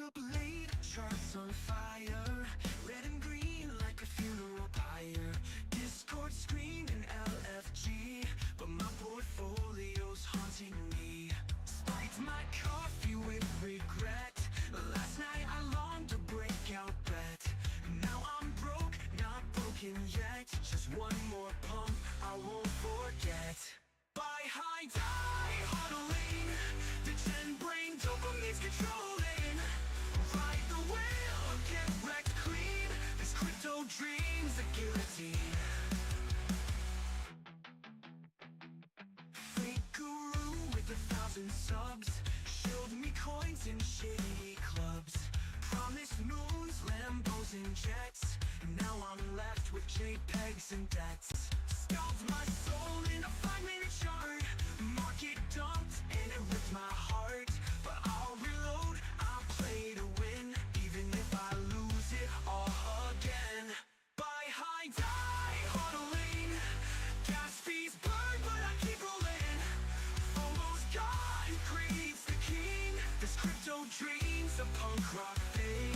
up late, charts on fire, red and green like a funeral pyre. Discord screen and LFG, but my portfolio's haunting me. Spiked my coffee with regret. Last night I longed to break out bet. Now I'm broke, not broken yet. Just one more pump, I won't forget. Buy high, die huddling. The 10 brain dopamine's controlling. Ride the whale, get wrecked clean. This crypto dream's a guillotine. Fake guru with 1,000 subs showed me coins in shitty clubs. Promised moons, Lambos and jets. Now I'm left with JPEGs and debts. Scalped my soul in a 5-minute chart. Market dumped and it ripped my heart. But I'll reload, I'll play to win, even if I lose it all again. Buy high, die huddling. Gas fees burn, but I keep rolling. FOMO's gone, greed's the king. This crypto dream's a punk rock thing.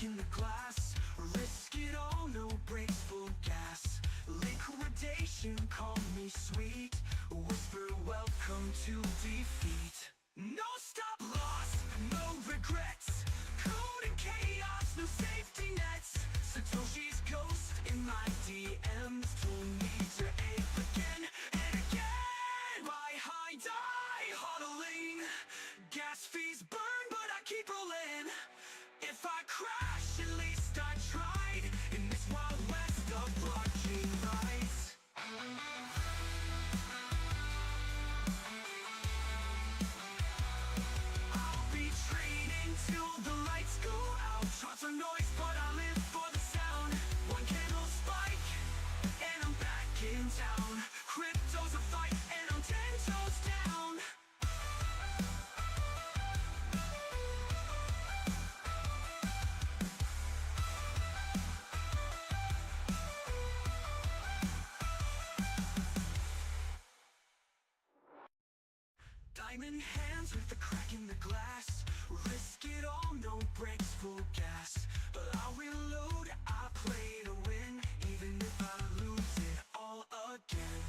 In the glass, risk it all, no brakes, full gas. Liquidation, call me sweet. Whisper welcome to defeat. No stop loss, no regrets. Code and chaos, no safety nets. Satoshi's ghost in my DMs told me to ape again and again. Buy high, die huddling. Gas fees burn, but I keep rolling. If I crash, at least I tried. In this wild west of blockchain rights. I'll be trading till the lights go out. Charts are noise, but I live for the sound. One candle spike, and I'm back in town. Crypto's a fight, and I'm 10 toes down. Diamond hands with the crack in the glass. Risk it all, no brakes, full gas. But I'll reload, I play to win, even if I lose it all again.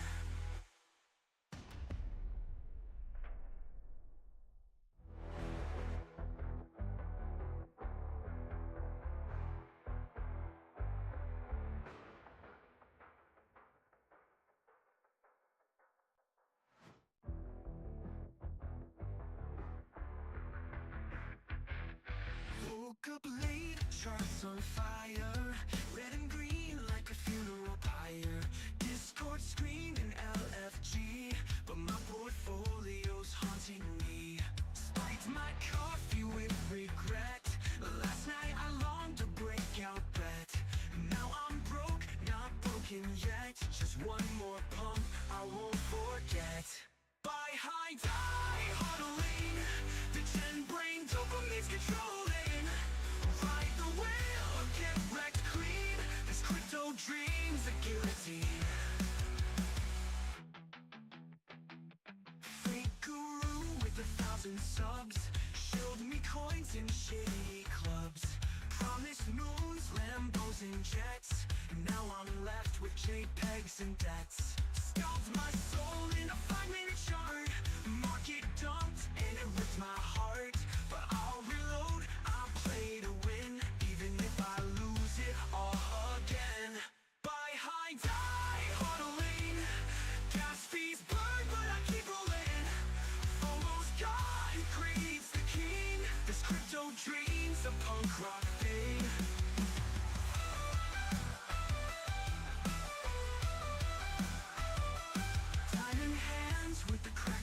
Woke up late, charts on fire, red and green like a funeral pyre. Discord screen and LFG, but my portfolio's haunting me. Spiked my coffee with regret. Last night I longed to break out bet. Now I'm broke, not broken yet. Just one more pump, I won't forget. Buy high, die huddling. The 10 brain dopamine's controlling. Ride the whale, get wrecked clean. This crypto dream's a guillotine. Fake guru with 1,000 subs showed me coins in shitty clubs. Promised moons, Lambos and jets. Now I'm left with JPEGs and debts. Scalped my soul in a 5-minute chart. Market dumped and it ripped my heart. But I'll reload, I'll play to win, even if I lose it all again. Buy high, die huddling. Gas fees burn, but I keep rolling. FOMO's gone, greed's the king. This crypto dream's a punk rock thing.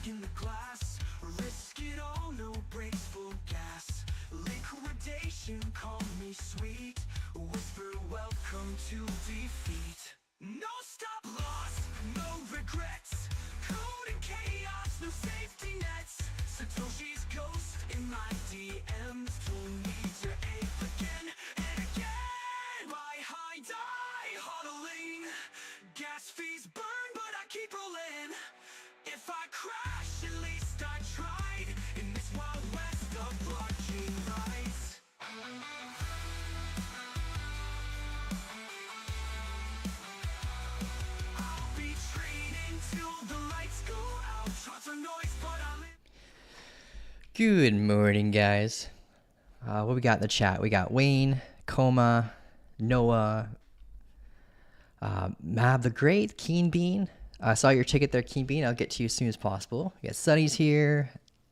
In the glass, risk it all, no brakes, full gas. Liquidation, call me sweet. Whisper welcome to defeat. No stop loss, no regrets. Code and chaos, no safety nets. Satoshi's ghost in my DMs told me to ape again and again. Buy high, die huddling. Gas fees burn, but Good morning, guys. What we got in the chat? We got Wayne, Coma, Noah, Mab the Great, Keen Bean. I saw your ticket there, Keen Bean. I'll get to you as soon as possible. We got Sunny's here,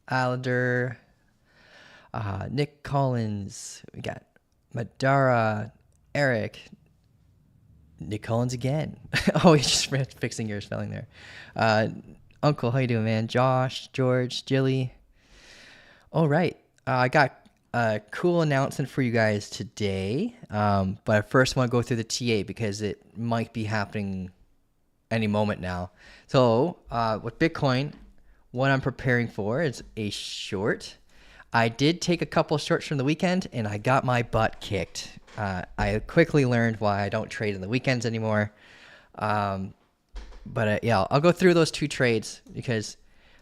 Alander, Nick Collins. We got Madara, Eric, Nick Collins again. Oh, he's just fixing your spelling there. Uncle, how you doing, man? Josh, George, Jilly. All right. I got a cool announcement for you guys today. But I first want to go through the TA because it might be happening any moment now. So with Bitcoin, what I'm preparing for is a short. I did take a couple of shorts from the weekend and I got my butt kicked. I quickly learned why I don't trade on the weekends anymore. But yeah, I'll go through those two trades because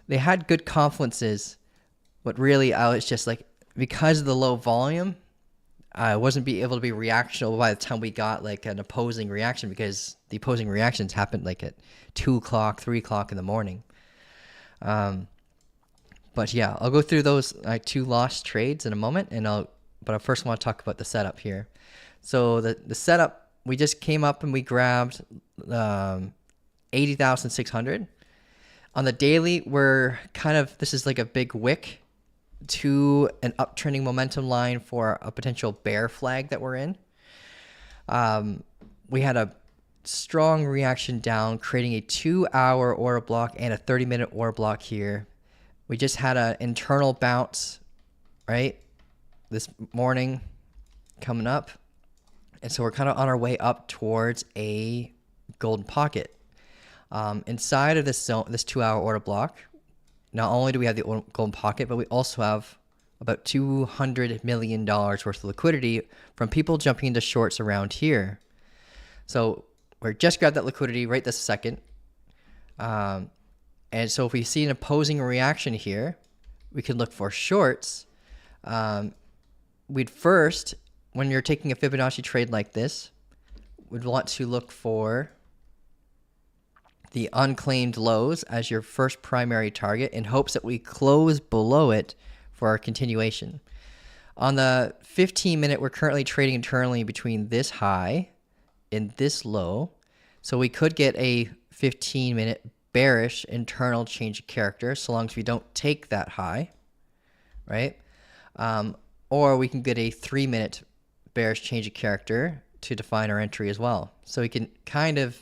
they had good confluences. But really, I was just like, because of the low volume, I wasn't able to be reactional by the time we got like an opposing reaction, because the opposing reactions happened like at 2 o'clock, 3 o'clock in the morning. But yeah, I'll go through those two lost trades in a moment, but I first want to talk about the setup here. So the setup, we just came up and we grabbed 80,600. On the daily, we're this is like a big wick to an uptrending momentum line for a potential bear flag that we're in. We had a strong reaction down, creating a 2-hour order block and a 30-minute order block here. We just had an internal bounce, right, this morning coming up. And so we're kind of on our way up towards a golden pocket. Inside of this zone, this 2-hour order block, not only do we have the golden pocket, but we also have about $200 million worth of liquidity from people jumping into shorts around here. So we're just grabbed that liquidity right this second. And so if we see an opposing reaction here, we can look for shorts. We'd first, when you're taking a Fibonacci trade like this, we'd want to look for the unclaimed lows as your first primary target in hopes that we close below it for our continuation. On the 15-minute, we're currently trading internally between this high and this low. So we could get a 15-minute bearish internal change of character so long as we don't take that high, right? Or we can get a 3-minute bearish change of character to define our entry as well. So we can kind of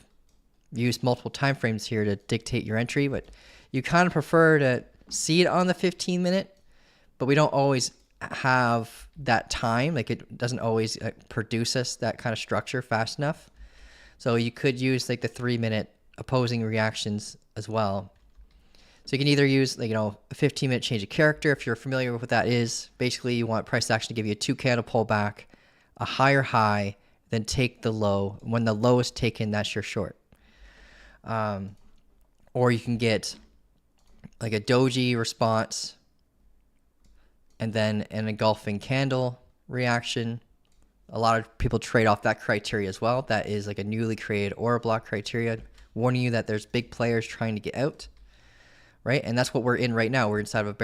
use multiple time frames here to dictate your entry, but you kind of prefer to see it on the 15-minute, but we don't always have that time. Like, it doesn't always produce us that kind of structure fast enough. So you could use like the 3-minute opposing reactions as well. So you can either use a 15-minute change of character. If you're familiar with what that is, basically you want price action to give you a 2-candle pullback, a higher high, then take the low. When the low is taken, that's your short. Or you can get like a doji response and then an engulfing candle reaction. A lot of people trade off that criteria as well. That is like a newly created order block criteria, warning you that there's big players trying to get out, right? And that's what we're in right now. We're inside of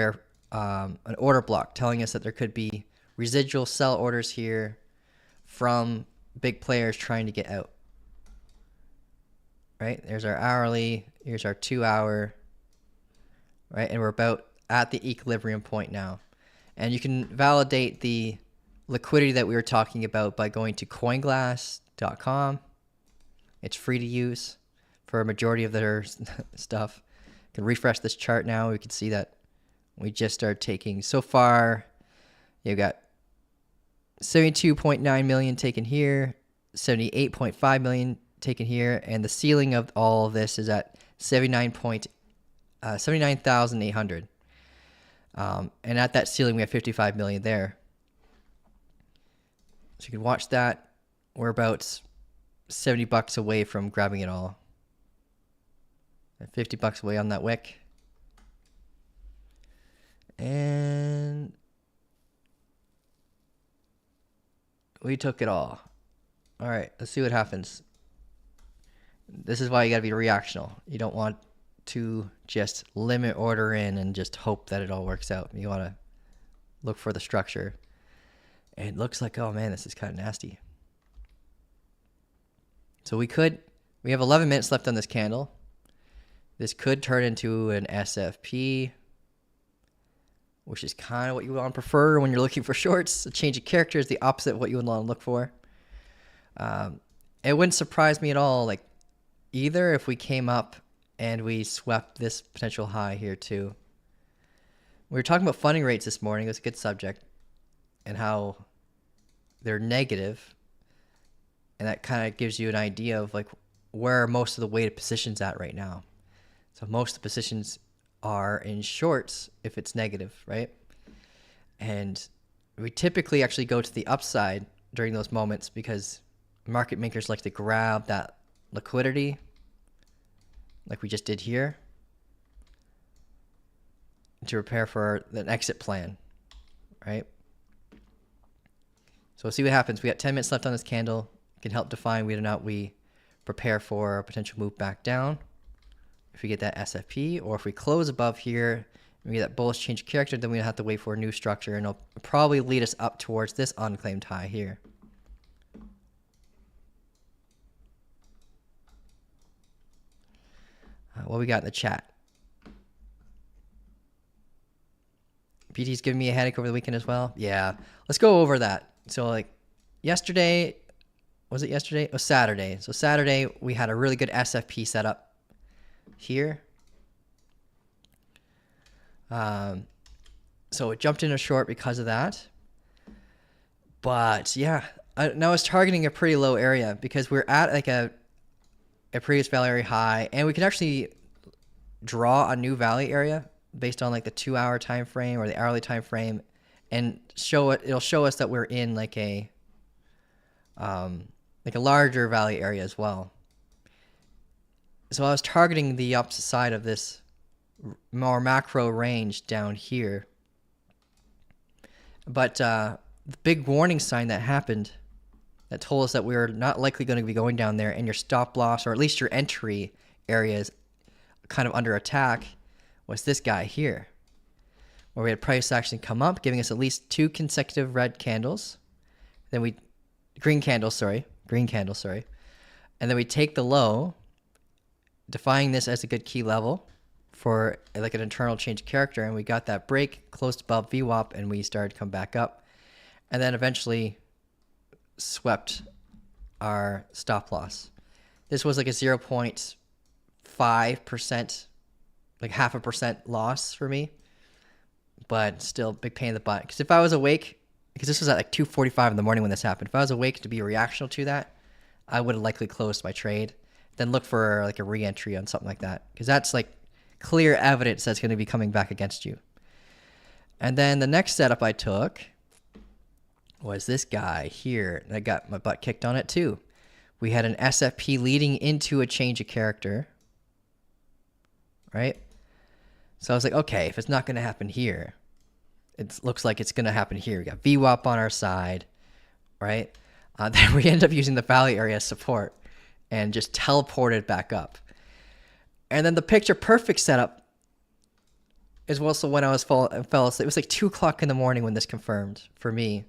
an order block telling us that there could be residual sell orders here from big players trying to get out. Right, there's our hourly, here's our 2-hour, right? And we're about at the equilibrium point now. And you can validate the liquidity that we were talking about by going to coinglass.com. It's free to use for a majority of their stuff. You can refresh this chart now. We can see that we just started taking, so far, you've got 72.9 million taken here, 78.5 million taken here, and the ceiling of all of this is at 79,800. And at that ceiling, we have 55 million there. So you can watch that. We're about $70 away from grabbing it all. And $50 away on that wick. And we took it all. All right, let's see what happens. This is why you got to be reactional. You don't want to just limit order in and just hope that it all works out. You want to look for the structure. And it looks like, oh man, this is kind of nasty. So we have 11 minutes left on this candle. This could turn into an SFP, which is kind of what you want to prefer when you're looking for shorts. A change of character is the opposite of what you would want to look for. It wouldn't surprise me at all, like either if we came up and we swept this potential high here too. We were talking about funding rates this morning. It was a good subject, and how they're negative, and that kind of gives you an idea of like where most of the weighted positions at right now. So most of the positions are in shorts if it's negative, right? And we typically actually go to the upside during those moments because market makers like to grab that liquidity like we just did here to prepare for an exit plan, right? So we'll see what happens. We got 10 minutes left on this candle. It can help define whether or not we prepare for a potential move back down if we get that SFP, or if we close above here and we get that bullish change of character, then we have to wait for a new structure, and it'll probably lead us up towards this unclaimed high here. What we got in the chat? PT's giving me a headache over the weekend as well. Yeah, let's go over that. So like yesterday, was it yesterday? Oh, Saturday. So Saturday we had a really good SFP setup here. So it jumped in a short because of that. But yeah, now it's targeting a pretty low area because we're at like a previous value area high, and we can actually draw a new value area based on like the 2-hour time frame or the hourly time frame, and it'll show us that we're in like a larger value area as well. So I was targeting the opposite side of this more macro range down here. But the big warning sign that happened that told us that we were not likely going to be going down there, and your stop loss, or at least your entry area, is kind of under attack, was this guy here, where we had price action come up, giving us at least 2 consecutive red candles. Then green candles, sorry. And then we take the low, defining this as a good key level for like an internal change of character, and we got that break close above VWAP, and we started to come back up, and then eventually swept our stop loss. This was like a 0.5%, like 0.5% loss for me, but still big pain in the butt. Because if I was awake, because this was at like 2:45 in the morning when this happened, if I was awake to be reactional to that, I would have likely closed my trade, then look for like a re-entry on something like that, because that's like clear evidence that's going to be coming back against you. And then the next setup I took was this guy here, and I got my butt kicked on it too. We had an SFP leading into a change of character, right? So I was like, okay, if it's not going to happen here, it looks like it's going to happen here. We got VWAP on our side, right? Then we end up using the value area support and just teleported back up. And then the picture perfect setup is also when I fell asleep. It was like 2 o'clock in the morning when this confirmed for me.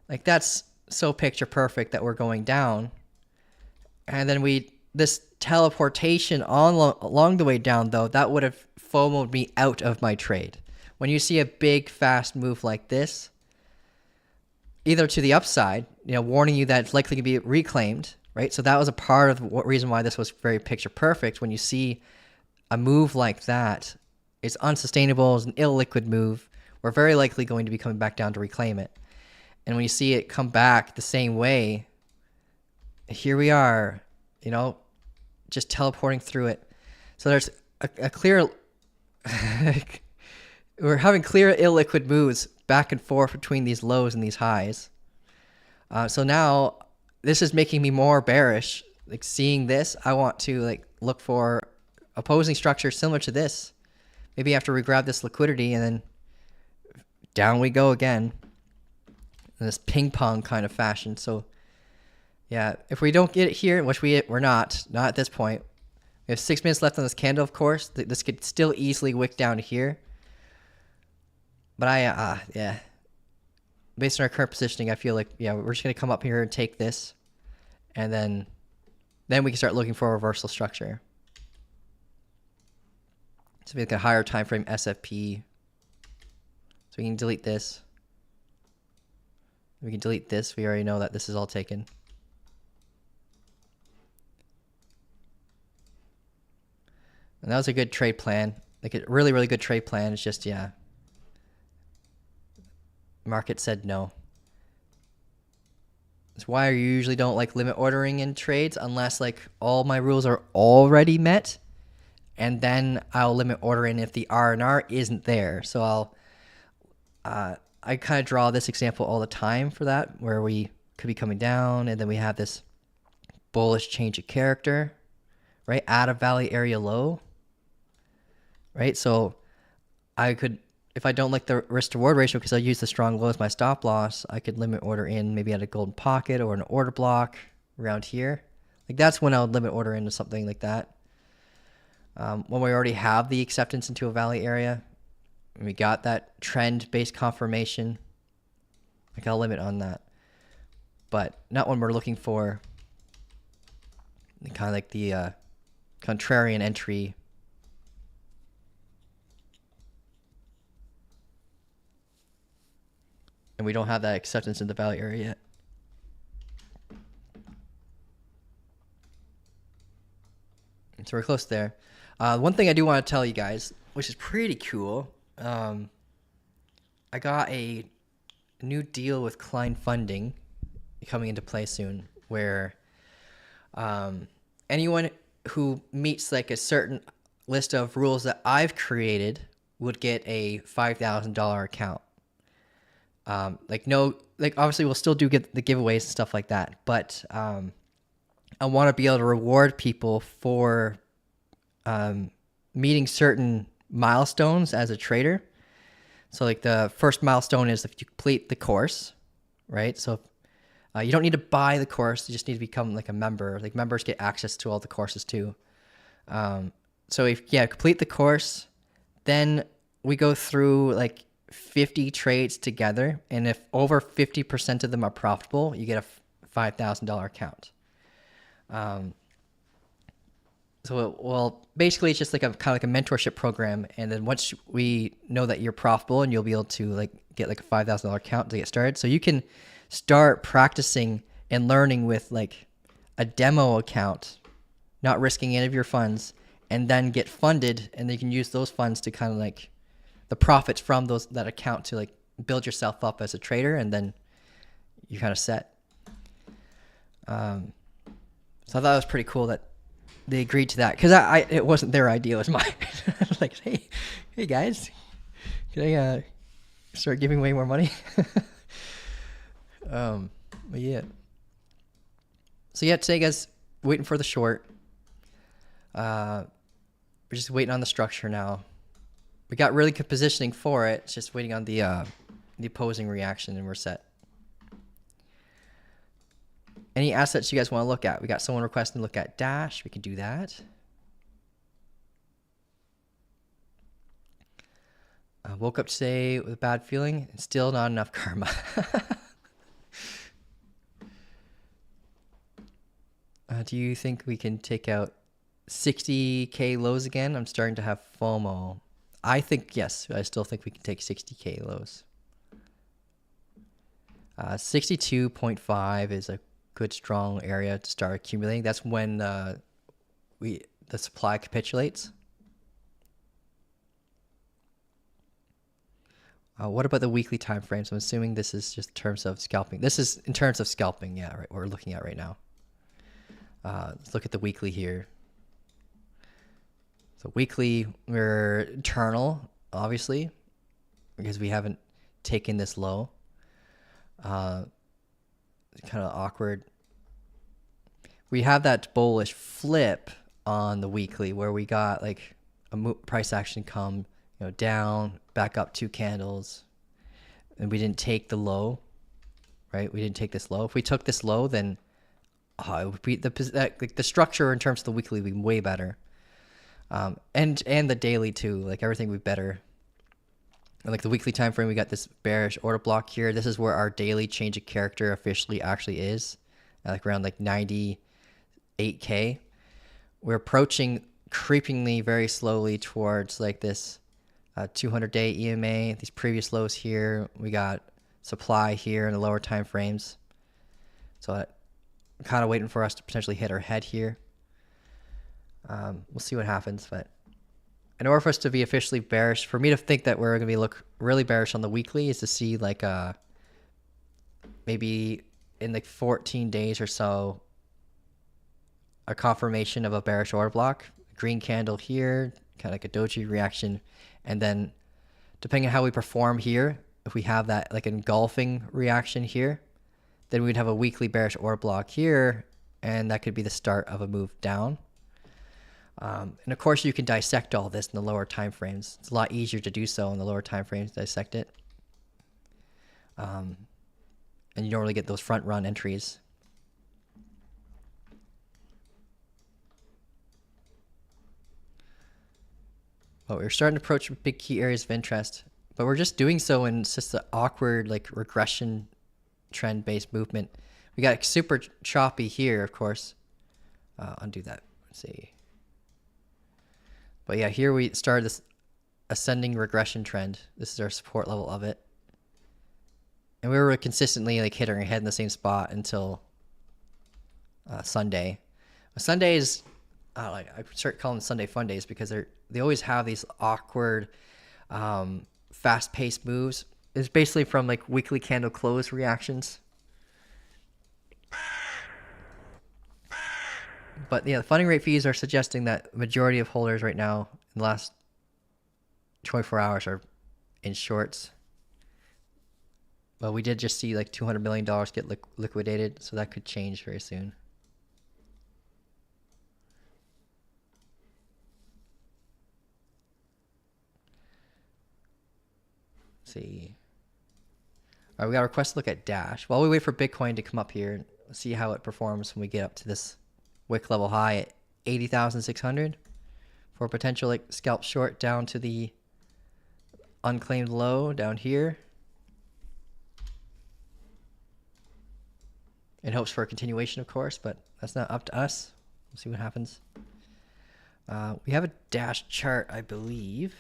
Like, that's so picture perfect that we're going down. And then this teleportation along the way down, though, that would have FOMO'd me out of my trade. When you see a big, fast move like this, either to the upside, warning you that it's likely to be reclaimed, right? So that was a part of the reason why this was very picture perfect. When you see a move like that, it's unsustainable, it's an illiquid move. We're very likely going to be coming back down to reclaim it. And when you see it come back the same way, here we are, just teleporting through it. So there's a clear, we're having clear illiquid moves back and forth between these lows and these highs. So now this is making me more bearish. Like, seeing this, I want to look for opposing structure similar to this. Maybe after we grab this liquidity, and then down we go again in this ping pong kind of fashion. So yeah, if we don't get it here, which we're not at this point, we have 6 minutes left on this candle, of course. This could still easily wick down to here. But yeah, based on our current positioning, I feel like, yeah, we're just going to come up here and take this, and then we can start looking for a reversal structure. So we look at higher time frame SFP. So we can delete this. We can delete this. We already know that this is all taken. And that was a good trade plan. Like a really, really good trade plan. It's just, yeah. Market said no. That's why I usually don't like limit ordering in trades unless like all my rules are already met. And then I'll limit order in if the R&R isn't there. So I kind of draw this example all the time for that, where we could be coming down and then we have this bullish change of character, right? At a valley area low, right? So I could, if I don't like the risk to reward ratio because I use the strong low as my stop loss, I could limit order in maybe at a golden pocket or an order block around here. Like that's when I would limit order into something like that. When we already have the acceptance into a valley area, and we got that trend-based confirmation, like I'll limit on that. But not when we're looking for kind of like the contrarian entry. And we don't have that acceptance in the valley area yet. So we're close there. One thing I do want to tell you guys, which is pretty cool, I got a new deal with Klein funding coming into play soon, where anyone who meets like a certain list of rules that I've created would get a $5,000 account. Obviously we'll still do get the giveaways and stuff like that, but I want to be able to reward people for meeting certain milestones as a trader. So like the first milestone is if you complete the course, right? So you don't need to buy the course, you just need to become like a member. Like members get access to all the courses too. So if, complete the course, then we go through like 50 trades together. And if over 50% of them are profitable, you get a $5,000 account. Basically it's just like a kind of like a mentorship program. And then once we know that you're profitable, and you'll be able to like get like a $5,000 account to get started. So you can start practicing and learning with like a demo account, not risking any of your funds, and then get funded. And then you can use those funds to kind of like the profits from that account to like build yourself up as a trader. And then you're kind of set. So I thought it was pretty cool that they agreed to that, because it wasn't their idea, it was mine. Like, hey guys, can I start giving away more money? But yeah. So yeah, today guys, waiting for the short. We're just waiting on the structure now. We got really good positioning for it. It's just waiting on the opposing reaction, and we're set. Any assets you guys want to look at? We got someone requesting to look at Dash. We can do that. I woke up today with a bad feeling. Still not enough karma. Do you think we can take out 60K lows again? I'm starting to have FOMO. I think yes. I still think we can take 60K lows. 62.5 is a good strong area to start accumulating. That's when the supply capitulates. What about the weekly time frames? I'm assuming this is just in terms of scalping. This is in terms of scalping, yeah, right, what we're looking at right now. Let's look at the weekly here. So weekly, we're eternal, obviously, because we haven't taken this low. Kind of awkward. We have that bullish flip on the weekly where we got like a price action come, down, back up 2 candles, and we didn't take the low, right? We didn't take this low. If we took this low, then it would be the structure in terms of the weekly would be way better, and the daily too. Like everything would be better. And like the weekly time frame, we got this bearish order block here. This is where our daily change of character officially actually is, like around like 98K. We're approaching creepingly very slowly towards like this 200-day EMA. These previous lows here, we got supply here in the lower time frames. So I'm kind of waiting for us to potentially hit our head here. We'll see what happens, but in order for us to be officially bearish, for me to think that we're going to be look really bearish on the weekly, is to see like maybe in like 14 days or so a confirmation of a bearish order block, green candle here, kind of like a doji reaction, and then depending on how we perform here, if we have that like engulfing reaction here, then we'd have a weekly bearish order block here, and that could be the start of a move down. And of course, you can dissect all this in the lower time frames. It's a lot easier to do so in the lower time frames, dissect it. And you don't really get those front run entries. But we're starting to approach big key areas of interest. But we're just doing so in just an awkward like regression trend-based movement. We got super choppy here, of course. Undo that. Let's see. But yeah, here we started this ascending regression trend. This is our support level of it. And we were consistently like hitting our head in the same spot until Sunday. Sundays, like I start calling them Sunday fun days because they always have these awkward, fast-paced moves. It's basically from like weekly candle close reactions. But yeah, the funding rate fees are suggesting that the majority of holders right now in the last 24 hours are in shorts. But we did just see like $200 million get liquidated, so that could change very soon. Let's see. All right, we got a request to look at Dash. While we wait for Bitcoin to come up here, let's see how it performs when we get up to this wick level high at 80,600 for a potential like scalp short down to the unclaimed low down here. In hopes for a continuation, of course, but that's not up to us. We'll see what happens. We have a Dash chart, I believe.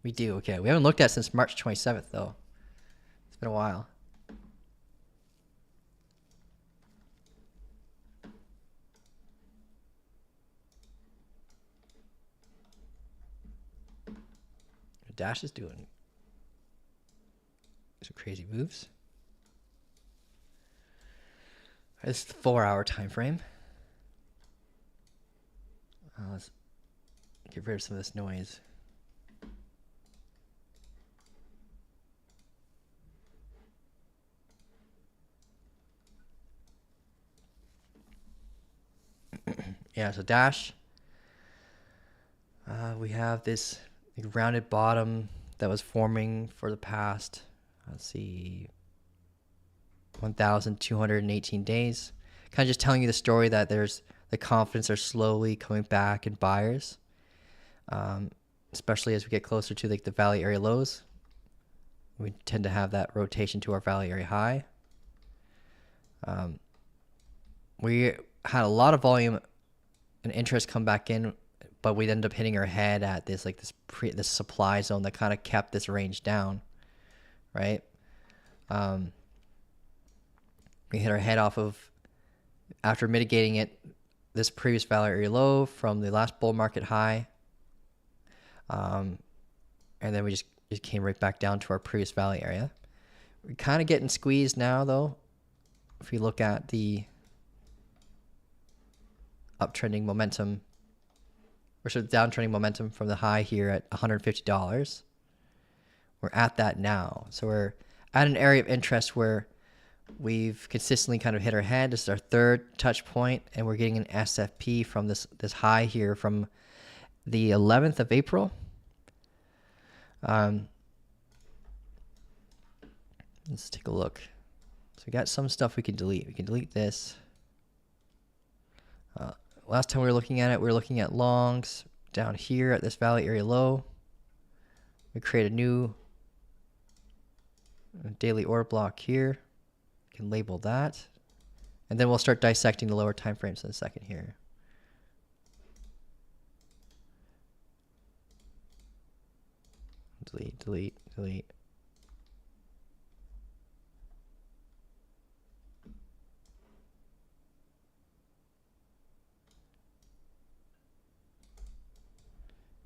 We do, okay. We haven't looked at it since March 27th, though. It's been a while. Dash is doing some crazy moves. This is the 4-hour time frame. Let's get rid of some of this noise. Yeah, so Dash. We have this rounded bottom that was forming for the past, let's see, 1,218 days. Kind of just telling you the story that there's the confidence are slowly coming back in buyers, especially as we get closer to like the valley area lows. We tend to have that rotation to our valley area high. We had a lot of volume and interest come back in, but we ended up hitting our head at this like this supply zone that kind of kept this range down, right? We hit our head off of, after mitigating it, this previous valley area low from the last bull market high, and then we just came right back down to our previous valley area. We're kind of getting squeezed now, though. If you look at the uptrending momentum, or sort of downtrending momentum from the high here at $150. We're at that now. So we're at an area of interest where we've consistently kind of hit our head. This is our third touch point, and we're getting an SFP from this high here from the 11th of April. Let's take a look. So we got some stuff we can delete. We can delete this. Last time we were looking at it, we were looking at longs down here at this valley area low. We create a new daily order block here. We can label that. And then we'll start dissecting the lower time frames in a second here. Delete, delete, delete.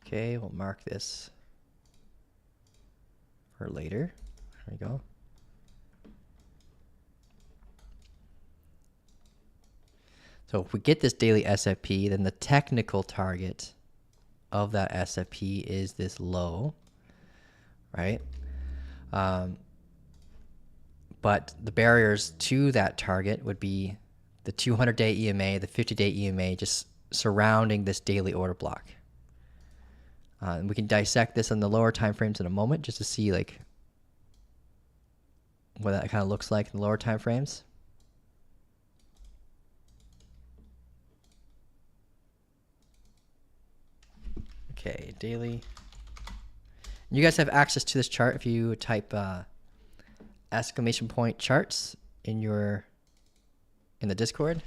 Okay, we'll mark this for later. There we go. So if we get this daily SFP, then the technical target of that SFP is this low, right? But the barriers to that target would be the 200-day EMA, the 50-day EMA, just surrounding this daily order block. And we can dissect this on the lower time frames in a moment, just to see like what that kind of looks like in the lower time frames. Okay, daily. You guys have access to this chart if you type exclamation point charts in the Discord.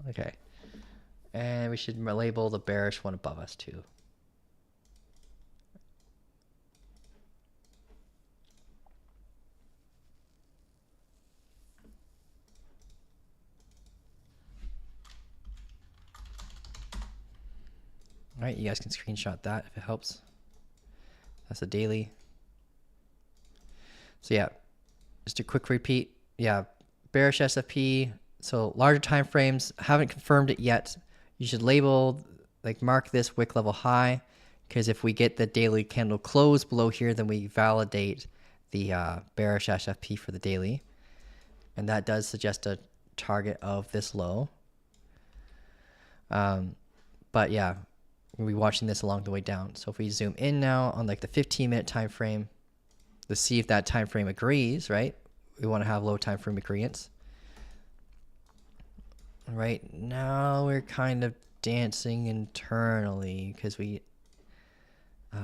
Okay. And we should label the bearish one above us too. All right, you guys can screenshot that if it helps. That's a daily. So yeah, just a quick repeat. Yeah, bearish SFP. So larger time frames, haven't confirmed it yet. You should label, like mark this wick level high, because if we get the daily candle close below here, then we validate the bearish SFP for the daily. And that does suggest a target of this low. But yeah, we'll be watching this along the way down. So if we zoom in now on like the 15-minute time frame, let's see if that time frame agrees, right? We want to have low time frame agreements. Right now we're kind of dancing internally because we,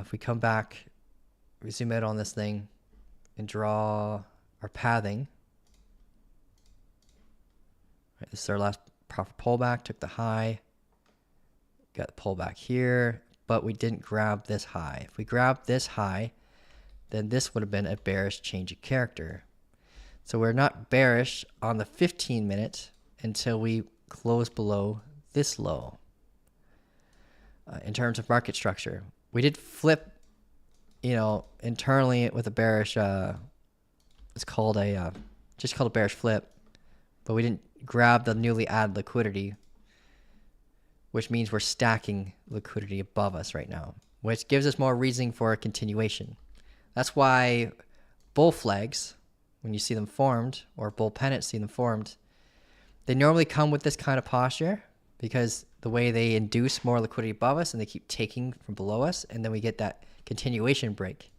if we come back, we zoom out on this thing and draw our pathing. Right, this is our last proper pullback, took the high, got the pullback here, but we didn't grab this high. If we grabbed this high, then this would have been a bearish change of character. So we're not bearish on the 15-minute until we close below this low. In terms of market structure, we did flip, internally with a bearish, it's called just called a bearish flip, but we didn't grab the newly added liquidity, which means we're stacking liquidity above us right now, which gives us more reasoning for a continuation. That's why bull flags, when you see them formed, or bull pennants see them formed, they normally come with this kind of posture because the way they induce more liquidity above us and they keep taking from below us, and then we get that continuation break.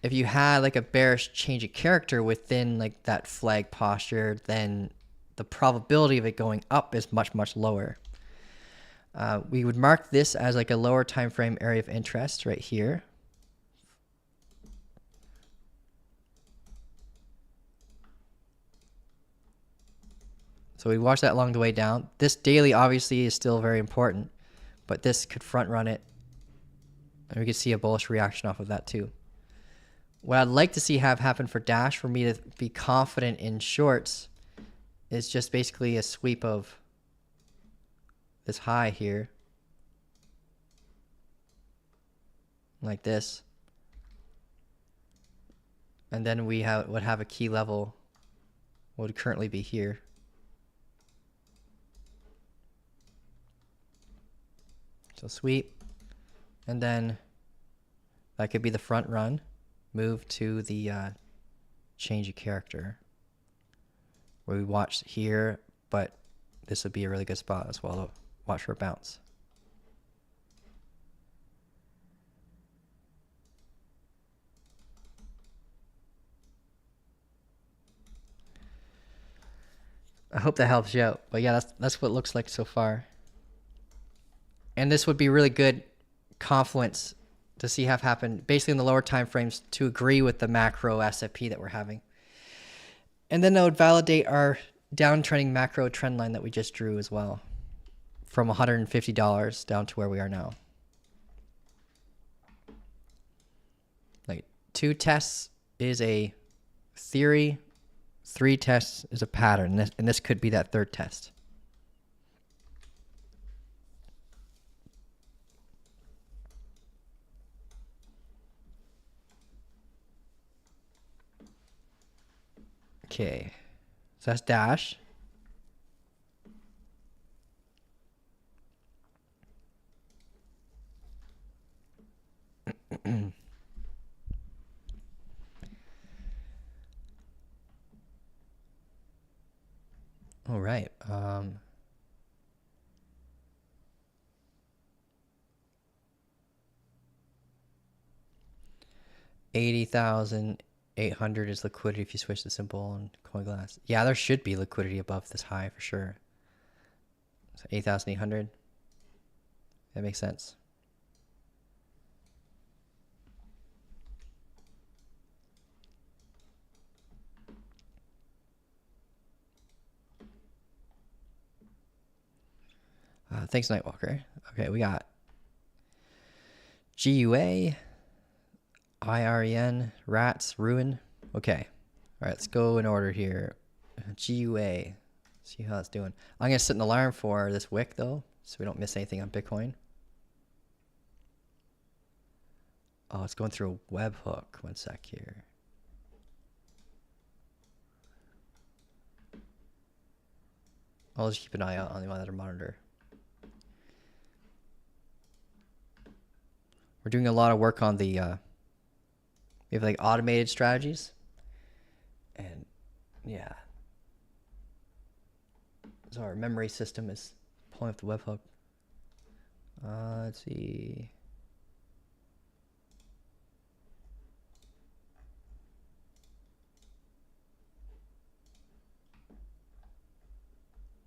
If you had like a bearish change of character within like that flag posture, then the probability of it going up is much, much lower. We would mark this as like a lower time frame area of interest right here. So we watch that along the way down. This daily obviously is still very important, but this could front run it. And we could see a bullish reaction off of that too. What I'd like to see have happen for Dash, for me to be confident in shorts, is just basically a sweep of this high here. Like this. And then we would have a key level, would currently be here. So sweep, and then that could be the front run, move to the change of character, where we watch here, but this would be a really good spot as well to watch for a bounce. I hope that helps you out. But yeah, that's what it looks like so far. And this would be really good confluence to see have happen basically in the lower time frames to agree with the macro SFP that we're having. And then that would validate our downtrending macro trend line that we just drew as well, from $150 down to where we are now. Like 2 tests is a theory, 3 tests is a pattern, and this could be that 3rd test. Okay, so that's Dash. All right. 80,800 is liquidity if you switch to simple on CoinGlass. Yeah, there should be liquidity above this high for sure. So 8,800. That makes sense. Thanks, Nightwalker. Okay, we got GUA, IREN, Rats, Ruin. Okay. All right, let's go in order here. GUA. See how it's doing. I'm going to set an alarm for this wick, though, so we don't miss anything on Bitcoin. Oh, it's going through a webhook. One sec here. I'll just keep an eye out on the other monitor. We're doing a lot of work on the, we have like automated strategies. And yeah. So our memory system is pulling up the webhook. Let's see.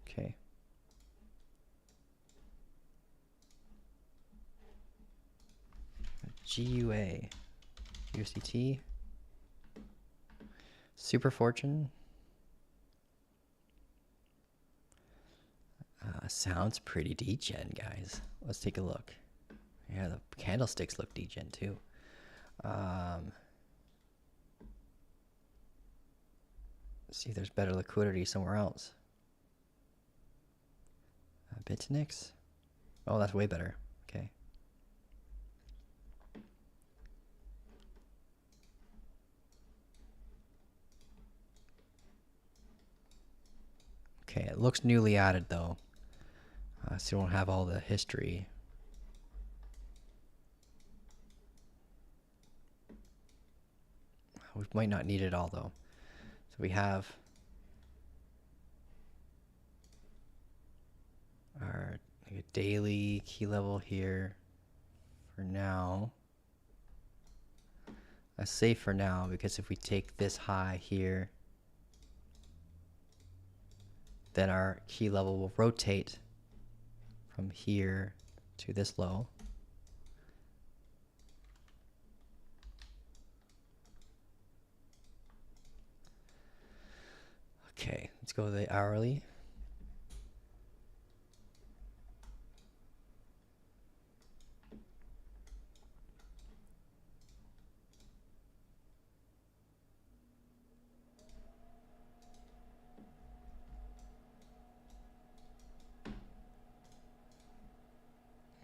Okay. GUA, USDT, Super Fortune. Sounds pretty degen, guys. Let's take a look. Yeah, the candlesticks look degen too. See if there's better liquidity somewhere else. Bitnix. Oh, that's way better. Okay. Okay, it looks newly added though. So you don't have all the history. We might not need it all though. So we have our daily key level here for now. I say for now because if we take this high here, then our key level will rotate from here to this low. Okay, let's go to the hourly.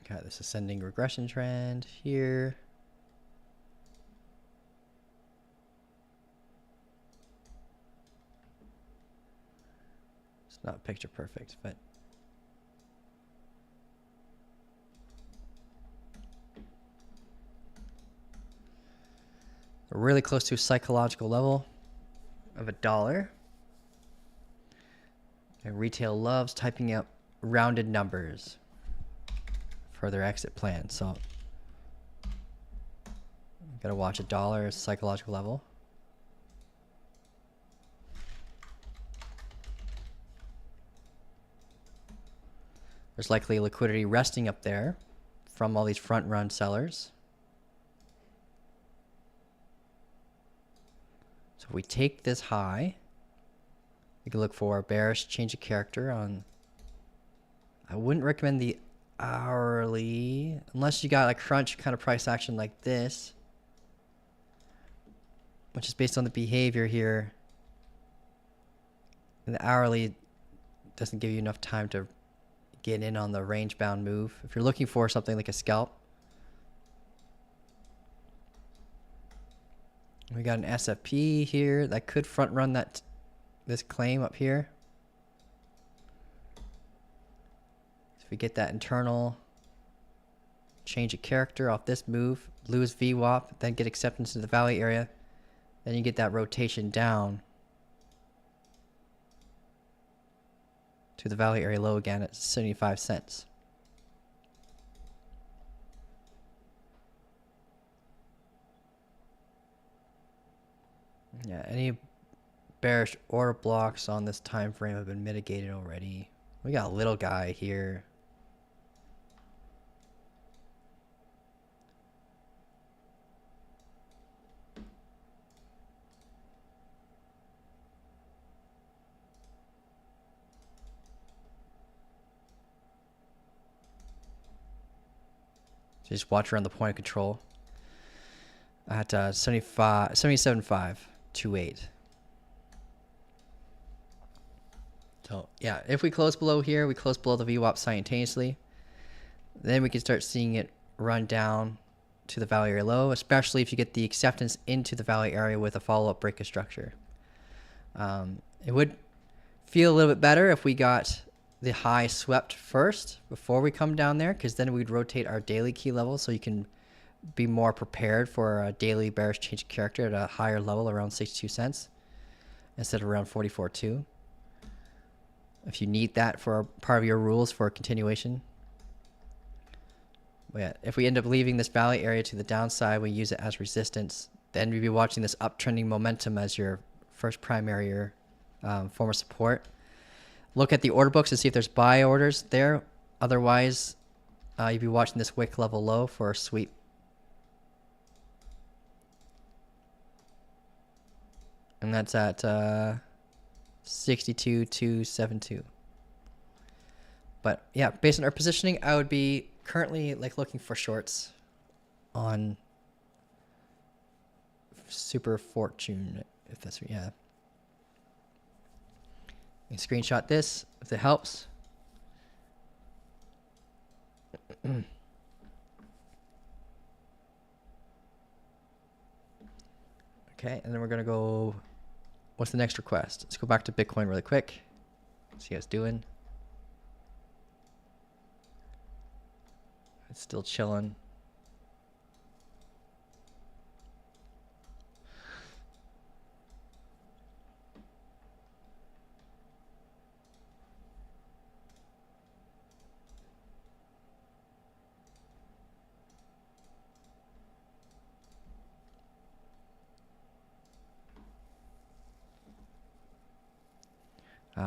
Got this ascending regression trend here. It's not picture perfect, but we're really close to a psychological level of $1. And retail loves typing out rounded numbers for their exit plan. So gotta watch $1 psychological level. There's likely liquidity resting up there from all these front run sellers. So if we take this high, we can look for a bearish change of character on. I wouldn't recommend the hourly unless you got a crunch kind of price action like this, which is based on the behavior here. And the hourly doesn't give you enough time to get in on the range bound move. If you're looking for something like a scalp, we got an SFP here that could front run this claim up here. So if we get that internal change of character off this move, lose VWAP, then get acceptance to the value area, then you get that rotation down to the value area low again at 75 cents. Yeah, any bearish order blocks on this time frame have been mitigated already. We got a little guy here. Just watch around the point of control at 77.528. So yeah, if we close below here, we close below the VWAP simultaneously, then we can start seeing it run down to the value area low, especially if you get the acceptance into the value area with a follow-up break of structure. It would feel a little bit better if we got the high swept first before we come down there, because then we'd rotate our daily key level so you can be more prepared for a daily bearish change of character at a higher level around 62 cents instead of around 44.2. If you need that for part of your rules for continuation. But yeah, if we end up leaving this value area to the downside, we use it as resistance, then we'd be watching this uptrending momentum as your first primary form of support. Look at the order books to see if there's buy orders there. Otherwise, you'd be watching this wick level low for a sweep. And that's at 62.272. But yeah, based on our positioning, I would be currently like looking for shorts on Super Fortune, if that's, yeah. You can screenshot this if it helps. Okay, and then we're gonna go. What's the next request? Let's go back to Bitcoin really quick. See how it's doing. It's still chilling.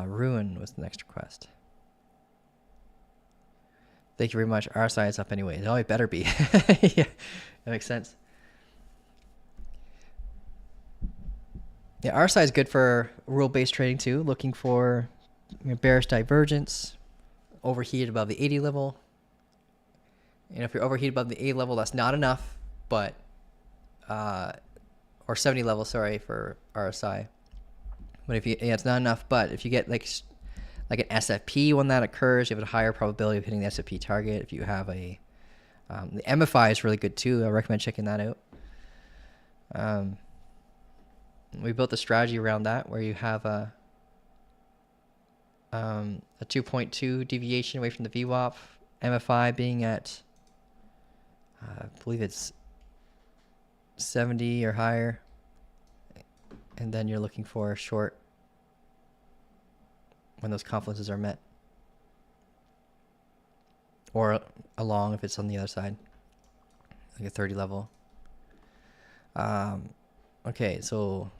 Ruin was the next request. Thank you very much. RSI is up anyway. Oh, it better be. Yeah, that makes sense. Yeah, RSI is good for rule-based trading too. Looking for bearish divergence, overheated above the 80 level. And if you're overheated above the 80 level, that's not enough. But or 70 level, sorry, for RSI. But if you, yeah, it's not enough. But if you get like an SFP when that occurs, you have a higher probability of hitting the SFP target. If you have a, the MFI is really good too. I recommend checking that out. We built a strategy around that where you have a 2.2 deviation away from the VWAP, MFI being at, I believe it's 70 or higher. And then you're looking for a short when those confluences are met. Or a long if it's on the other side. Like a 30 level. Okay, so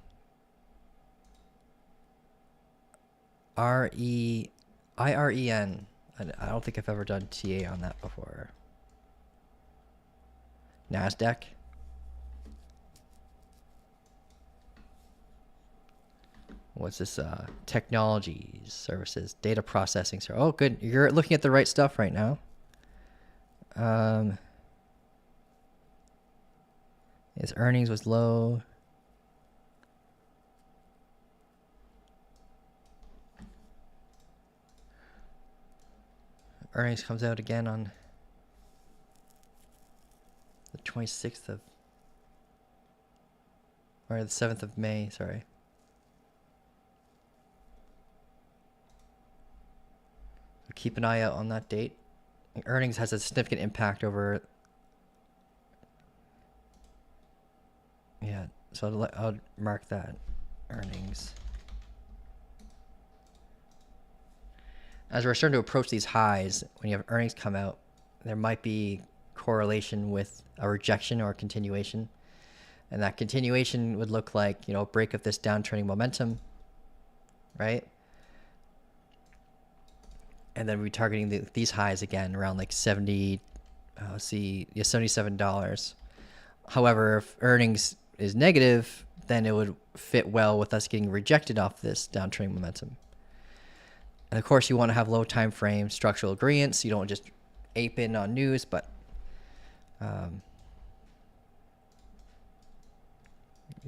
IREN. I don't think I've ever done TA on that before. NASDAQ. What's this? Technologies, services, data processing. So, oh, good. You're looking at the right stuff right now. His earnings was low. Earnings comes out again on the 26th of, or the 7th of May, sorry. So keep an eye out on that date. Earnings has a significant impact over, yeah, so I'll mark that, earnings. As we're starting to approach these highs, when you have earnings come out, there might be correlation with a rejection or a continuation. And that continuation would look like, you know, break of this downtrending momentum, right? And then we're targeting these highs again around like 70, $77. However, if earnings is negative, then it would fit well with us getting rejected off this downtrending momentum. And of course, you want to have low time frame structural agreements. You don't just ape in on news, but you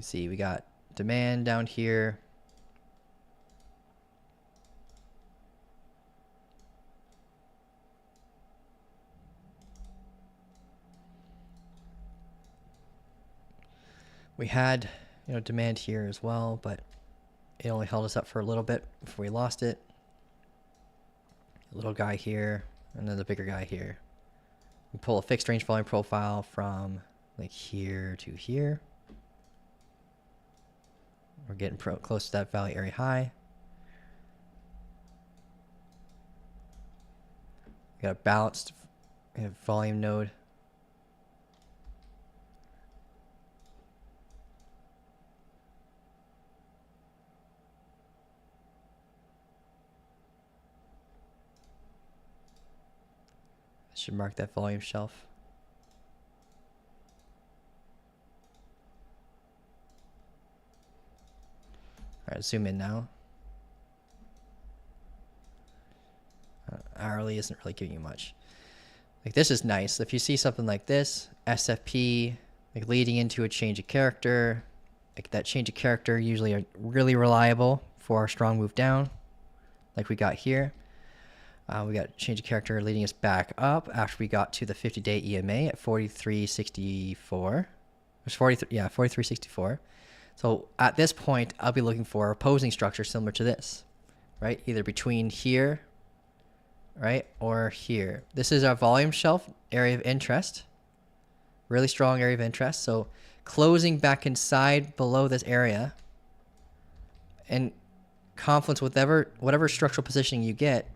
see we got demand down here. We had, you know, demand here as well, but it only held us up for a little bit before we lost it. A little guy here, and then the bigger guy here. We pull a fixed range volume profile from like here to here. We're getting close to that value area high. We got a balanced volume node. Should mark that volume shelf. All right, zoom in now. Hourly isn't really giving you much. Like this is nice. If you see something like this, SFP, like leading into a change of character, like that change of character usually are really reliable for our strong move down, like we got here. We got change of character leading us back up after we got to the 50-day EMA at 43.64. It was 43, yeah, 43.64. So at this point, I'll be looking for opposing structure similar to this, right? Either between here, right, or here. This is our volume shelf area of interest. Really strong area of interest. So closing back inside below this area and confluence with whatever structural positioning you get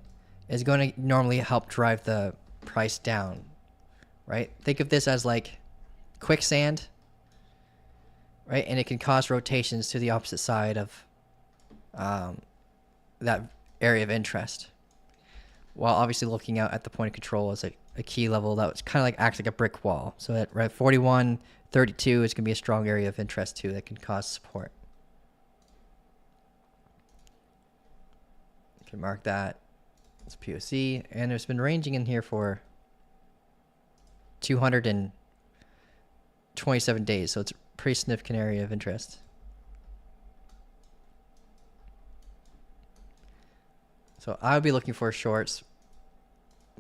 is going to normally help drive the price down, right? Think of this as like quicksand, right? And it can cause rotations to the opposite side of that area of interest, while obviously looking out at the point of control as a key level that kind of like acts like a brick wall. So at 41.32 is going to be a strong area of interest too that can cause support. You can mark that. It's POC, and it's been ranging in here for 227 days, so it's a pretty significant area of interest. So I would be looking for shorts,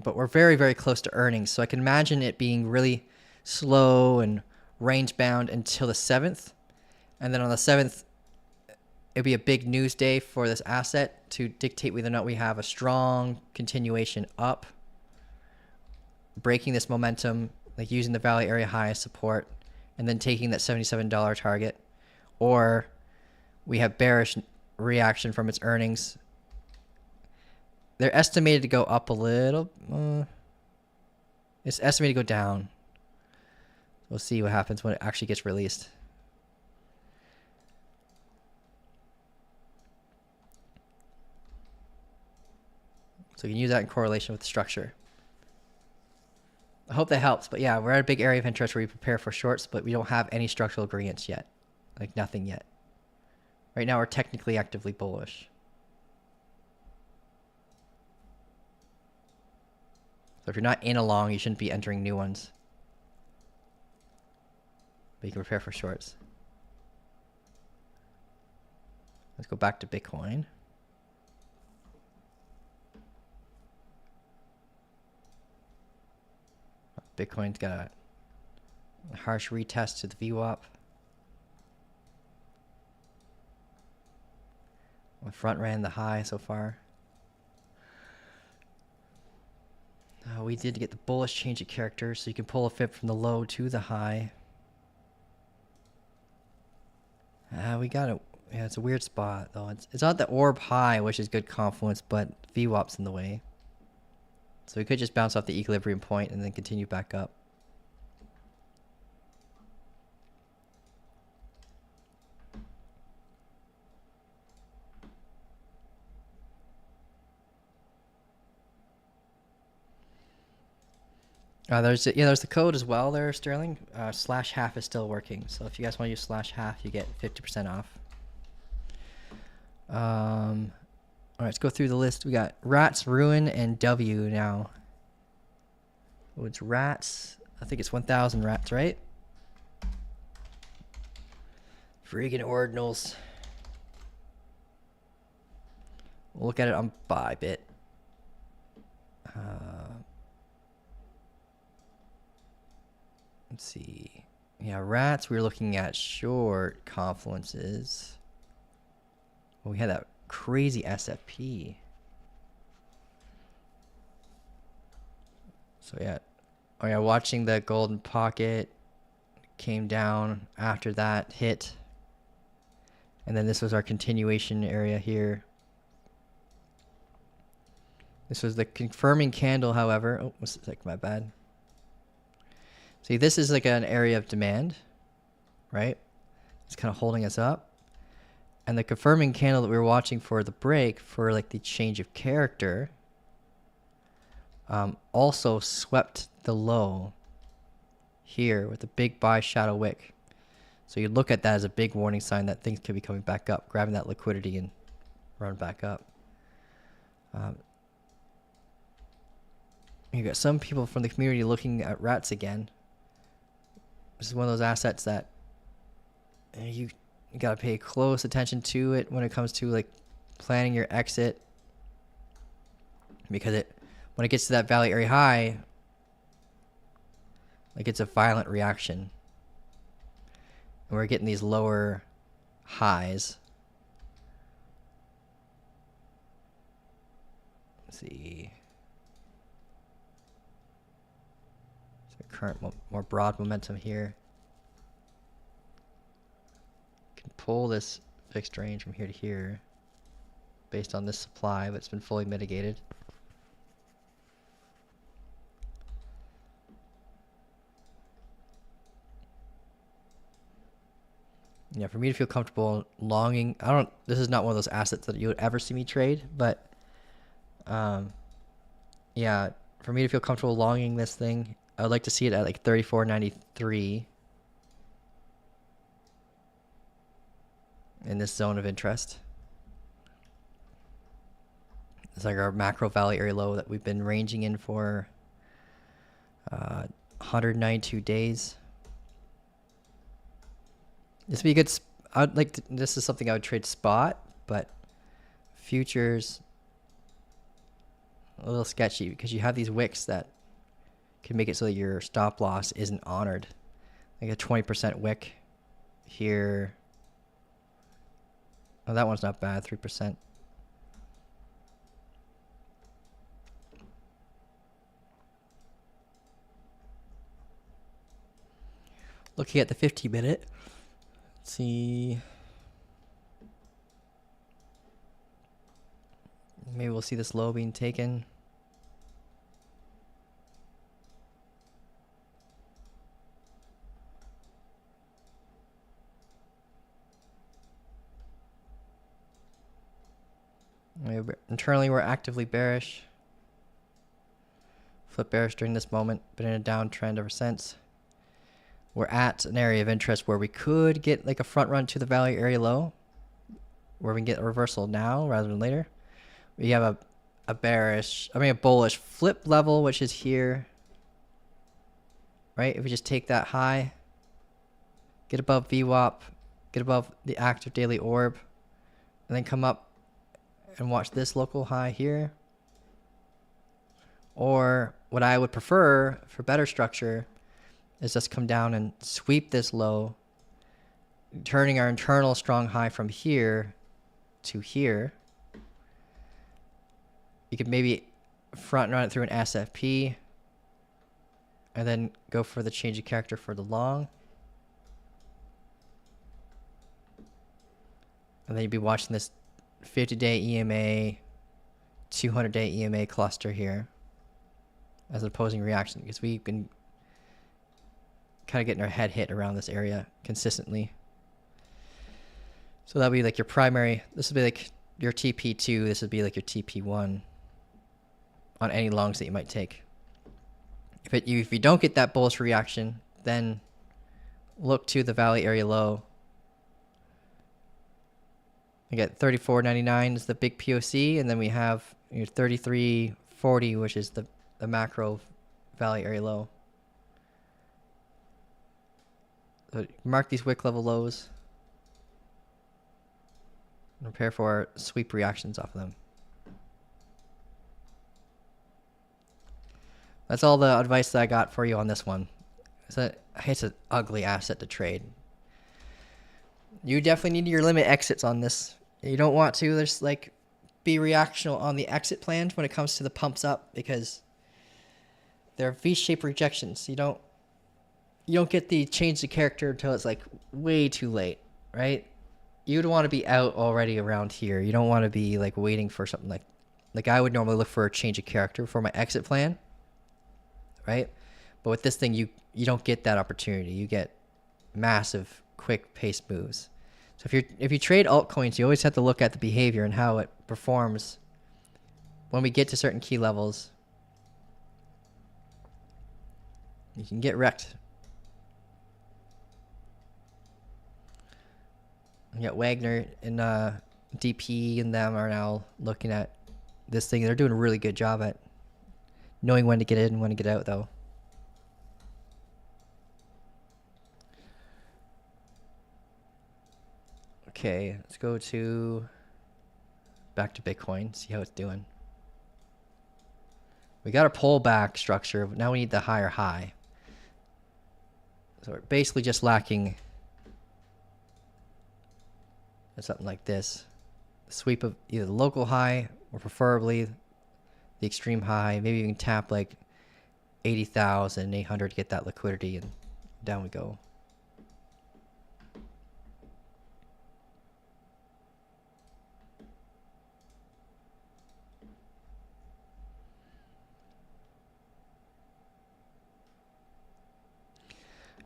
but we're very, very close to earnings, so I can imagine it being really slow and range bound until the 7th, and then on the 7th, it'd be a big news day for this asset to dictate whether or not we have a strong continuation up, breaking this momentum, like using the value area high as support, and then taking that $77 target, or we have bearish reaction from its earnings. They're estimated to go up a little. It's estimated to go down. We'll see what happens when it actually gets released. So you can use that in correlation with the structure. I hope that helps. But yeah, we're at a big area of interest where we prepare for shorts, but we don't have any structural gradients yet. Like nothing yet. Right now we're technically actively bullish. So if you're not in a long, you shouldn't be entering new ones. But you can prepare for shorts. Let's go back to Bitcoin. Bitcoin's got a harsh retest to the VWAP. We front ran the high so far. We did get the bullish change of character, so you can pull a fib from the low to the high. We got it. Yeah, it's a weird spot though. It's not the orb high, which is good confluence, but VWAP's in the way. So we could just bounce off the equilibrium point and then continue back up. There's the code as well there, Sterling. /half is still working. So if you guys want to use /half, you get 50% off. All right, let's go through the list. We got Rats, Ruin, and W now. Oh, it's Rats. I think it's 1,000 Rats, right? Freaking ordinals. We'll look at it on Bybit. Let's see. Yeah, Rats, we were looking at short confluences. Well, we had that crazy SFP. So yeah. Oh yeah, watching the golden pocket came down after that hit. And then this was our continuation area here. This was the confirming candle, however. Oh, was like my bad. See, this is like an area of demand, right? It's kind of holding us up. And the confirming candle that we were watching for the break for like the change of character also swept the low here with a big buy shadow wick. So you look at that as a big warning sign that things could be coming back up, grabbing that liquidity and run back up. You got some people from the community looking at Rats again. This is one of those assets that you got to pay close attention to it when it comes to like planning your exit, because when it gets to that value area high, like it's a violent reaction, and we're getting these lower highs. Let's see. Current more broad momentum here. Can pull this fixed range from here to here based on this supply, but it's been fully mitigated. Yeah, for me to feel comfortable longing, this is not one of those assets that you would ever see me trade, but yeah, for me to feel comfortable longing this thing, I would like to see it at like 34.93 in this zone of interest. It's like our macro value area low that we've been ranging in for 192 days. This would be a good. This is something I would trade spot, but futures a little sketchy because you have these wicks that can make it so that your stop loss isn't honored. Like a 20% wick here. Oh, that one's not bad, 3%. Looking at the 50-minute. Let's see. Maybe we'll see this low being taken. Internally, we're actively bearish. Flip bearish during this moment, been in a downtrend ever since. We're at an area of interest where we could get like a front run to the value area low, where we can get a reversal now rather than later. We have a bullish flip level, which is here, right? If we just take that high, get above VWAP, get above the active daily orb, and then come up and watch this local high here. Or what I would prefer for better structure is just come down and sweep this low, turning our internal strong high from here to here. You could maybe front run it through an SFP and then go for the change of character for the long. And then you'd be watching this 50-day EMA, 200-day EMA cluster here as an opposing reaction, because we've been kind of getting our head hit around this area consistently. So that'll be like your primary. This would be like your TP2. This would be like your TP1 on any longs that you might take. If you don't get that bullish reaction, then look to the valley area low. We get 34.99 is the big POC, and then we have your 33.40, which is the macro valley area low. So mark these wick level lows and prepare for sweep reactions off of them. That's all the advice that I got for you on this one. It's an ugly asset to trade. You definitely need your limit exits on this. You don't want to just like be reactional on the exit plan when it comes to the pumps up, because they're V-shaped rejections. You don't get the change the character until it's like way too late, right? You'd want to be out already around here. You don't want to be like waiting for something like I would normally look for a change of character for my exit plan, right? But with this thing, you don't get that opportunity. You get massive, quick pace moves. So if you trade altcoins, you always have to look at the behavior and how it performs when we get to certain key levels. You can get wrecked. You got Wagner and DP and them are now looking at this thing. They're doing a really good job at knowing when to get in and when to get out, though. Okay, let's go back to Bitcoin, see how it's doing. We got a pullback structure, but now we need the higher high. So we're basically just lacking something like this. The sweep of either the local high or preferably the extreme high. Maybe you can tap like 80,800 to get that liquidity, and down we go.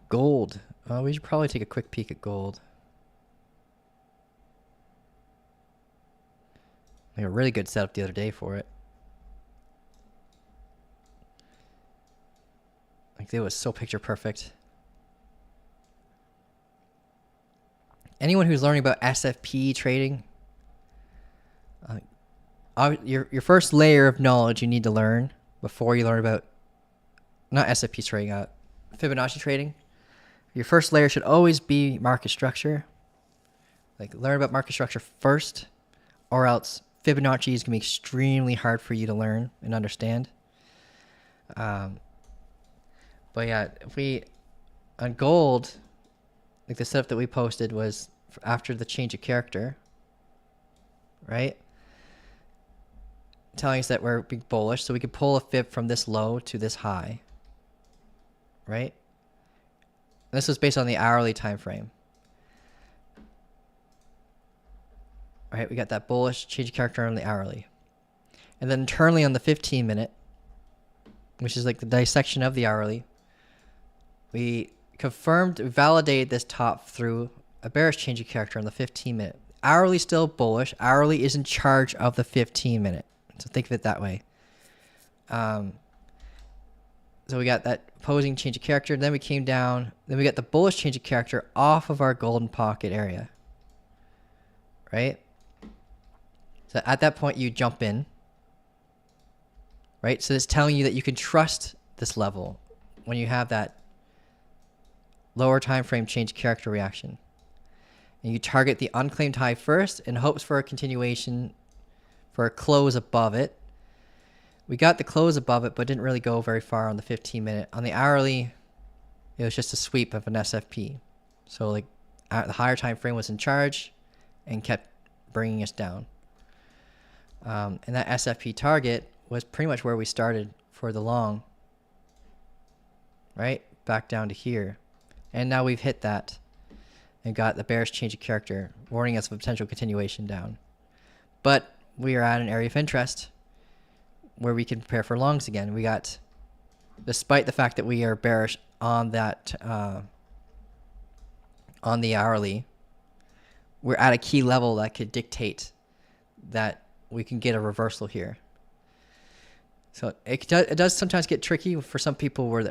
Gold. We should probably take a quick peek at gold. Like a really good setup the other day for it. Like it was so picture perfect. Anyone who's learning about SFP trading, your first layer of knowledge you need to learn before you learn about, not SFP trading, Fibonacci trading. Your first layer should always be market structure. Like learn about market structure first, or else Fibonacci is going to be extremely hard for you to learn and understand. But yeah, on gold, like the setup that we posted was after the change of character, right? Telling us that we're being bullish, so we could pull a fib from this low to this high, right? This was based on the hourly time frame. All right, we got that bullish change of character on the hourly. And then internally on the 15-minute, which is like the dissection of the hourly, we validated this top through a bearish change of character on the 15-minute. Hourly still bullish. Hourly is in charge of the 15-minute. So think of it that way. So we got that opposing change of character. Then we came down. Then we got the bullish change of character off of our golden pocket area. Right? So at that point, you jump in. Right? So it's telling you that you can trust this level when you have that lower time frame change of character reaction. And you target the unclaimed high first in hopes for a continuation for a close above it. We got the close above it, but didn't really go very far on the 15-minute. On the hourly, it was just a sweep of an SFP. So like the higher time frame was in charge and kept bringing us down. And that SFP target was pretty much where we started for the long, right? Back down to here. And now we've hit that and got the bearish change of character, warning us of a potential continuation down. But we are at an area of interest where we can prepare for longs again. We got, despite the fact that we are bearish on that, on the hourly, we're at a key level that could dictate that we can get a reversal here. So it does sometimes get tricky for some people. Where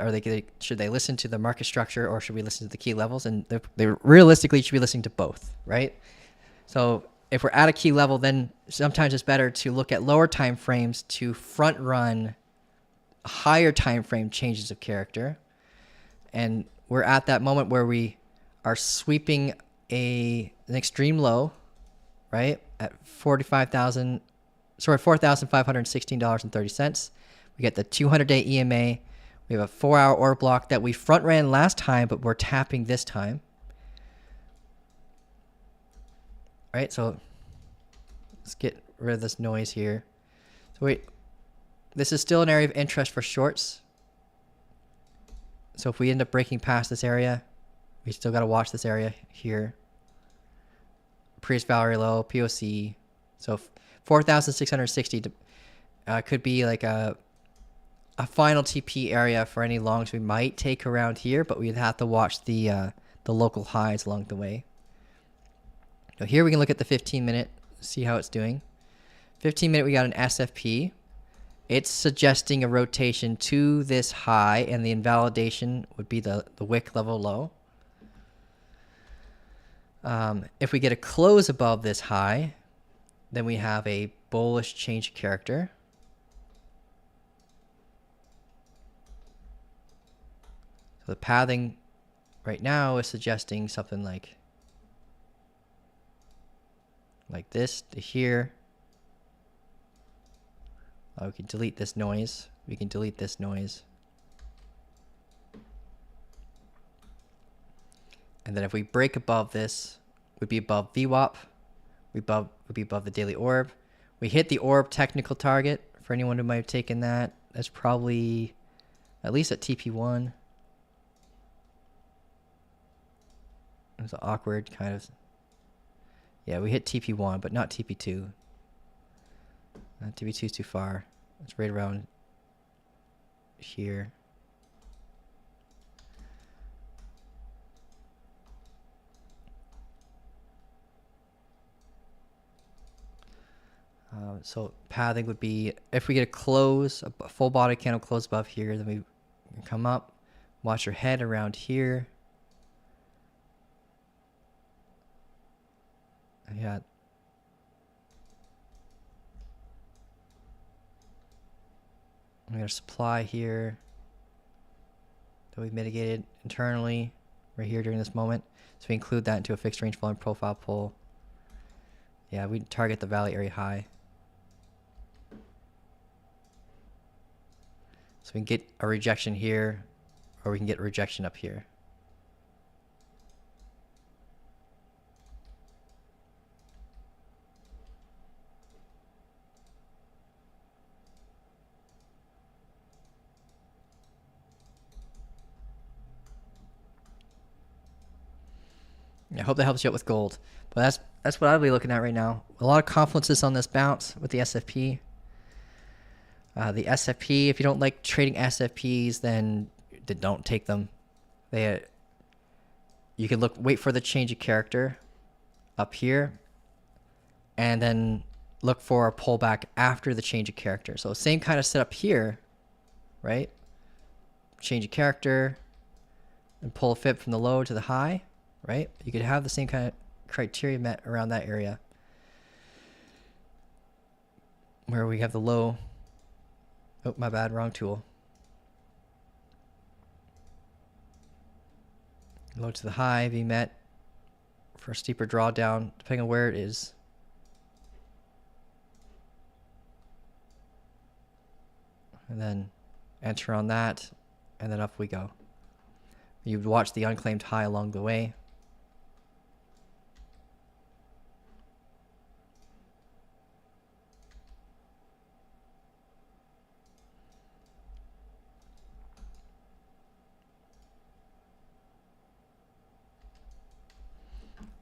should they listen to the market structure or should we listen to the key levels? And they realistically should be listening to both, right? So if we're at a key level, then sometimes it's better to look at lower time frames to front run higher time frame changes of character. And we're at that moment where we are sweeping an extreme low, right, at $4,516.30. We get the 200-day EMA. We have a 4-hour order block that we front ran last time, but we're tapping this time. Right, so let's get rid of this noise here. So wait, this is still an area of interest for shorts. So if we end up breaking past this area, we still got to watch this area here. Previous value low, POC. So 4,660 could be like a final TP area for any longs we might take around here, but we'd have to watch the local highs along the way. So here we can look at the 15-minute, see how it's doing. 15-minute, we got an SFP. It's suggesting a rotation to this high, and the invalidation would be the wick level low. If we get a close above this high, then we have a bullish change of character. So the pathing right now is suggesting something like this to here. We can delete this noise. We can delete this noise. And then if we break above this, would be above VWAP. Would be above the daily orb. We hit the orb technical target. For anyone who might have taken that, that's probably at least at TP1. It's an awkward kind of. Yeah, we hit TP1, but not TP2. TP2 is too far. It's right around here. So pathing would be, if we get a close, a full body candle close above here, then we come up, watch your head around here. Yeah. We got a supply here that we've mitigated internally right here during this moment. So we include that into a fixed range volume profile pull. Yeah, we target the valley area high. So we can get a rejection here, or we can get a rejection up here. I hope that helps you out with gold. But that's what I'll be looking at right now. A lot of confluences on this bounce with the SFP. The SFP, if you don't like trading SFPs, then don't take them. You can wait for the change of character up here, and then look for a pullback after the change of character. So same kind of setup here, right? change of character and pull a fib from the low to the high, right? You could have the same kind of criteria met around that area where we have the low. Oh, my bad, wrong tool. Low to the high being met for a steeper drawdown, depending on where it is. And then enter on that, and then up we go. You would watch the unclaimed high along the way.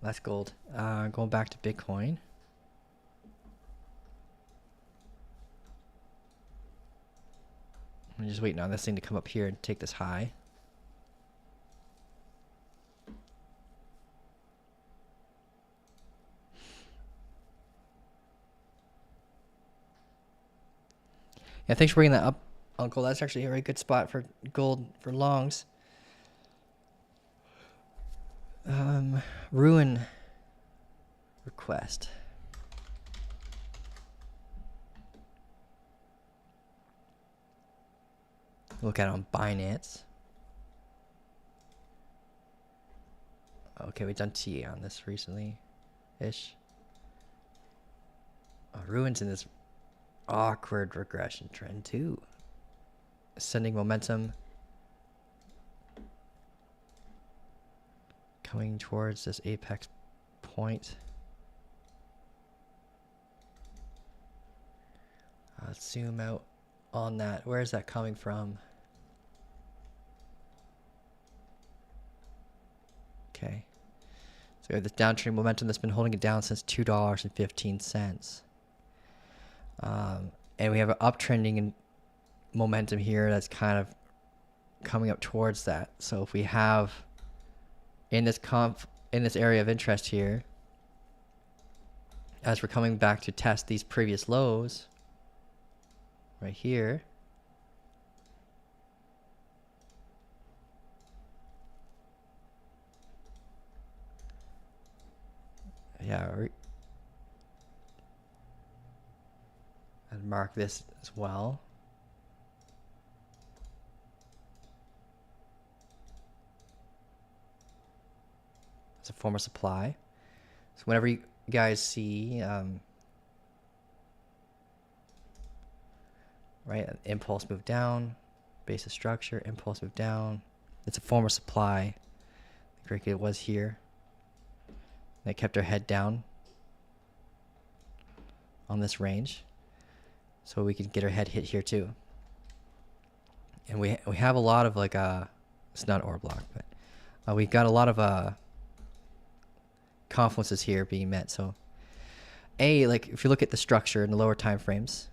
That's gold. Going back to Bitcoin. I'm just waiting on this thing to come up here and take this high. Yeah, thanks for bringing that up, Uncle. That's actually a very good spot for gold for longs. Ruin request. Look at it on Binance. Okay, we've done TA on this recently-ish. Oh, Ruin's in this awkward regression trend too. Ascending momentum. Coming towards this apex point. Let's zoom out on that. Where is that coming from? Okay. So we have this downtrending momentum that's been holding it down since $2.15. And we have an uptrending in momentum here that's kind of coming up towards that. So if we have in this area of interest here, as we're coming back to test these previous lows right here, yeah, and mark this as well. As a form of supply. So whenever you guys see right, an impulse move down, base of structure, impulse move down, it's a form of supply. Like it was here. They kept our head down on this range, so we could get our head hit here too. And we have a lot of like it's not order block, but we've got a lot of confluences here being met. So like if you look at the structure in the lower time frames,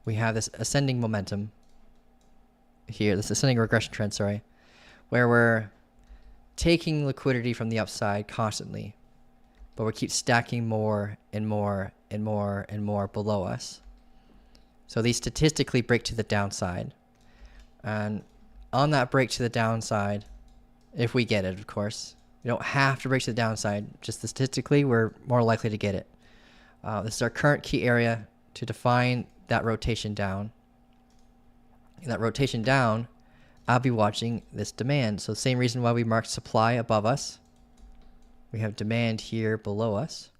we have this ascending momentum here, this ascending regression trend, sorry, where we're taking liquidity from the upside constantly, but we keep stacking more and more and more and more below us. So these statistically break to the downside. And on that break to the downside, if we get it, of course, we don't have to break to the downside, just statistically, we're more likely to get it. This is our current key area to define that rotation down. In that rotation down, I'll be watching this demand. So same reason why we marked supply above us. We have demand here below us.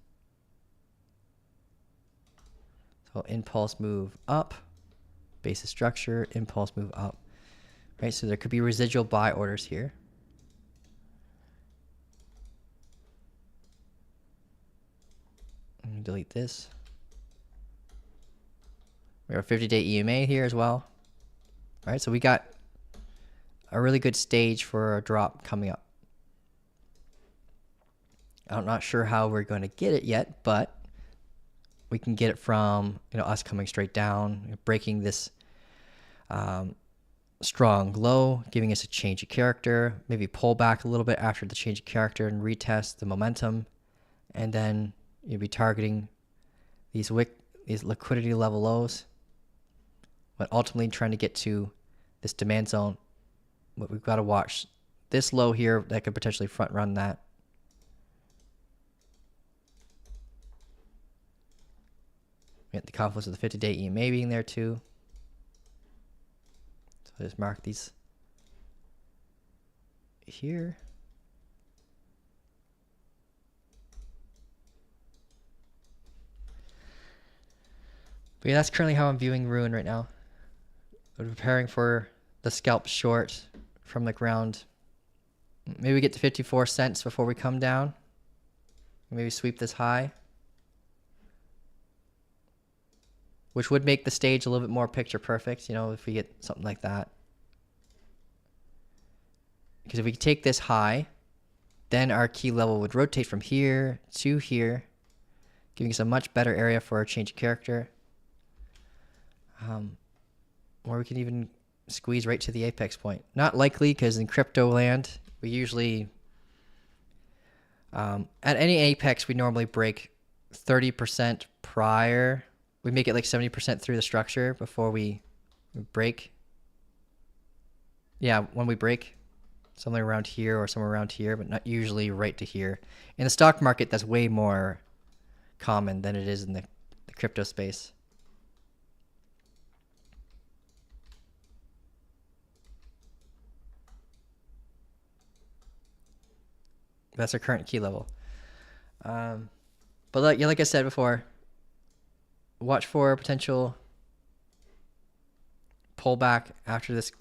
So impulse move up, base of structure, impulse move up. Right, so there could be residual buy orders here. Let me delete this. We have a 50-day EMA here as well. All right, so we got a really good stage for a drop coming up. I'm not sure how we're going to get it yet, but we can get it from us coming straight down, breaking this strong low, giving us a change of character, maybe pull back a little bit after the change of character and retest the momentum, and then you'll be targeting these liquidity level lows, but ultimately trying to get to this demand zone But we've got to watch this low here that could potentially front run that. We get the confluence of the 50-day EMA being there too. So just mark these here. But yeah, that's currently how I'm viewing Ruin right now. I'm preparing for the scalp short from the ground. Maybe we get to 54 cents before we come down. Maybe sweep this high, which would make the stage a little bit more picture perfect, you know, if we get something like that. Because if we take this high, then our key level would rotate from here to here, giving us a much better area for our change of character. Or we can even squeeze right to the apex point. Not likely, because in crypto land, we usually, at any apex, we normally break 30% prior. We make it like 70% through the structure before we break. Yeah, when we break, somewhere around here or somewhere around here, but not usually right to here. In the stock market, that's way more common than it is in the crypto space. That's our current key level. But like I said before, watch for potential pullback after this,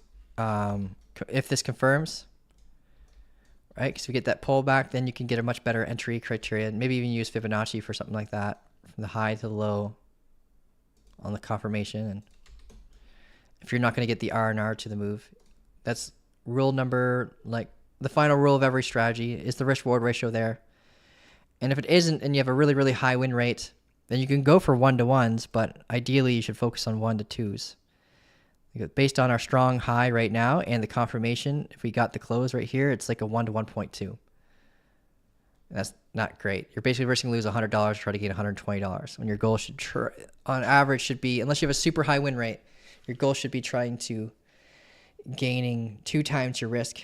if this confirms, right? Because we get that pullback, then you can get a much better entry criteria, and maybe even use Fibonacci for something like that, from the high to the low on the confirmation. And if you're not going to get the R&R to the move, that's rule number, like the final rule of every strategy is the risk reward ratio there. And if it isn't, and you have a really, really high win rate, then you can go for 1-to-1s, but ideally you should focus on 1-to-2s. Based on our strong high right now and the confirmation, if we got the close right here, it's like a 1-to-1.2. That's not great. You're basically risking lose $100 to try to gain $120. When your goal should, on average, should be, unless you have a super high win rate, your goal should be trying to gaining 2 times your risk.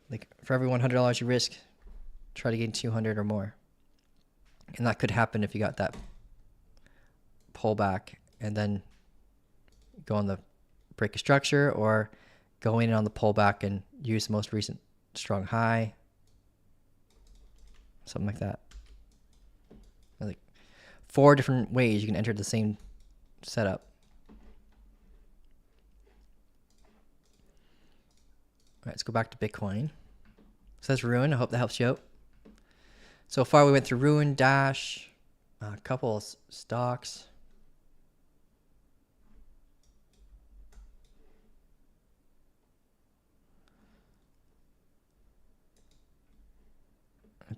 Like for every $100 you risk, try to gain 200 or more. And that could happen if you got that pullback and then go on the break of structure, or go in on the pullback and use the most recent strong high. Something like that. Like 4 different ways you can enter the same setup. All right, let's go back to Bitcoin. So that's Ruin. I hope that helps you out. So far we went through Ruin, Dash, a couple of stocks.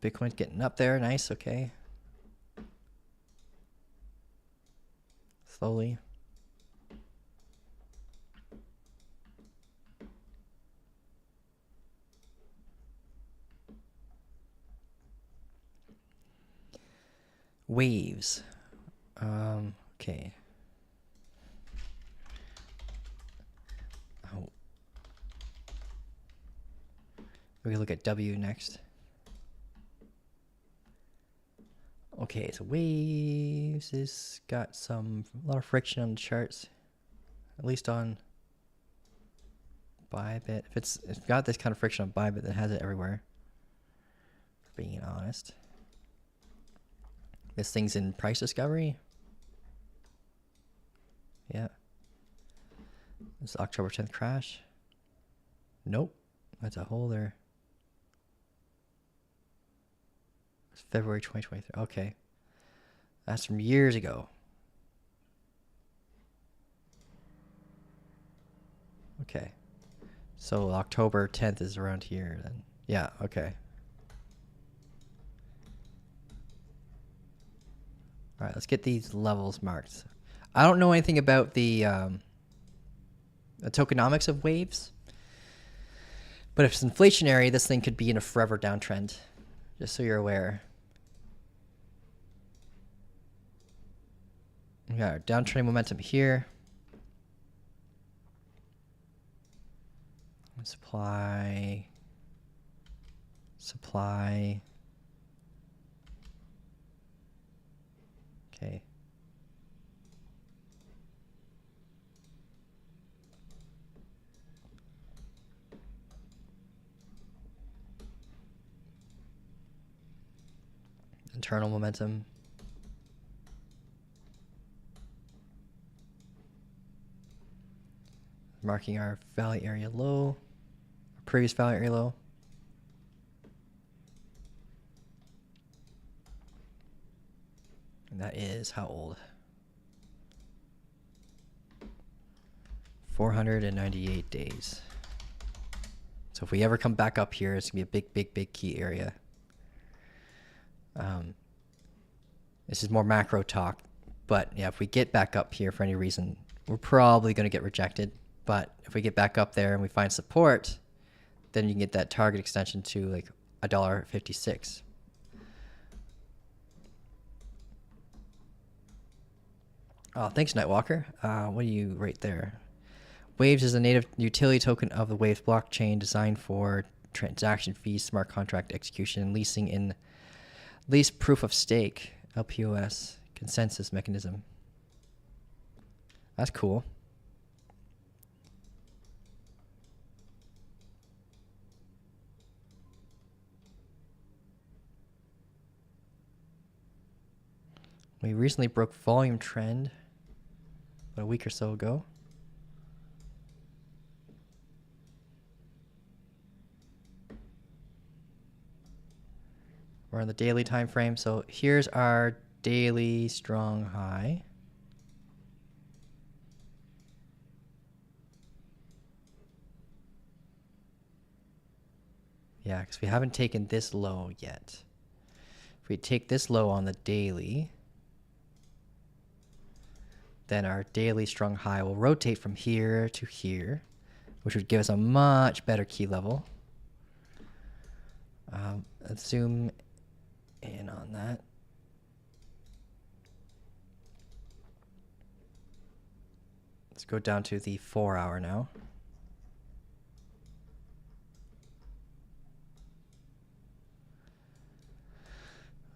Bitcoin's getting up there. Nice. Okay. Slowly. Waves. Okay. Oh. We can look at W next. Okay, so waves has got a lot of friction on the charts, at least on Bybit. If it's got this kind of friction on Bybit, then it has it everywhere. For being honest, this thing's in price discovery. Yeah. This October 10th crash. Nope, that's a holder. It's February 2023. Okay. That's from years ago. Okay. So October 10th is around here then. Yeah, okay. All right, let's get these levels marked. I don't know anything about the tokenomics of waves. But if it's inflationary, this thing could be in a forever downtrend. Just so you're aware. We got our downtrending momentum here. Supply. Okay. Internal momentum. Marking our value area low, our previous value area low. And that is how old? 498 days. So if we ever come back up here, it's gonna be a big key area. This is more macro talk, but yeah, if we get back up here for any reason, we're probably gonna get rejected. But if we get back up there and we find support, then you can get that target extension to like $1.56. Oh, thanks, Nightwalker. What do you rate there? Waves is a native utility token of the Waves blockchain designed for transaction fees, smart contract execution, and leasing in lease proof of stake, LPOS, consensus mechanism. That's cool. We recently broke volume trend about a week or so ago. We're on the daily time frame. So here's our daily strong high. Yeah, because we haven't taken this low yet. If we take this low on the daily, then our daily strong high will rotate from here to here, which would give us a much better key level. Let's zoom in on that. Let's go down to the 4 hour now.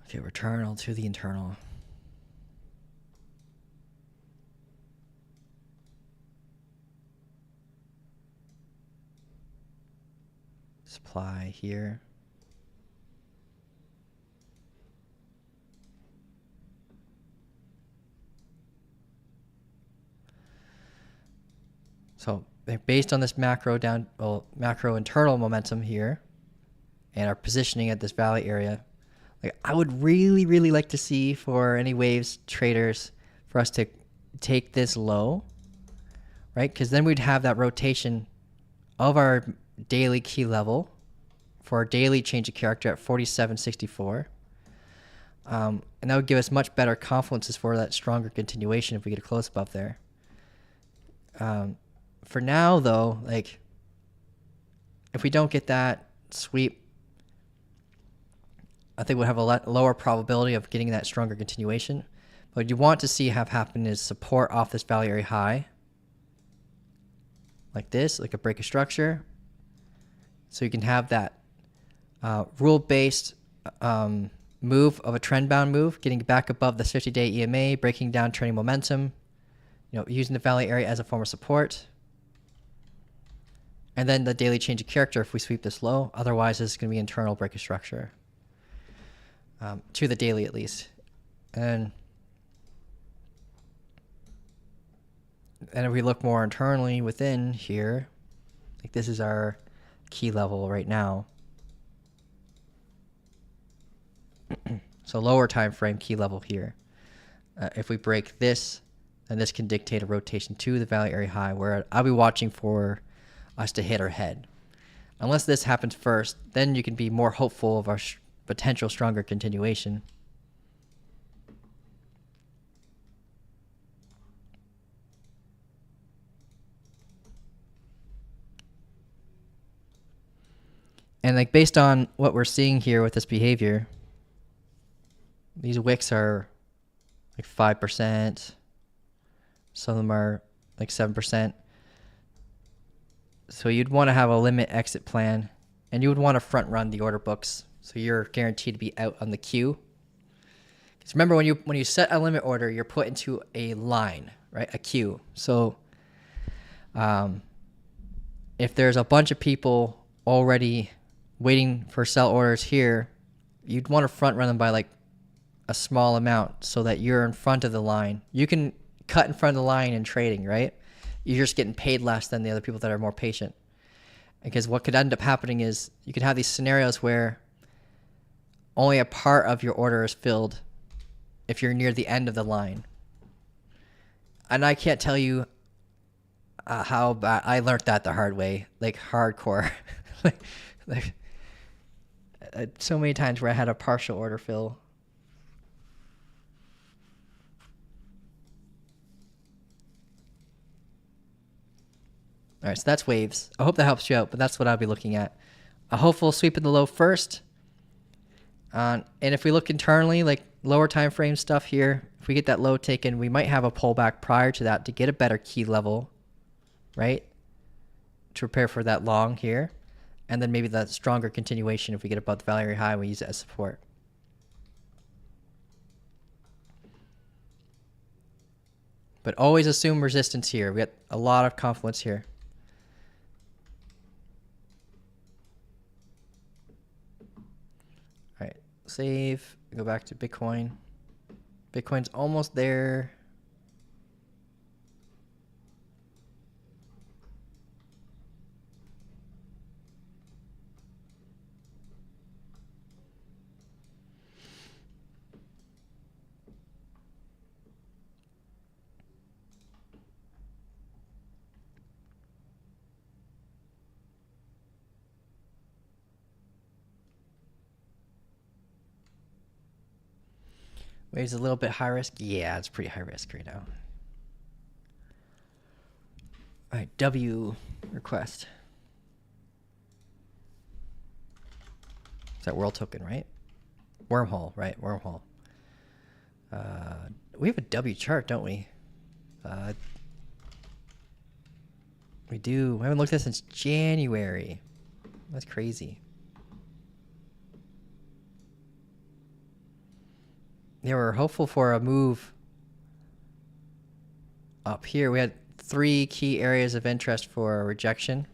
Okay, returnal to the internal. Supply here. So based on this macro internal momentum here and our positioning at this valley area, like I would really like to see for any waves traders for us to take this low, right? Because then we'd have that rotation of our daily key level for our daily change of character at 47.64. And that would give us much better confluences for that stronger continuation if we get a close above there. For now, though, like if we don't get that sweep, I think we'll have a lot lower probability of getting that stronger continuation. But what you want to see have happen is support off this value area high, like this, like a break of structure. So you can have that rule-based move of a trend-bound move, getting back above the 50-day EMA, breaking down trending momentum, using the value area as a form of support. And then the daily change of character if we sweep this low. Otherwise, this is going to be internal break of structure. To the daily at least. And if we look more internally within here, like this is our key level right now. So lower time frame key level here. If we break this, then this can dictate a rotation to the value area high, where I'll be watching for us to hit our head. Unless this happens first, then you can be more hopeful of our potential stronger continuation. And like based on what we're seeing here with this behavior, these wicks are like 5%. Some of them are like 7%. So you'd want to have a limit exit plan, and you would want to front run the order books so you're guaranteed to be out on the queue. Because remember, when you set a limit order, you're put into a line, right? A queue. So if there's a bunch of people already waiting for sell orders here, you'd want to front run them by like a small amount so that you're in front of the line. You can cut in front of the line in trading, right? You're just getting paid less than the other people that are more patient. Because what could end up happening is you could have these scenarios where only a part of your order is filled if you're near the end of the line. And I can't tell you how bad I learned that the hard way, like hardcore. like so many times where I had a partial order fill. All right, so that's waves. I hope that helps you out, but that's what I'll be looking at. A hopeful sweep in the low first. And if we look internally, like lower time frame stuff here, if we get that low taken, we might have a pullback prior to that to get a better key level, right? To prepare for that long here. And then maybe that stronger continuation if we get above the value area high, we use it as support. But always assume resistance here. We got a lot of confluence here. All right, save, go back to Bitcoin. Bitcoin's almost there. Wave's a little bit high risk. Yeah, it's pretty high risk right now. All right, W request. Is that world token, right? Wormhole, right? Wormhole. We have a W chart, don't we? We do. We haven't looked at it since January. That's crazy. Yeah, we're hopeful for a move up here. We had 3 key areas of interest for rejection.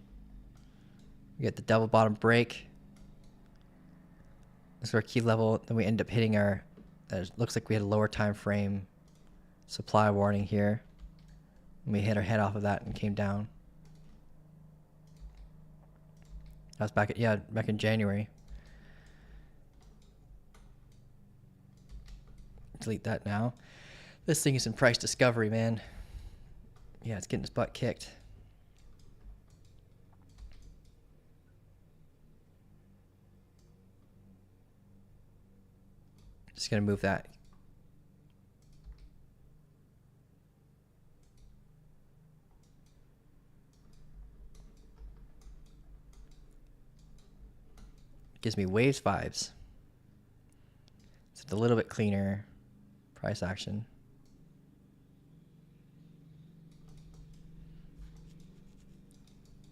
We get the double bottom break. This is our key level. Then we end up hitting our, looks like we had a lower time frame supply warning here. And we hit our head off of that and came down. That was back in January. Delete that now. This thing is in price discovery, man. Yeah, it's getting its butt kicked. Just gonna move that. Gives me waves vibes. It's a little bit cleaner. Price action.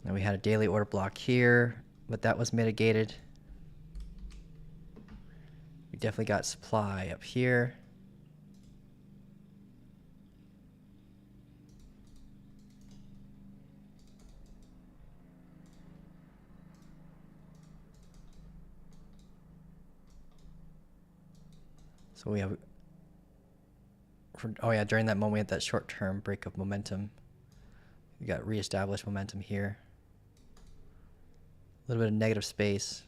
And we had a daily order block here, but that was mitigated. We definitely got supply up here. So we have, oh yeah, during that moment we had that short-term break of momentum. We got reestablished momentum here. A little bit of negative space.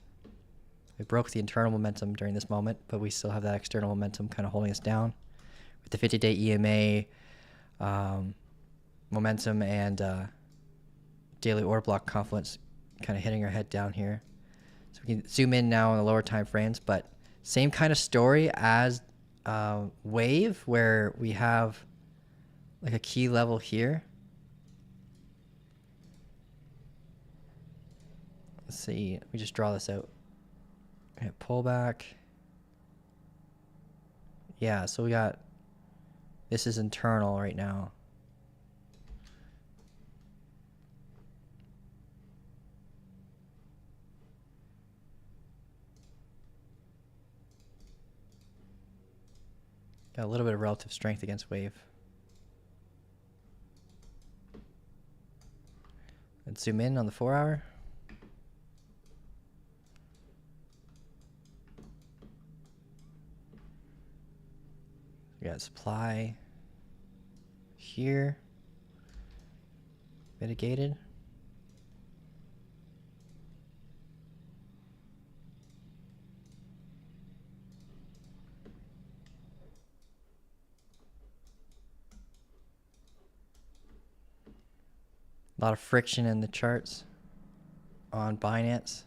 We broke the internal momentum during this moment, but we still have that external momentum kind of holding us down. With the 50-day EMA momentum and daily order block confluence kind of hitting our head down here. So we can zoom in now on the lower time frames, but same kind of story as wave, where we have like a key level here. Let's see, let me just draw this out. Okay, pullback. Yeah, so we got, this is internal right now. Got a little bit of relative strength against wave. Let's zoom in on the 4 hour. We got supply here, mitigated. A lot of friction in the charts on Binance.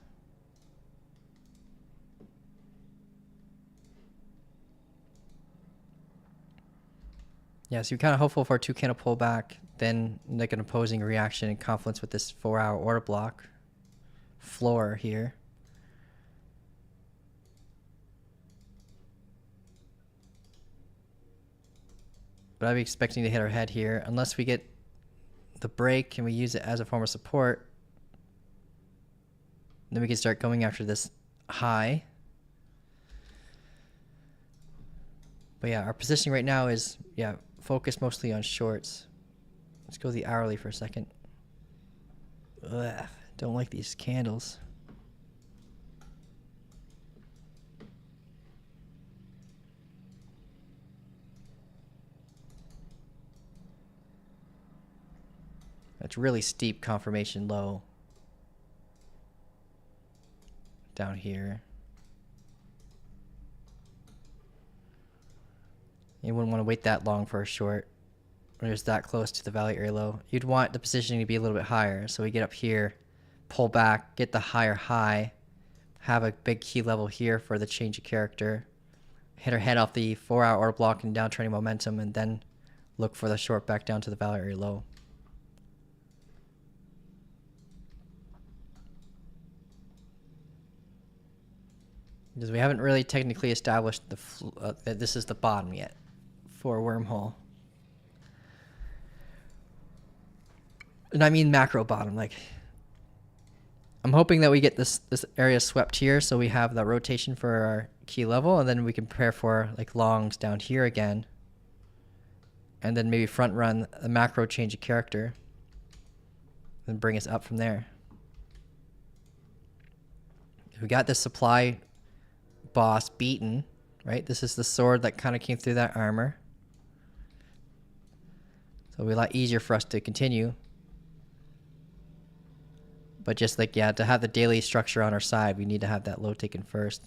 Yeah, so you're kind of hopeful for a 2 candle pullback, then like an opposing reaction in confluence with this 4 hour order block floor here. But I'd be expecting to hit our head here unless we get the break and we use it as a form of support. Then we can start going after this high. But yeah, our positioning right now is, yeah, focused mostly on shorts. Let's go the hourly for a second. Ugh, don't like these candles. That's really steep confirmation low down here. You wouldn't want to wait that long for a short when it's that close to the value area low. You'd want the positioning to be a little bit higher. So we get up here, pull back, get the higher high, have a big key level here for the change of character, hit our head off the 4 hour order block and downtrending momentum, and then look for the short back down to the value area low. Because we haven't really technically established that this is the bottom yet for a wormhole. And I mean macro bottom. Like, I'm hoping that we get this area swept here, so we have the rotation for our key level, and then we can prepare for like longs down here again, and then maybe front run a macro change of character, and bring us up from there. We got this supply boss beaten, right? This is the sword that kind of came through that armor. So it'll be a lot easier for us to continue. But just like, yeah, to have the daily structure on our side, we need to have that low taken first.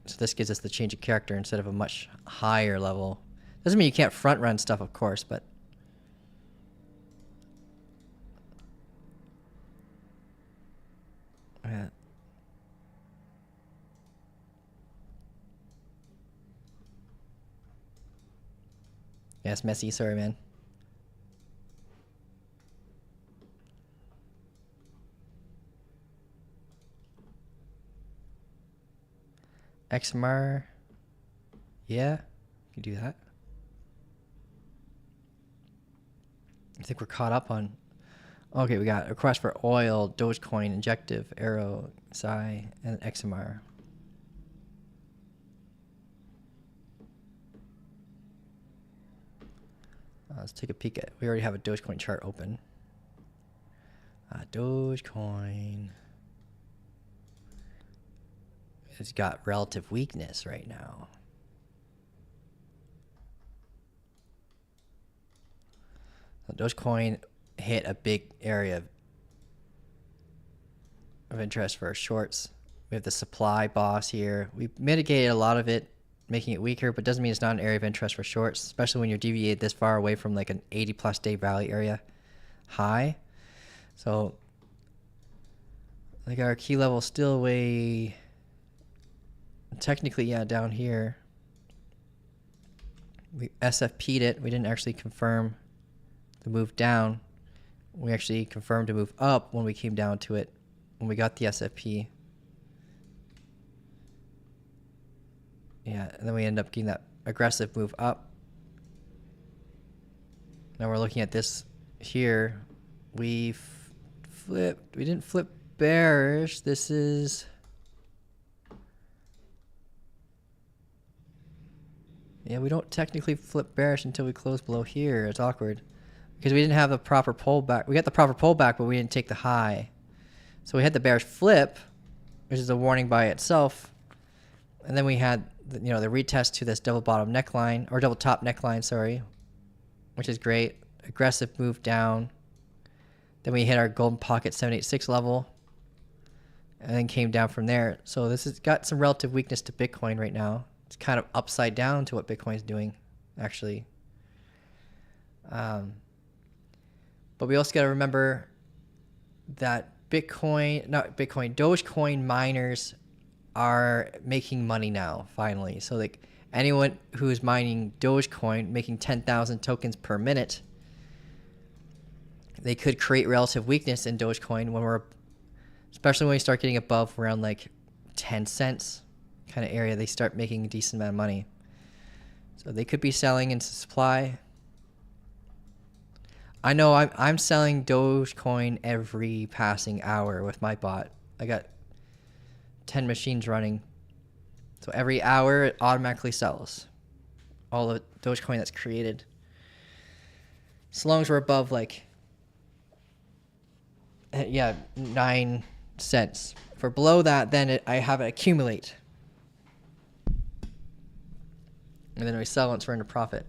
So this gives us the change of character instead of a much higher level. Doesn't mean you can't front run stuff, of course, but yeah. Yeah, it's messy. Sorry, man. XMR. Yeah, you can do that. I think we're caught up on. Okay, we got a request for oil, Dogecoin, Injective, Arrow, Psy, and XMR. Let's take a peek at. We already have a Dogecoin chart open. Dogecoin. It's got relative weakness right now. So Dogecoin hit a big area of interest for our shorts. We have the supply boss here. We mitigated a lot of it, making it weaker, but doesn't mean it's not an area of interest for shorts, especially when you're deviated this far away from like an 80+ day value area high. So like our key level still way technically, yeah, down here. We SFP'd it. We didn't actually confirm the move down. We actually confirmed to move up when we came down to it, when we got the SFP. Yeah, and then we end up getting that aggressive move up. Now we're looking at this here. We flipped. We didn't flip bearish. This is... Yeah, we don't technically flip bearish until we close below here. It's awkward because we didn't have the proper pullback. We got the proper pullback, but we didn't take the high. So we had the bearish flip, which is a warning by itself. And then we had, the retest to this double bottom neckline, or double top neckline, sorry, which is great. Aggressive move down. Then we hit our golden pocket 786 level and then came down from there. So this has got some relative weakness to Bitcoin right now. It's kind of upside down to what Bitcoin's doing, actually. But we also got to remember that Dogecoin miners are making money now, finally. So like anyone who is mining Dogecoin, making 10,000 tokens per minute, they could create relative weakness in Dogecoin especially when we start getting above around like 10 cents kind of area, they start making a decent amount of money. So they could be selling into supply. I know I'm selling Dogecoin every passing hour with my bot. I got 10 machines running. So every hour it automatically sells all the Dogecoin that's created. As long as we're above 9 cents. If we're below that, then I have it accumulate. And then we sell once we're into profit.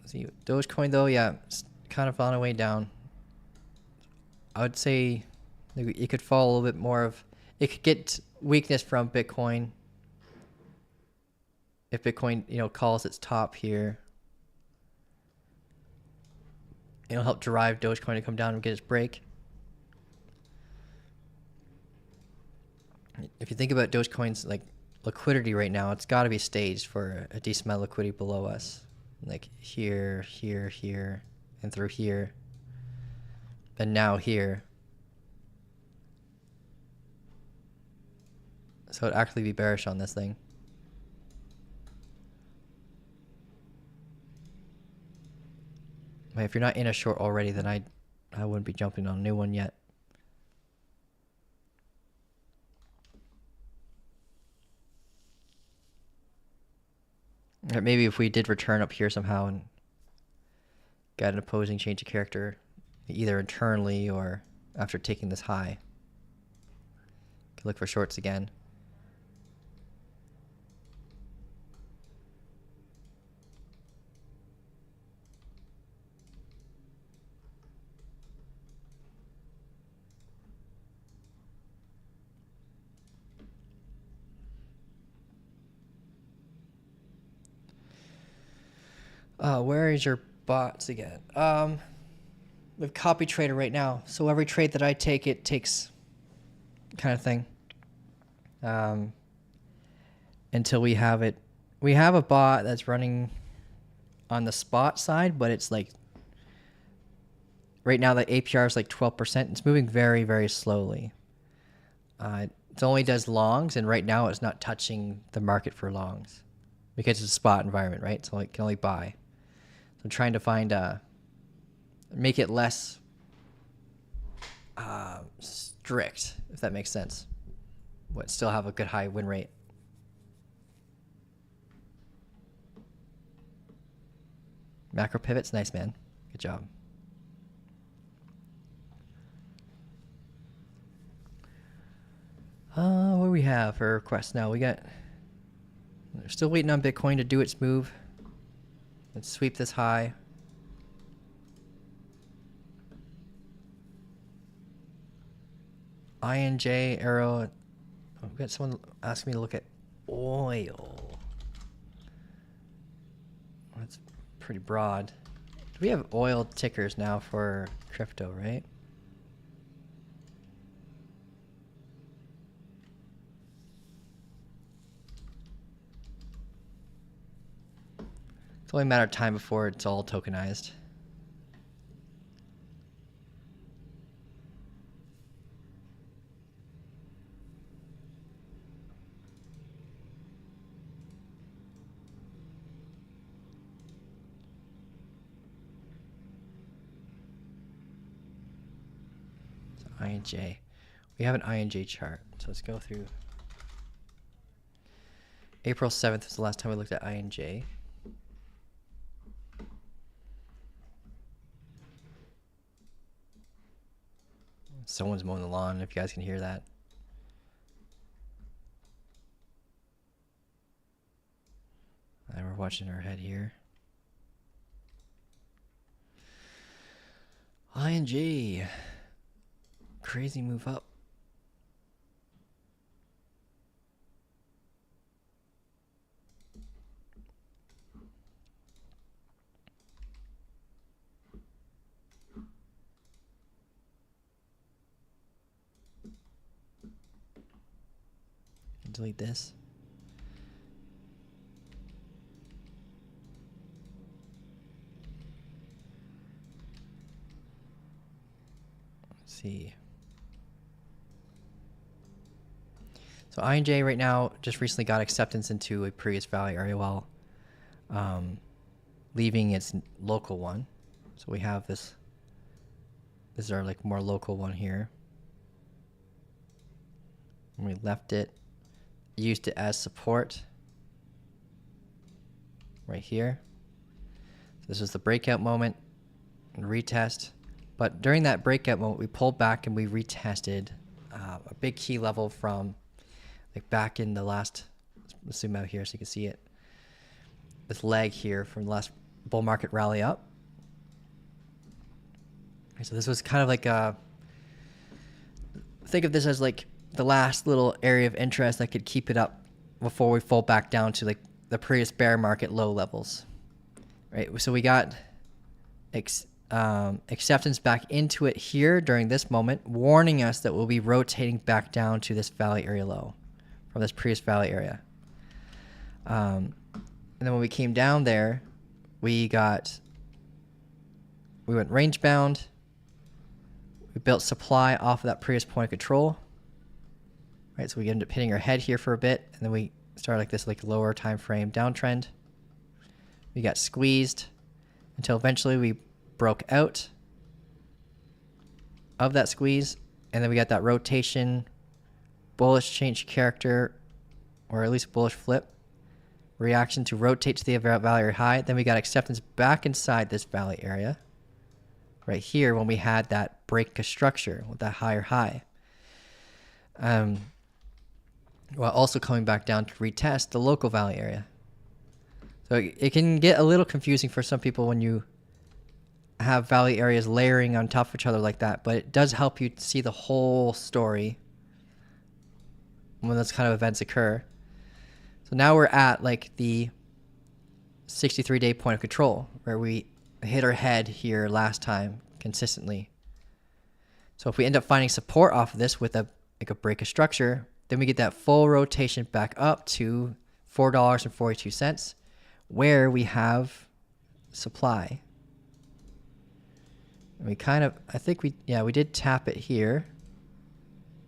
See, Dogecoin though, yeah, it's kind of on a way down. I would say it could fall a little bit more it could get weakness from Bitcoin. If Bitcoin, calls its top here, it'll help drive Dogecoin to come down and get its break. If you think about Dogecoin's liquidity right now, it's got to be staged for a decent amount of liquidity below us, like here, here, here, and through here, and now here. So it'd actually be bearish on this thing. If you're not in a short already, then I wouldn't be jumping on a new one yet. Or maybe if we did return up here somehow and got an opposing change of character, either internally or after taking this high, could look for shorts again. Where is your bots again? We have copy trader right now. So every trade that I take, it takes kind of thing. Until we have it. We have a bot that's running on the spot side, but it's right now the APR is 12%. It's moving very, very slowly. It only does longs, and right now it's not touching the market for longs because it's a spot environment, right? So it can only buy. So I'm trying to find make it less strict, if that makes sense. But still have a good high win rate. Macro pivots, nice man. Good job. What do we have for requests now? We're still waiting on Bitcoin to do its move. Let's sweep this high. INJ, arrow. Oh, we got someone asking me to look at oil. That's pretty broad. We have oil tickers now for crypto, right? It's only a matter of time before it's all tokenized. INJ. We have an INJ chart. So let's go through. April 7th was the last time we looked at INJ. Someone's mowing the lawn, if you guys can hear that. And we're watching our head here. ING. Crazy move up. Delete this. Let's see. So INJ right now just recently got acceptance into a previous value area while leaving its local one. So we have this. This is our like more local one here. And we left it, used it as support right here. So this was the breakout moment and retest. But during that breakout moment, we pulled back and we retested a big key level from like back in the last, let's zoom out here so you can see it. This leg here from the last bull market rally up. Okay, so this was kind of like think of this as like the last little area of interest that could keep it up before we fall back down to like the previous bear market low levels, right? So we got acceptance back into it here during this moment, warning us that we'll be rotating back down to this valley area low from this previous valley area. And then when we came down there, we went range bound. We built supply off of that previous point of control. Right, so we ended up hitting our head here for a bit, and then we started like this like lower time frame downtrend. We got squeezed until eventually we broke out of that squeeze, and then we got that rotation, bullish change character, or at least bullish flip reaction to rotate to the valley area high. Then we got acceptance back inside this valley area right here when we had that break of structure with that higher high. While also coming back down to retest the local valley area. So it can get a little confusing for some people when you have valley areas layering on top of each other like that, but it does help you see the whole story when those kind of events occur. So now we're at like the 63-day point of control where we hit our head here last time consistently. So if we end up finding support off of this with a break of structure, then we get that full rotation back up to $4.42 where we have supply. And we kind of, I think we did tap it here.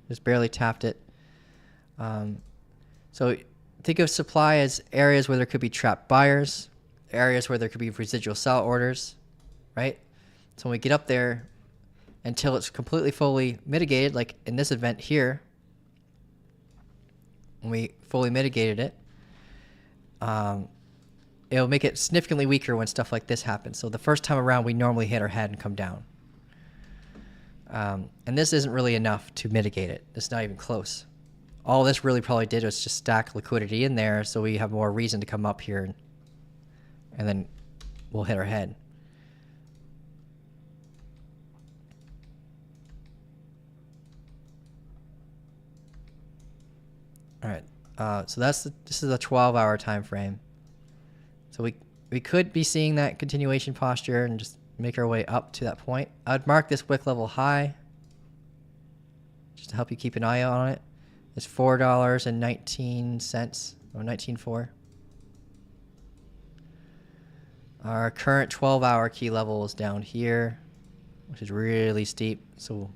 Just barely tapped it. So think of supply as areas where there could be trapped buyers, areas where there could be residual sell orders, right? So when we get up there, until it's completely fully mitigated, like in this event here, when we fully mitigated it, it'll make it significantly weaker when stuff like this happens. So the first time around, we normally hit our head and come down. And this isn't really enough to mitigate it. It's not even close. All this really probably did was just stack liquidity in there so we have more reason to come up here and then we'll hit our head. All right, so this is a 12-hour time frame. So we could be seeing that continuation posture and just make our way up to that point. I'd mark this wick level high just to help you keep an eye on it. It's $4.19 or 19.4. Our current 12-hour key level is down here, which is really steep. So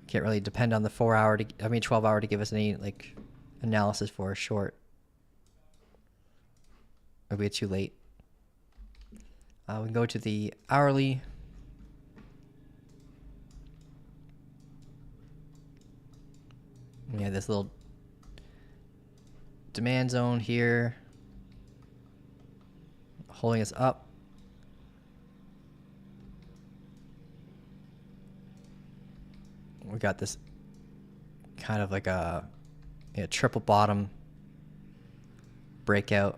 can't really depend on the 12 hour to give us any like analysis for a short. It'll be too late. We can go to the hourly. Yeah, this little demand zone here holding us up. We got this kind of like a triple bottom breakout.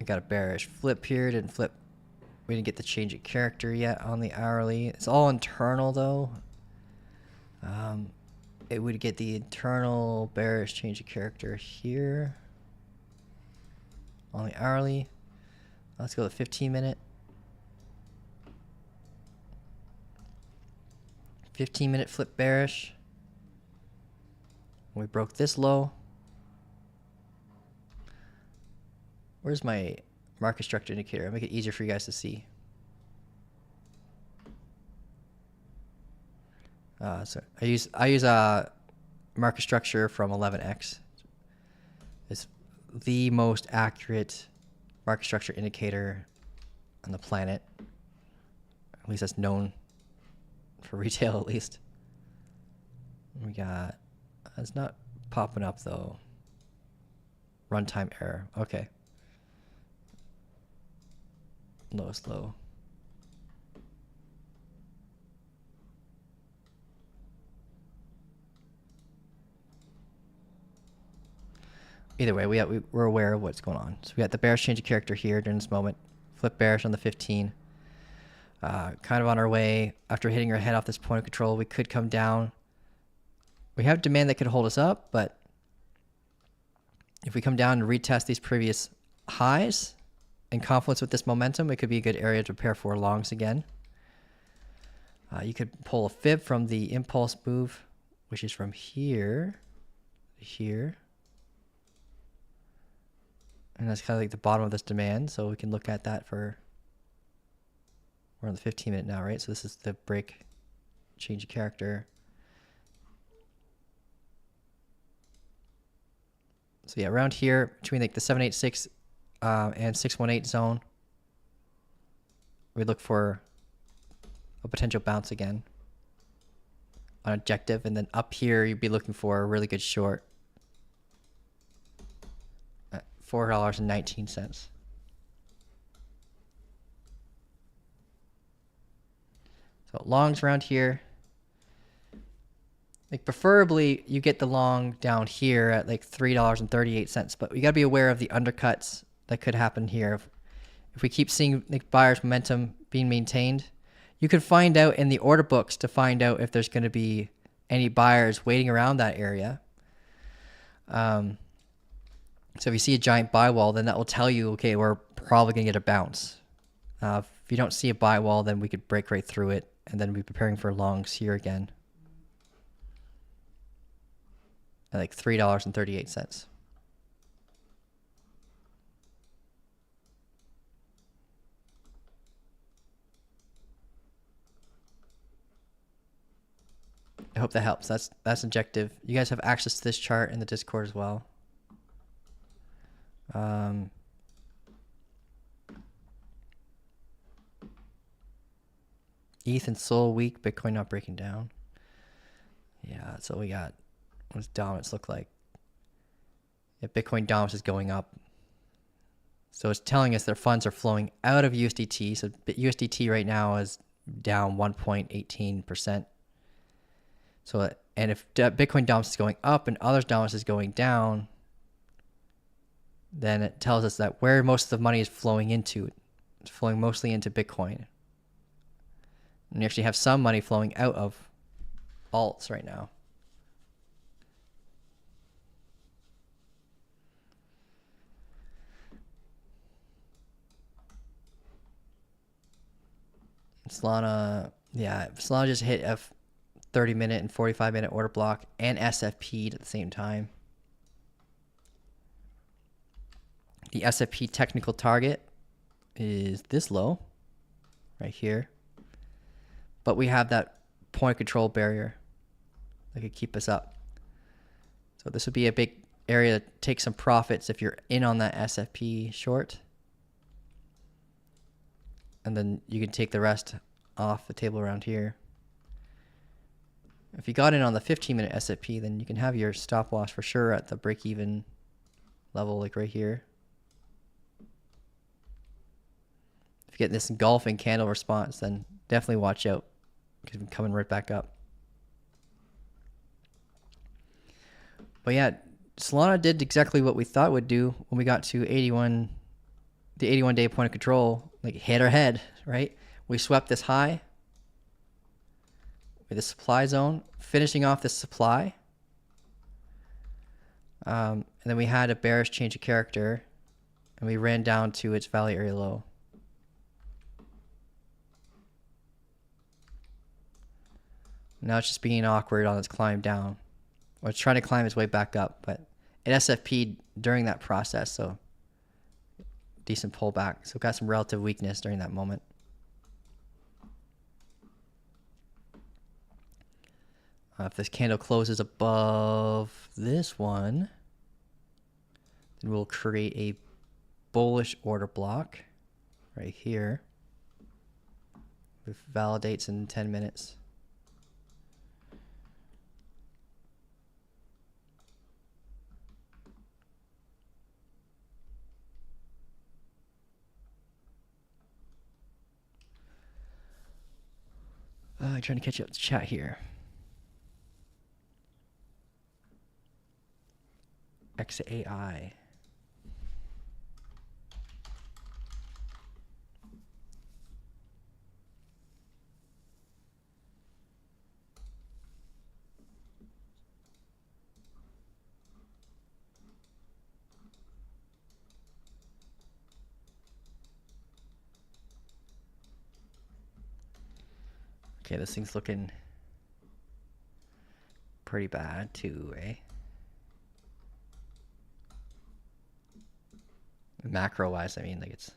We got a bearish flip here. Didn't flip. We didn't get the change of character yet on the hourly. It's all internal though. It would get the internal bearish change of character here on the hourly. Let's go to 15 minute. 15-minute flip bearish. We broke this low. Where's my market structure indicator? I'll make it easier for you guys to see. So I use market structure from 11x. It's the most accurate market structure indicator on the planet. At least that's known for retail, at least. We got, it's not popping up though. Runtime error. Okay. Lowest low. Either way, we're aware of what's going on. So we got the bearish change of character here during this moment. Flip bearish on the 15. Kind of on our way. After hitting our head off this point of control, we could come down. We have demand that could hold us up, but if we come down and retest these previous highs in confluence with this momentum, it could be a good area to prepare for longs again. You could pull a fib from the impulse move, which is from here to here. And that's kind of like the bottom of this demand. So we can look at that for, we're on the 15 minute now, right? So this is the break, change of character. So yeah, around here between like the 786 and 618 zone, we look for a potential bounce again on objective. And then up here, you'd be looking for a really good short. $4.19. So longs around here. Like preferably you get the long down here at like $3.38, but we gotta be aware of the undercuts that could happen here. If we keep seeing like buyers momentum being maintained, you could find out in the order books to find out if there's gonna be any buyers waiting around that area. So if you see a giant buy wall, then that will tell you, okay, we're probably going to get a bounce. If you don't see a buy wall, then we could break right through it and then be preparing for longs here again. At like $3.38. I hope that helps. That's objective. You guys have access to this chart in the Discord as well. ETH and Sol weak, Bitcoin not breaking down. Yeah, that's what we got. What does dominance look like? Yeah, Bitcoin dominance is going up. So it's telling us their funds are flowing out of USDT. So USDT right now is down 1.18%. So, and if Bitcoin dominance is going up and others dominance is going down, then it tells us that where most of the money is flowing into, it's flowing mostly into Bitcoin. And you actually have some money flowing out of alts right now. Solana, yeah, Solana just hit a 30-minute and 45-minute order block and SFP'd at the same time. The SFP technical target is this low right here. But we have that point control barrier that could keep us up. So this would be a big area to take some profits if you're in on that SFP short. And then you can take the rest off the table around here. If you got in on the 15-minute SFP, then you can have your stop loss for sure at the break-even level, like right here. If you get this engulfing candle response, then definitely watch out because we're coming right back up. But yeah, Solana did exactly what we thought it would do when we got to 81, the 81-day point of control, like hit our head, right? We swept this high with the supply zone, finishing off this supply. And then we had a bearish change of character, and we ran down to its value area low. Now it's just being awkward on its climb down. Or it's trying to climb its way back up, but it SFP'd during that process, so decent pullback. So got some relative weakness during that moment. If this candle closes above this one, then we'll create a bullish order block right here, which validates in 10 minutes. I'm trying to catch up to chat here. XAI. Okay, this thing's looking pretty bad too, eh? Macro wise, I mean, like it's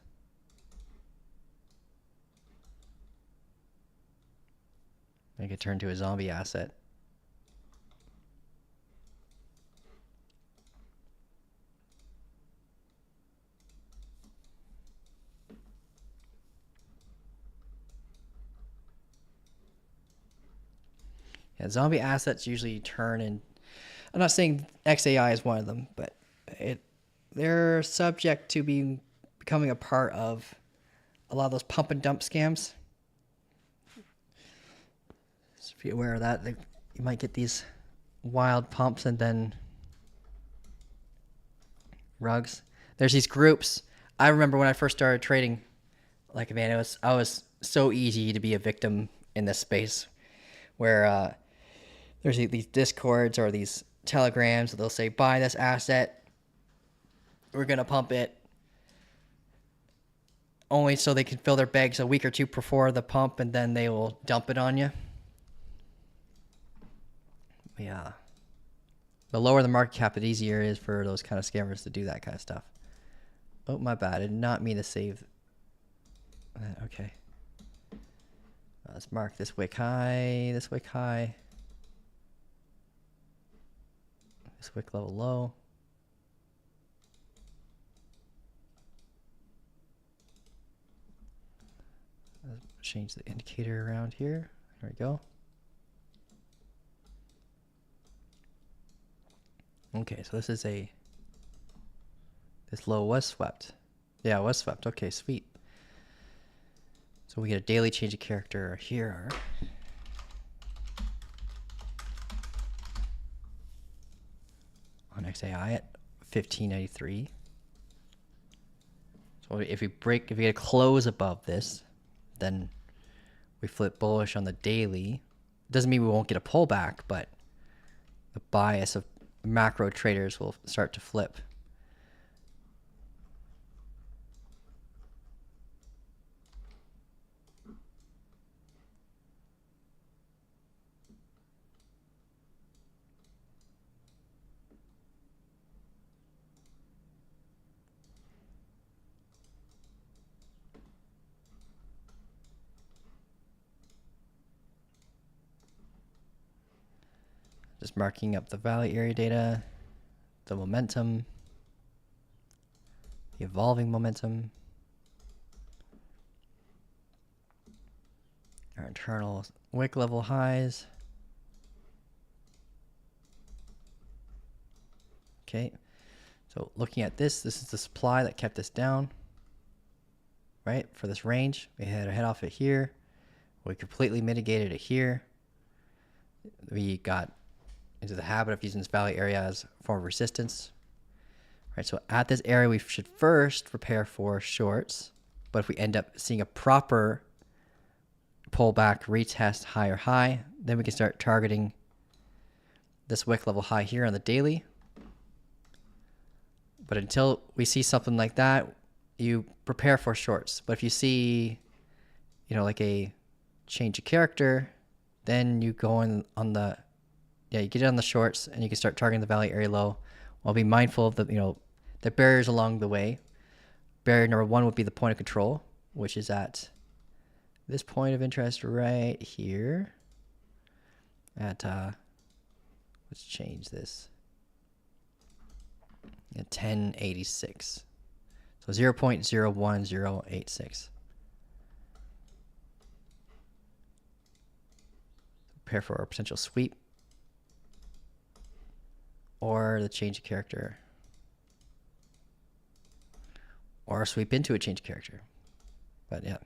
make it turn to a zombie asset. Yeah, zombie assets usually turn, and I'm not saying XAI is one of them, but they're subject to becoming a part of a lot of those pump and dump scams. So if you're aware of that, you might get these wild pumps and then rugs. There's these groups. I remember when I first started trading, like, man, I was so easy to be a victim in this space, where there's these discords or these telegrams that they'll say, buy this asset, we're gonna pump it, only so they can fill their bags a week or two before the pump, and then they will dump it on you. Yeah, the lower the market cap, the easier it is for those kind of scammers to do that kind of stuff. Oh, my bad. I did not mean to save that. Okay. Let's mark this wick high, this wick high, this wick level low. Let's change the indicator around here. There we go. Okay, so this low was swept. Yeah, it was swept. Okay, sweet. So we get a daily change of character here. On XAI at 1593. So if we get a close above this, then we flip bullish on the daily. Doesn't mean we won't get a pullback, but the bias of macro traders will start to flip. Just marking up the value area data, the momentum, the evolving momentum, our internal wick level highs. Okay. So looking at this, this is the supply that kept us down, right? For this range, we had a head off it here. We completely mitigated it here. We got into the habit of using this value area as a form of resistance, right? So at this area, we should first prepare for shorts. But if we end up seeing a proper pullback, retest higher high, then we can start targeting this wick level high here on the daily. But until we see something like that, you prepare for shorts. But if you see, like a change of character, then you go in on the, you get it on the shorts and you can start targeting the value area low. While be mindful of the barriers along the way. Barrier number 1 would be the point of control, which is at this point of interest right here at, let's change this. 1086. So 0.01086. Prepare for a potential sweep or the change of character or sweep into a change of character. But yeah.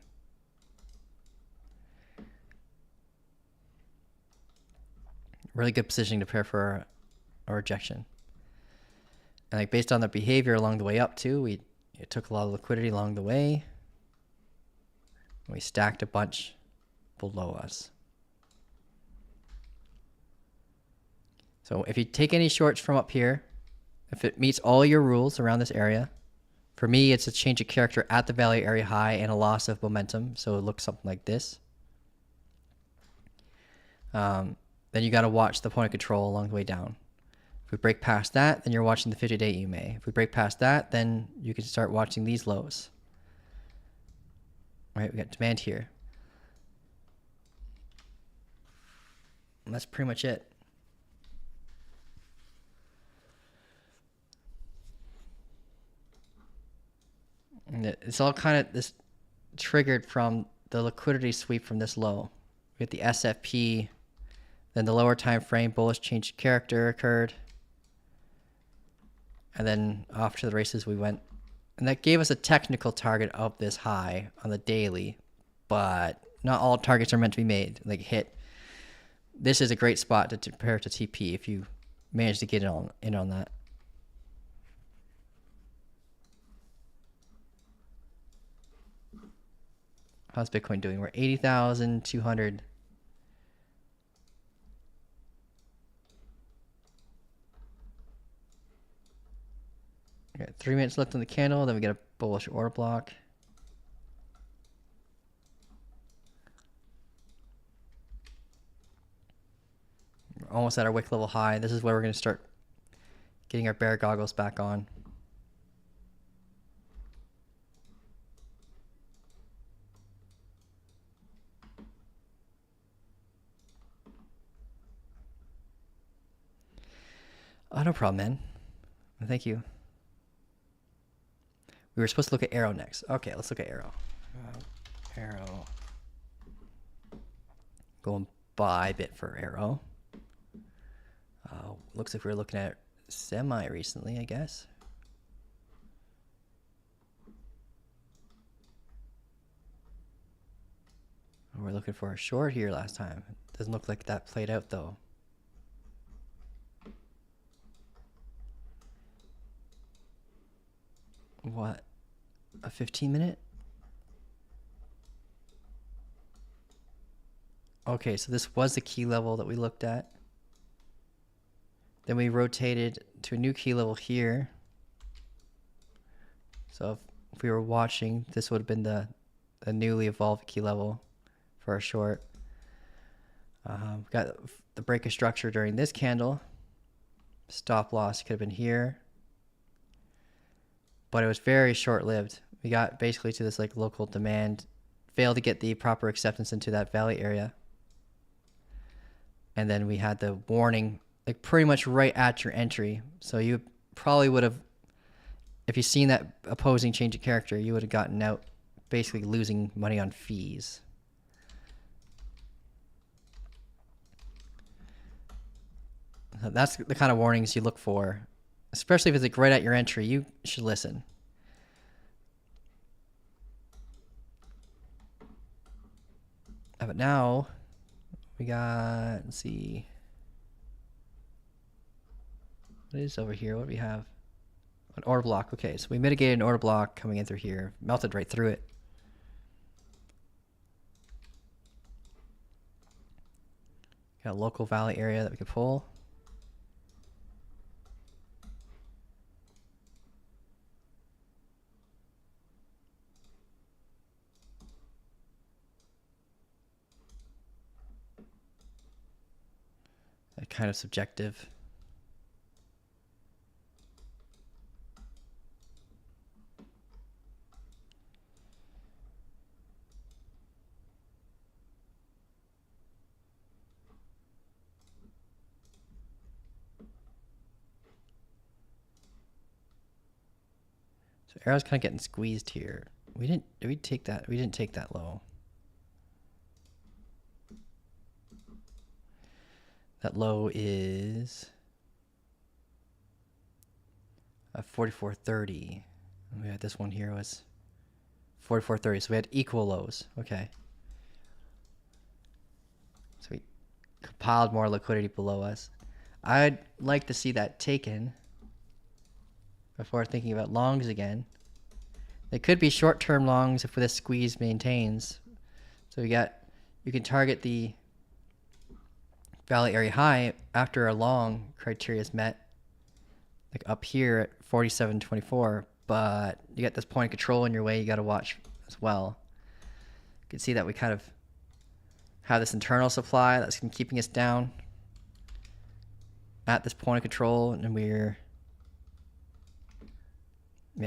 Really good positioning to prepare for a rejection. And like based on the behavior along the way up too, it took a lot of liquidity along the way. We stacked a bunch below us. So if you take any shorts from up here, if it meets all your rules around this area, for me, it's a change of character at the value area high and a loss of momentum. So it looks something like this. Then you got to watch the point of control along the way down. If we break past that, then you're watching the 50-day EMA. If we break past that, then you can start watching these lows. All right, we got demand here. And that's pretty much it. And it's all kind of this triggered from the liquidity sweep from this low. We get the SFP, then the lower time frame bullish change of character occurred. And then off to the races we went. And that gave us a technical target of this high on the daily, but not all targets are meant to be made, like hit. This is a great spot to compare to TP if you manage to get in on that. How's Bitcoin doing? We're 80,200. We got 3 minutes left on the candle, then we get a bullish order block. We're almost at our wick level high. This is where we're going to start getting our bear goggles back on. Oh, no problem, man. Thank you. We were supposed to look at arrow next. Okay, let's look at arrow. Arrow. Going buy bit for arrow. Looks like we were looking at semi recently, I guess. We're looking for a short here last time. Doesn't look like that played out though. What? A 15-minute? Okay, so this was the key level that we looked at. Then we rotated to a new key level here. So if we were watching, this would have been the newly evolved key level for a short. We got the break of structure during this candle. Stop loss could have been here. But it was very short-lived. We got basically to this like local demand, failed to get the proper acceptance into that valley area. And then we had the warning like pretty much right at your entry. So you probably would have, if you've seen that opposing change of character, you would have gotten out basically losing money on fees. So that's the kind of warnings you look for especially if it's like right at your entry, you should listen. But now we got, let's see, what is over here? What do we have? An order block. Okay, so we mitigated an order block coming in through here, melted right through it. Got a local valley area that we could pull. That kind of subjective. So arrow's kind of getting squeezed here. Did we take that? We didn't take that low. That low is 44.30. We had this one here was 44.30. So we had equal lows. Okay. So we compiled more liquidity below us. I'd like to see that taken before thinking about longs again. They could be short-term longs if this squeeze maintains. So you can target the valley area high after a long criteria is met, like up here at 47.24, but you get this point of control in your way you got to watch as well. You can see that we kind of have this internal supply that's keeping us down at this point of control, and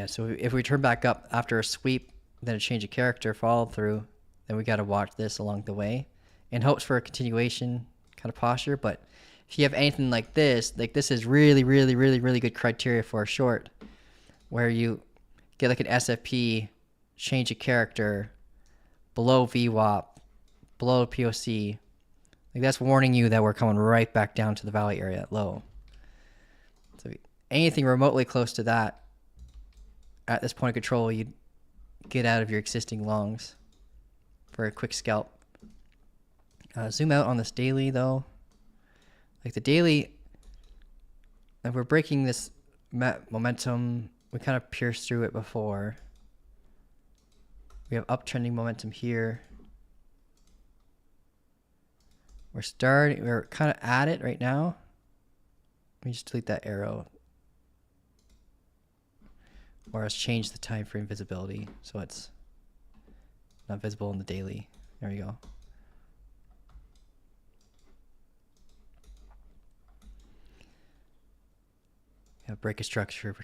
so if we turn back up after a sweep, then a change of character follow through, then we got to watch this along the way in hopes for a continuation kind of posture. But if you have anything like this is really, really, really, really good criteria for a short, where you get like an SFP, change of character, below VWAP, below POC, like that's warning you that we're coming right back down to the valley area at low. So anything remotely close to that, at this point of control, you'd get out of your existing longs for a quick scalp. Zoom out on this daily though. Like the daily, if we're breaking this momentum, we kind of pierced through it before. We have uptrending momentum here. We're kind of at it right now. Let me just delete that arrow. Or else change the time frame visibility so it's not visible in the daily. There we go. Yeah, break a structure.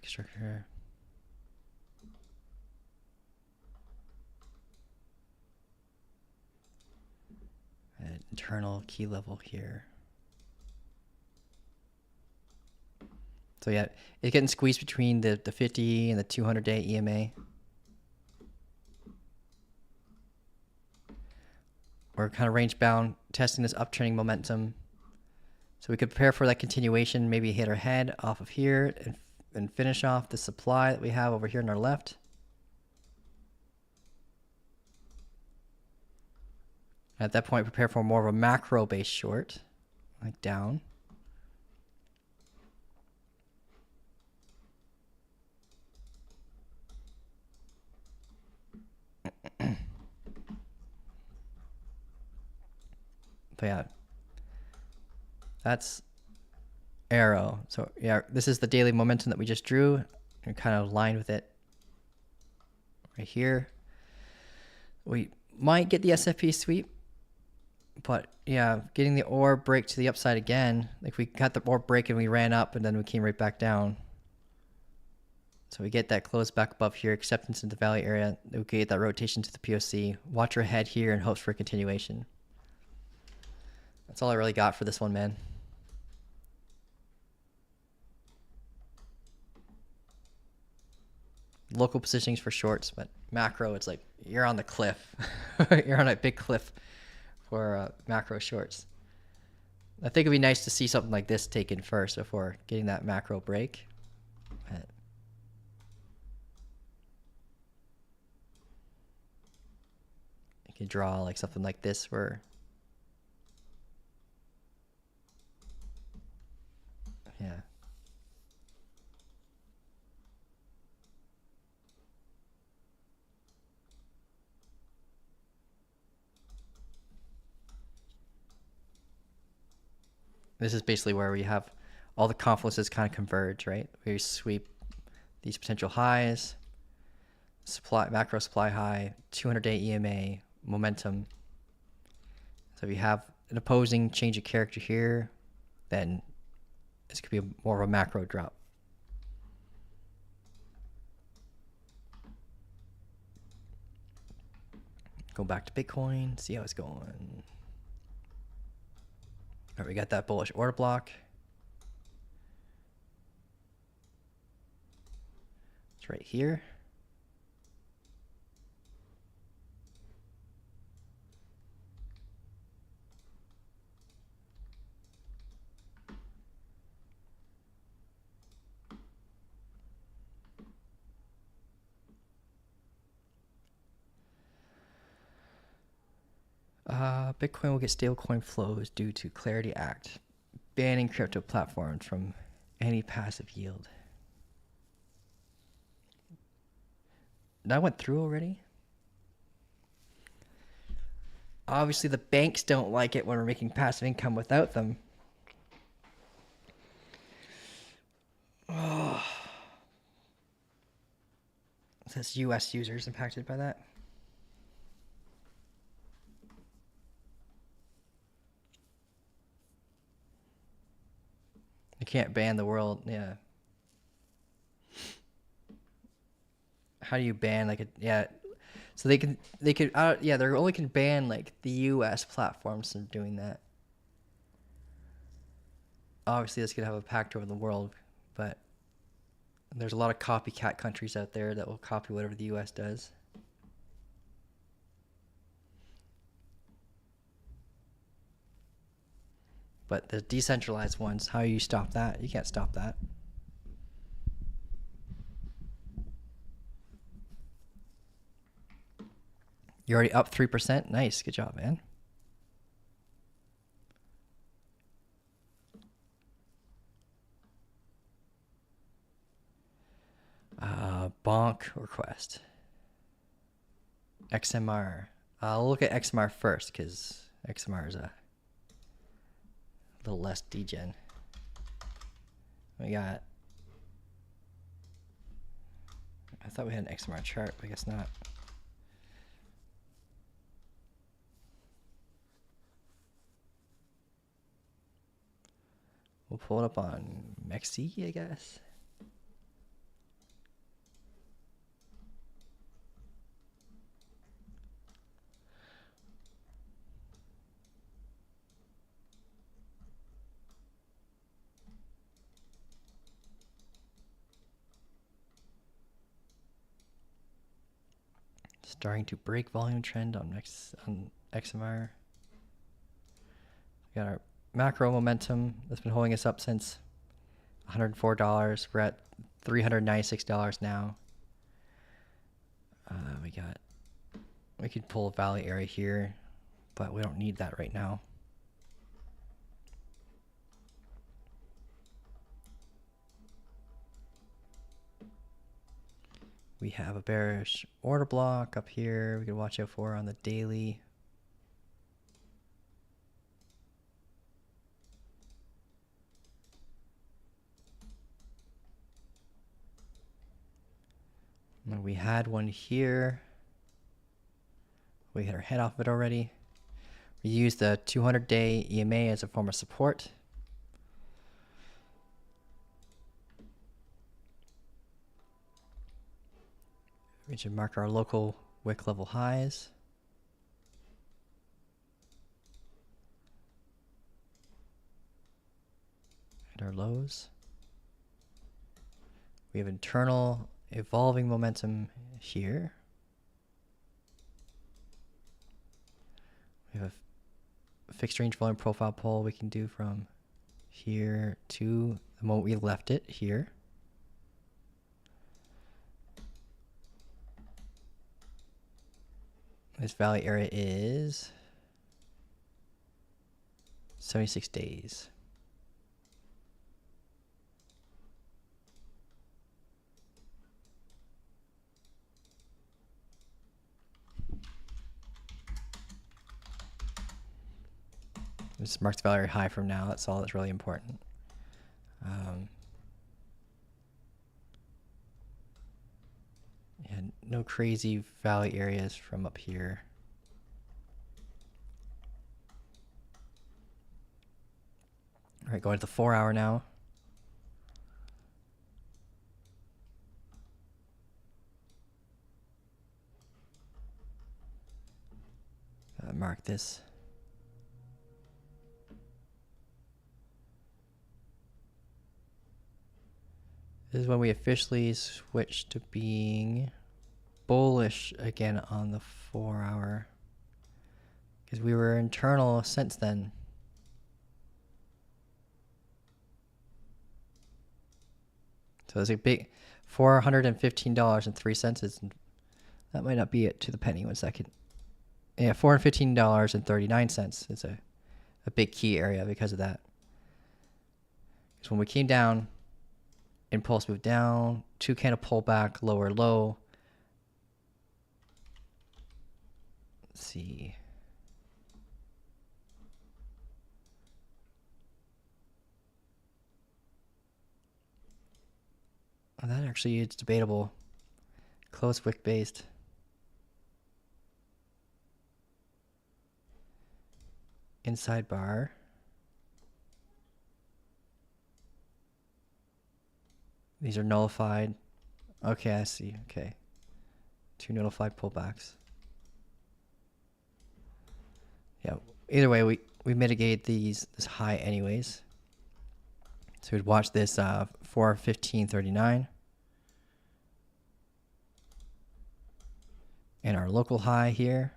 An internal key level here. So yeah, it's getting squeezed between the 50 and the 200-day EMA. We're kind of range bound, testing this uptrending momentum. So we could prepare for that continuation, maybe hit our head off of here and finish off the supply that we have over here on our left. At that point, prepare for more of a macro-based short, like down. But yeah, that's arrow. So yeah, this is the daily momentum that we just drew and kind of aligned with it right here. We might get the SFP sweep, but yeah, getting the orb break to the upside again. Like we got the orb break and we ran up and then we came right back down. So we get that close back above here, acceptance in the valley area. We get that rotation to the POC. Watch our head here and hopes for a continuation. That's all I really got for this one, man. Local positionings for shorts, but macro, it's like you're on the cliff. You're on a big cliff for macro shorts. I think it'd be nice to see something like this taken first before getting that macro break. But you can draw like something like this where, yeah. This is basically where we have all the confluences kind of converge, right? We sweep these potential highs, supply, macro supply high, 200-day EMA, momentum. So if you have an opposing change of character here, then this could be more of a macro drop. Go back to Bitcoin, see how it's going. All right, we got that bullish order block. It's right here. Bitcoin will get stablecoin flows due to Clarity Act, banning crypto platforms from any passive yield. That went through already? Obviously, the banks don't like it when we're making passive income without them. Oh. It says US users impacted by that. You can't ban the world, yeah. How do you ban like a, yeah. So they could, yeah, they only can ban like the US platforms from doing that. Obviously this could have a impact over the world, but there's a lot of copycat countries out there that will copy whatever the US does. But the decentralized ones, how do you stop that? You can't stop that. You're already up 3%. Nice. Good job, man. Bonk request. XMR. I'll look at XMR first because XMR is a little less degen. We got, I thought we had an XMR chart, but I guess not. We'll pull it up on Mexi, I guess. Starting to break volume trend on XMR. We got our macro momentum that's been holding us up since $104. We're at $396 now. We could pull a valley area here, but we don't need that right now. We have a bearish order block up here we can watch out for on the daily. And we had one here. We hit our head off of it already. We used the 200-day EMA as a form of support. We should mark our local wick level highs. And our lows. We have internal evolving momentum here. We have a fixed range volume profile pull we can do from here to the moment we left it here. This value area is 76 days. This marks value area high from now. That's all that's really important. And no crazy value areas from up here. All right, going to the 4 hour now. Mark this. This is when we officially switch to being bullish again on the 4 hour. Because we were internal since then. So there's a big $415.03. That might not be it to the penny. 1 second. Yeah, $415.39 is a big key area because of that. Because when we came down, impulse move down, 2 candle pullback, lower low. Let's see. Oh, that actually is debatable. Close wick based. Inside bar. These are nullified. Okay, I see. Okay. 2 nullified pullbacks. Yeah. Either way, we mitigate this high anyways. So we'd watch this 415.39. And our local high here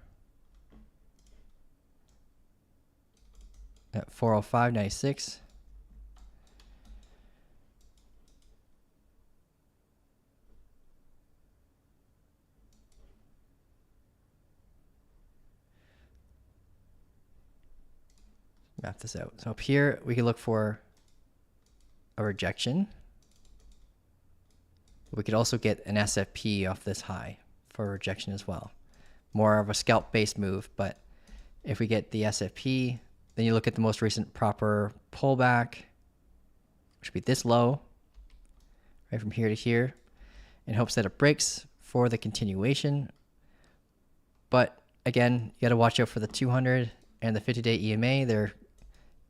at 405.96. Map this out. So up here, we can look for a rejection. We could also get an SFP off this high for rejection as well. More of a scalp-based move, but if we get the SFP, then you look at the most recent proper pullback, which would be this low, right from here to here, in hopes that it breaks for the continuation. But again, you got to watch out for the 200 and the 50-day EMA. They're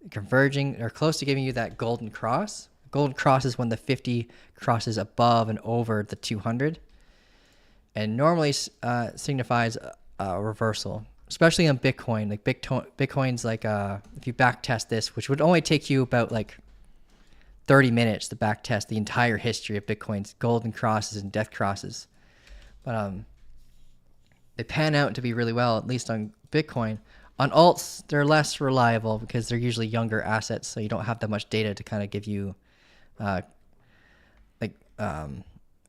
converging. They're close to giving you that golden cross. Golden cross is when the 50 crosses above and over the 200, and normally signifies a reversal, especially on Bitcoin. Like Bitcoin's like if you back test this, which would only take you about like 30 minutes to back test the entire history of Bitcoin's golden crosses and death crosses, but they pan out to be really well, at least on Bitcoin. On alts, they're less reliable because they're usually younger assets, so you don't have that much data to kind of give you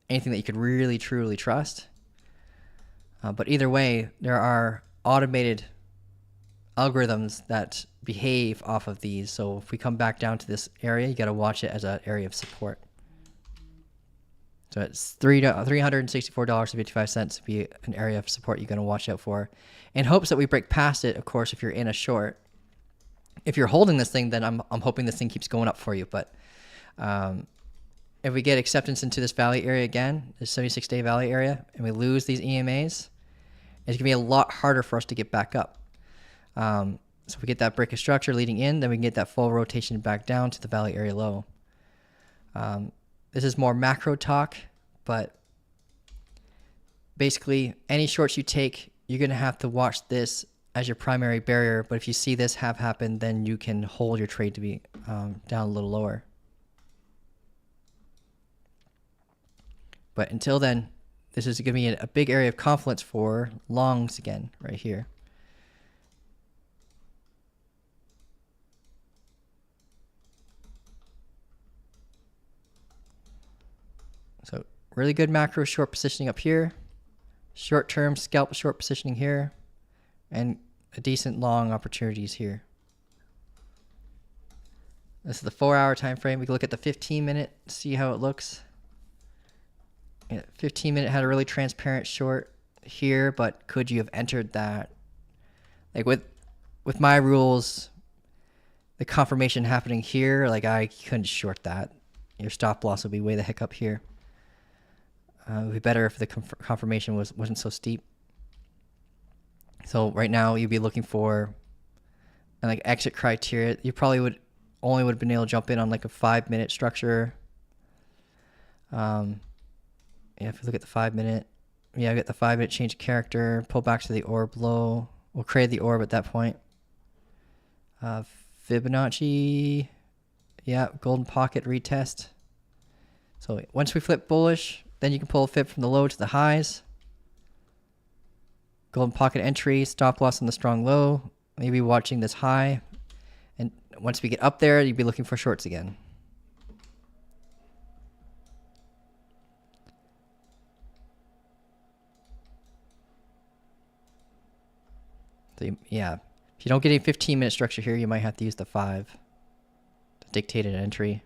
anything that you could really truly trust. But either way, there are automated algorithms that behave off of these. So if we come back down to this area, you got to watch it as an area of support. So it's $364.55 to be an area of support you're going to watch out for, in hopes that we break past it. Of course, if you're in a short, if you're holding this thing, then I'm hoping this thing keeps going up for you. But if we get acceptance into this value area again, this 76-day value area, and we lose these EMAs, it's going to be a lot harder for us to get back up. So if we get that break of structure leading in, then we can get that full rotation back down to the value area low. This is more macro talk, but basically any shorts you take, you're going to have to watch this as your primary barrier. But if you see this have happened, then you can hold your trade to be down a little lower. But until then, this is going to be a big area of confluence for longs again, right here. So really good macro short positioning up here. Short-term scalp short positioning here. and a decent long opportunities here. This is the 4-hour time frame. We can look at the 15-minute, see how it looks. Yeah, 15-minute had a really transparent short here, but could you have entered that? Like with my rules, the confirmation happening here, like I couldn't short that. Your stop loss would be way the heck up here. It would be better if the confirmation wasn't so steep. So right now you'd be looking for like exit criteria. You probably would have been able to jump in on like a 5-minute structure. Yeah, if you look at the 5-minute, yeah, I get the 5-minute change of character, pull back to the orb low. We'll create the orb at that point. Fibonacci, yeah, golden pocket retest. So once we flip bullish, then you can pull a fib from the low to the highs. Golden pocket entry, stop loss on the strong low. Maybe watching this high. And once we get up there, you'd be looking for shorts again. So yeah, if you don't get a 15-minute structure here, you might have to use the 5 to dictate an entry.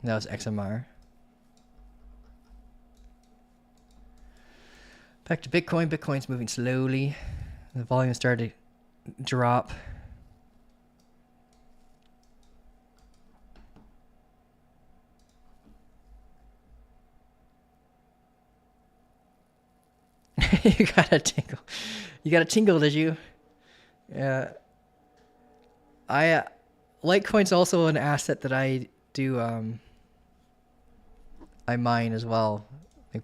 That was XMR. Back to Bitcoin. Bitcoin's moving slowly. The volume started to drop. You got a tingle. You got a tingle, did you? Yeah. Litecoin's also an asset that I do I mine as well. Like,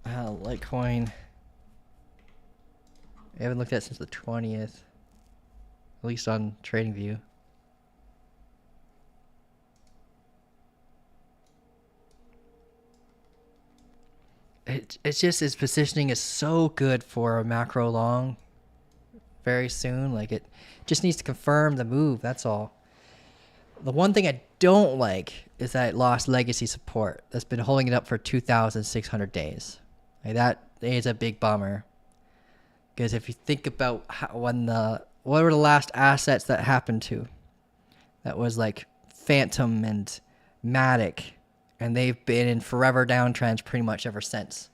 Litecoin. I haven't looked at it since the 20th. At least on TradingView. It's just its positioning is so good for a macro long very soon. Like it just needs to confirm the move, that's all. The one thing I don't like is that it lost legacy support. That's been holding it up for 2,600 days. Like that is a big bummer. Because if you think about what were the last assets that happened to? That was like Phantom and Matic. And they've been in forever downtrends pretty much ever since.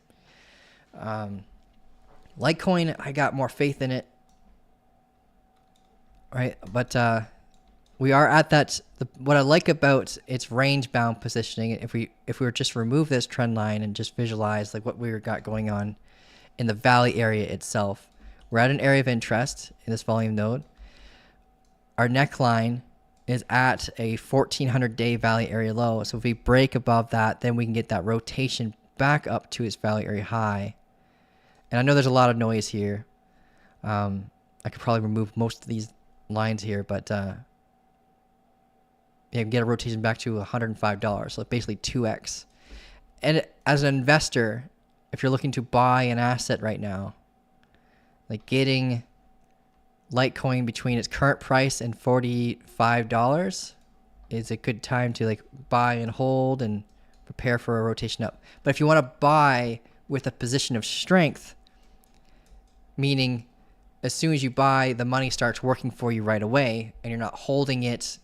Litecoin, I got more faith in it. Right? But we are at that. What I like about its range-bound positioning, if we were just remove this trend line and just visualize like what we got going on in the valley area itself, we're at an area of interest in this volume node. Our neckline is at a 1,400-day valley area low. So if we break above that, then we can get that rotation back up to its valley area high. And I know there's a lot of noise here. I could probably remove most of these lines here, but yeah, get a rotation back to $105, so basically 2x. And as an investor, if you're looking to buy an asset right now, like getting Litecoin between its current price and $45 is a good time to like buy and hold and prepare for a rotation up. But if you want to buy with a position of strength, meaning as soon as you buy, the money starts working for you right away and you're not holding it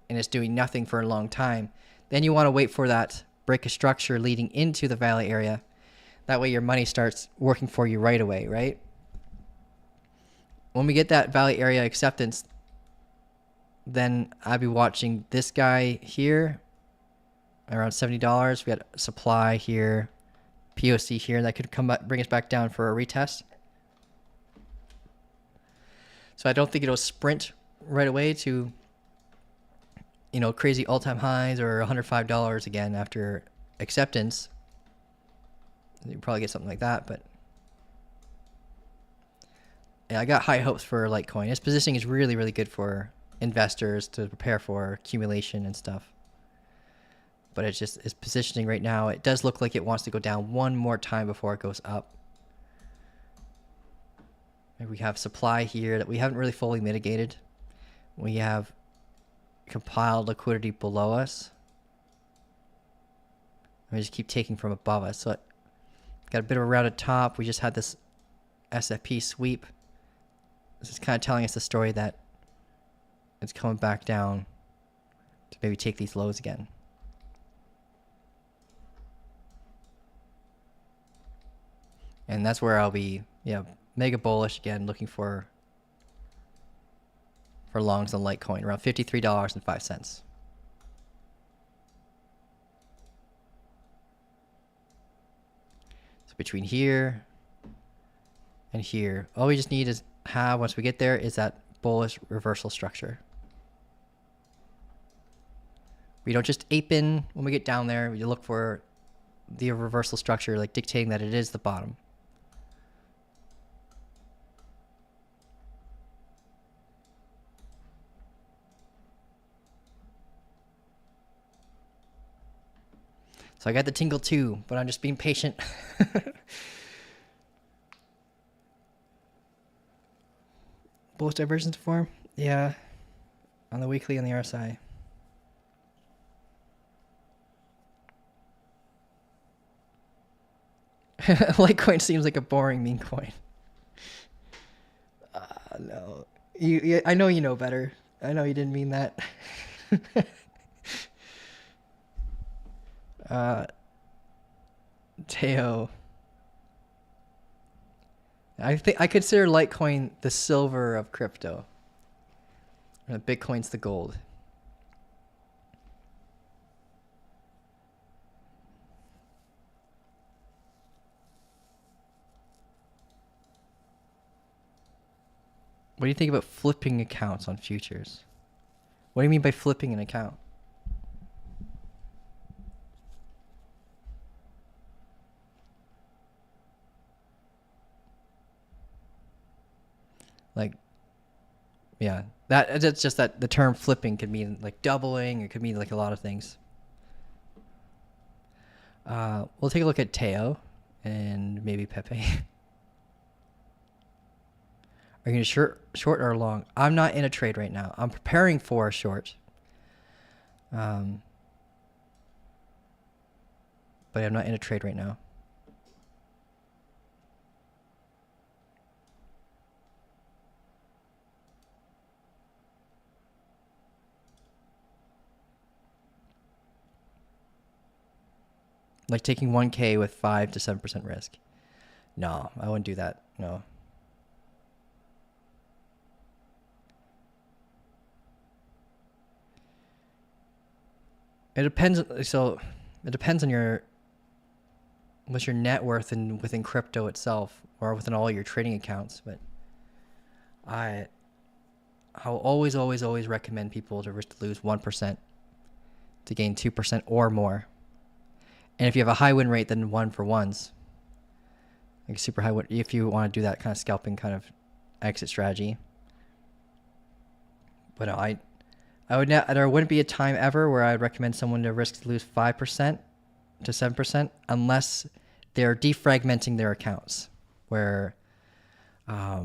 and it's doing nothing for a long time, then you want to wait for that break of structure leading into the valley area. That way your money starts working for you right away, right? When we get that valley area acceptance, then I'd be watching this guy here around $70. We got supply here, POC here. That could come back, bring us back down for a retest. So I don't think it'll sprint right away to, you know, crazy all-time highs or $105 again after acceptance. You probably get something like that, but yeah, I got high hopes for Litecoin. Its positioning is really, really good for investors to prepare for accumulation and stuff. But it's just its positioning right now. It does look like it wants to go down one more time before it goes up. And we have supply here that we haven't really fully mitigated. We have compiled liquidity below us. We just keep taking from above us. So it got a bit of a rounded top. We just had this SFP sweep. This is kind of telling us the story that it's coming back down to maybe take these lows again. And that's where I'll be, mega bullish again, looking for longs on Litecoin around $53.05. So between here and here, all we just need is once we get there is that bullish reversal structure. We don't just ape in when we get down there. We look for the reversal structure, like dictating that it is the bottom. So I got the tingle too, but I'm just being patient. Bullish divergence form? Yeah. On the weekly and the RSI. Litecoin seems like a boring meme coin. No. I know you know better. I know you didn't mean that. Teo. I consider Litecoin the silver of crypto. Bitcoin's the gold. What do you think about flipping accounts on futures? What do you mean by flipping an account? Like, yeah, that's just that the term flipping could mean like doubling. It could mean like a lot of things. We'll take a look at Teo and maybe Pepe. Are you going to short or long? I'm not in a trade right now. I'm preparing for a short. But I'm not in a trade right now. Like taking 1K with 5 to 7% risk. No, I wouldn't do that. No. It depends. So it depends on what's your net worth within crypto itself or within all your trading accounts. But I'll always recommend people to risk to lose 1% to gain 2% or more. And if you have a high win rate, then 1 for ones. Like super high win, if you want to do that kind of scalping kind of exit strategy. But no, there wouldn't be a time ever where I'd recommend someone to risk to lose 5% to 7% unless they're defragmenting their accounts, where I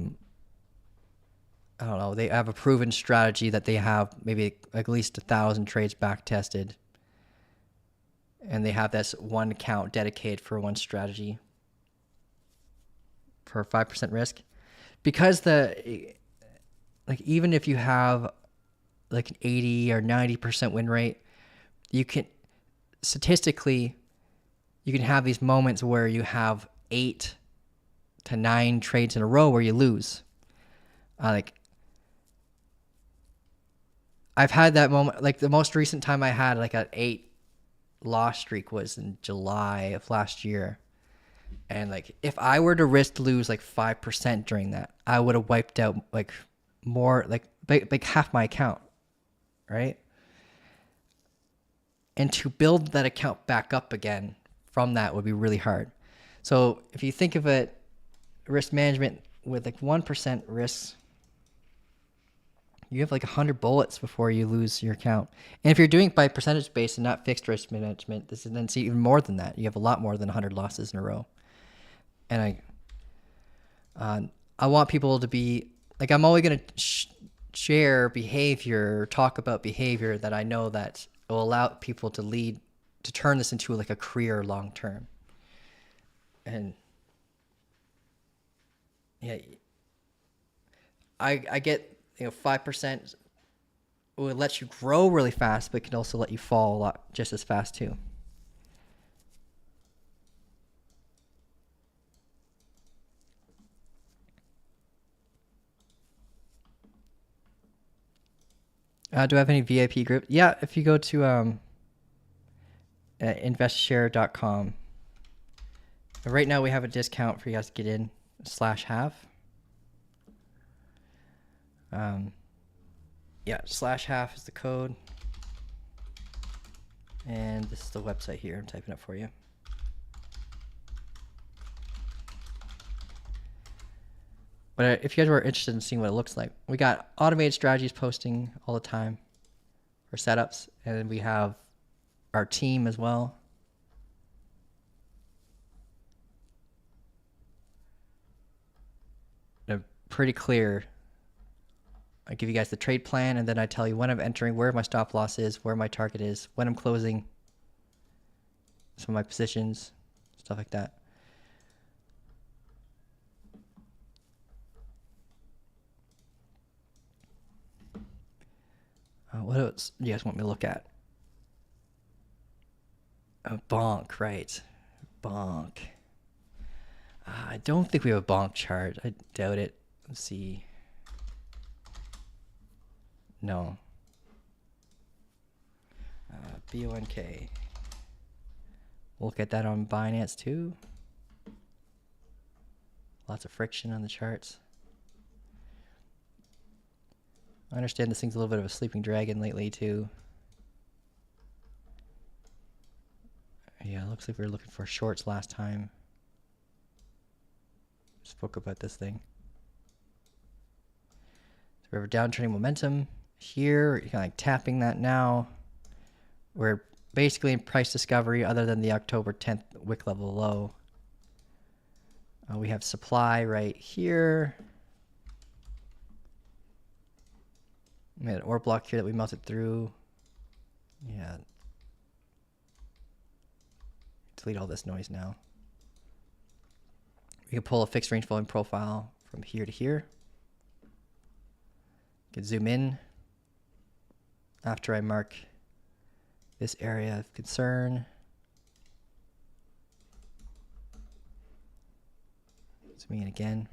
don't know, they have a proven strategy that they have maybe at least 1,000 trades back tested, and they have this one account dedicated for one strategy for 5% risk. Because even if you have like an 80 or 90% win rate, you can statistically, you can have these moments where you have 8 to 9 trades in a row where you lose. I've had that moment. Like the most recent time I had like an 8 loss streak was in July of last year. And like if I were to risk to lose like 5% during that, I would have wiped out like more, like half my account. Right? And to build that account back up again from that would be really hard. So if you think of it, risk management with like 1% risks, you have like 100 bullets before you lose your account. And if you're doing it by percentage based and not fixed risk management, this is then even more than that. You have a lot more than 100 losses in a row. And I want people to be like, I'm always going to share behavior, talk about behavior that I know that will allow people to turn this into like a career long term. And yeah, I get 5% will let you grow really fast, but can also let you fall a lot just as fast too. Do I have any VIP group? Yeah, if you go to investshare.com. Right now we have a discount for you guys to get in /have. Yeah, /have is the code. And this is the website here. I'm typing it for you. But if you guys were interested in seeing what it looks like, we got automated strategies posting all the time for setups. And then we have our team as well. They're pretty clear. I give you guys the trade plan, and then I tell you when I'm entering, where my stop loss is, where my target is, when I'm closing, some of my positions, stuff like that. What else do you guys want me to look at? Bonk, right. Bonk. I don't think we have a bonk chart. I doubt it. Let's see. No. BONK. We'll look at that on Binance too. Lots of friction on the charts. I understand this thing's a little bit of a sleeping dragon lately too. Yeah, it looks like we were looking for shorts last time. Spoke about this thing. So we have a downtrending momentum here. You're kind of like tapping that now. We're basically in price discovery other than the October 10th wick level low. We have supply right here. We had an ore block here that we melted through. Yeah. Delete all this noise now. We can pull a fixed range volume profile from here to here. You can zoom in after I mark this area of concern. Zooming in again.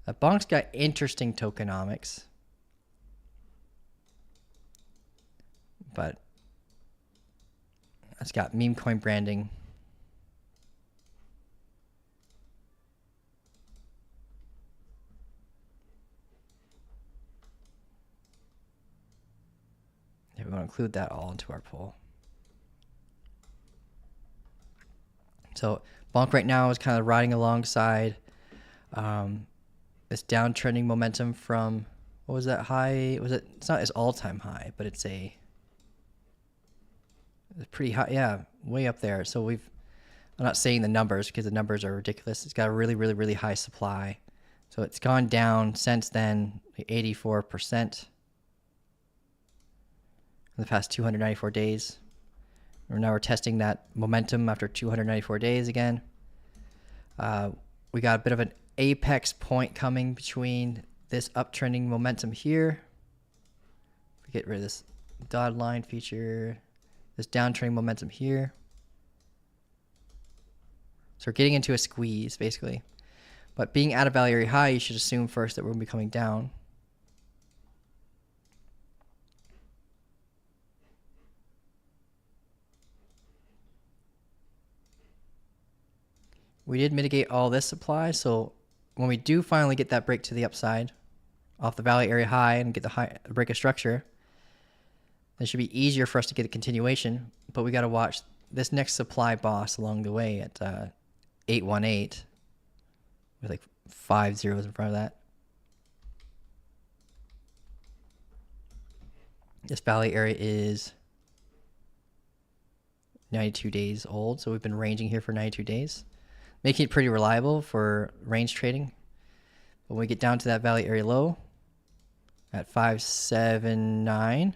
Bonk's got interesting tokenomics, but it's got meme coin branding. Yeah, we want to include that all into our poll. So Bonk right now is kind of riding alongside this downtrending momentum from, what was that high? It's not its all-time high, but it's pretty high. Yeah, way up there. So I'm not saying the numbers because the numbers are ridiculous. It's got a really, really, really high supply. So it's gone down since then, 84% in the past 294 days. Now we're testing that momentum after 294 days again. We got a bit of an apex point coming between this uptrending momentum here. If we get rid of this dotted line feature, this downtrending momentum here. So we're getting into a squeeze basically. But being at a value area high, you should assume first that we're going to be coming down. We did mitigate all this supply, so when we do finally get that break to the upside off the value area high and get the break of structure, it should be easier for us to get a continuation, but we got to watch this next supply boss along the way at 818 with like 5 zeros in front of that. This value area is 92 days old, so we've been ranging here for 92 days. Making it pretty reliable for range trading. But when we get down to that value area low, at 579.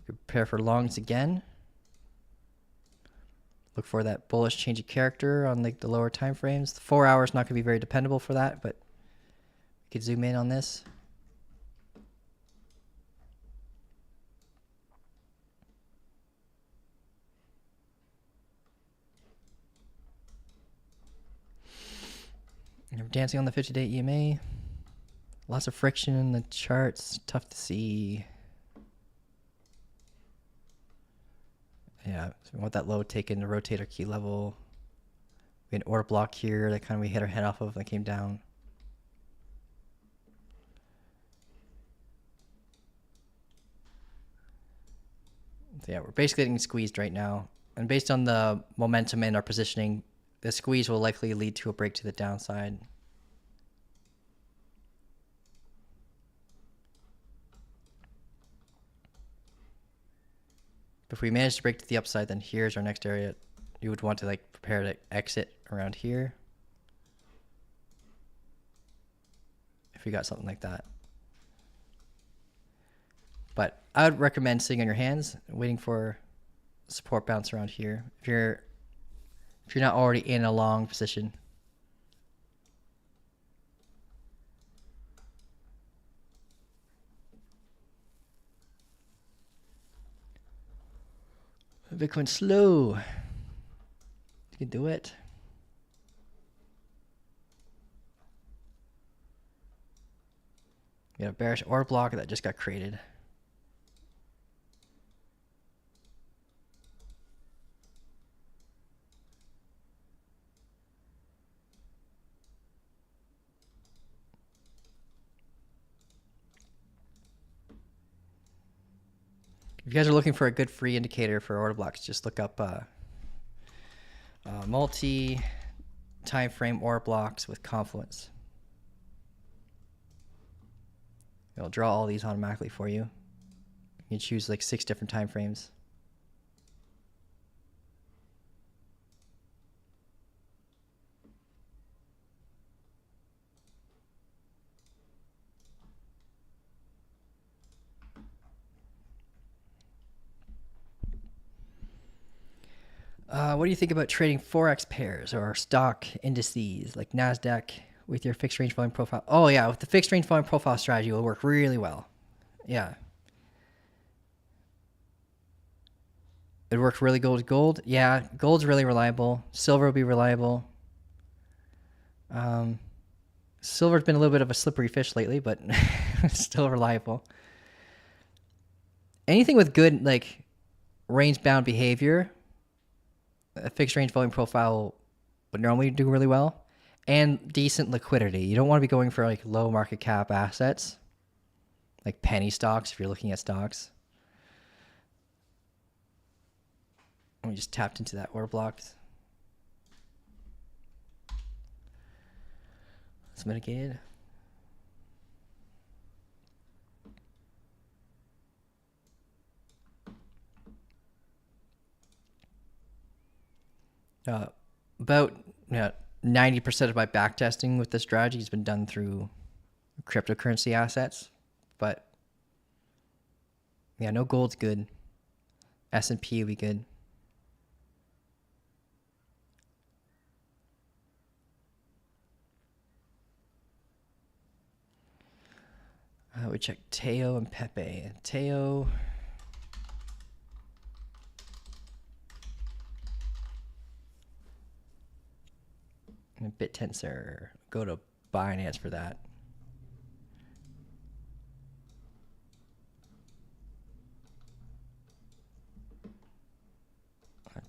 Prepare for longs again. Look for that bullish change of character on like the lower time frames. The 4 hours not going to be very dependable for that, but we could zoom in on this. And we're dancing on the 50-day EMA. Lots of friction in the charts. Tough to see. Yeah, so we want that low taken to rotate our key level. We had an order block here that kind of we hit our head off of and came down. So yeah, we're basically getting squeezed right now. And based on the momentum and our positioning, the squeeze will likely lead to a break to the downside. If we manage to break to the upside, then here's our next area. You would want to like prepare to exit around here. If we got something like that. But I would recommend sitting on your hands, waiting for support bounce around here. If you're not already in a long position. Bitcoin slow. You can do it. We got a bearish order block that just got created. If you guys are looking for a good free indicator for order blocks, just look up multi time frame order blocks with confluence. It'll draw all these automatically for you. You can choose like 6 different time frames. What do you think about trading Forex pairs or stock indices like NASDAQ with your fixed range volume profile? Oh yeah, with the fixed range volume profile strategy, it will work really well. Yeah. It worked really good with gold. Yeah, gold's really reliable. Silver will be reliable. Silver's been a little bit of a slippery fish lately, but still reliable. Anything with good like range-bound behavior, a fixed range volume profile would normally do really well, and decent liquidity. You don't want to be going for like low market cap assets, like penny stocks if you're looking at stocks. We just tapped into that order block. It's mitigated. About 90% of my backtesting with this strategy has been done through cryptocurrency assets, but yeah, no gold's good. S&P will be good. We check Teo and Pepe. Teo. And BitTensor. Go to Binance for that.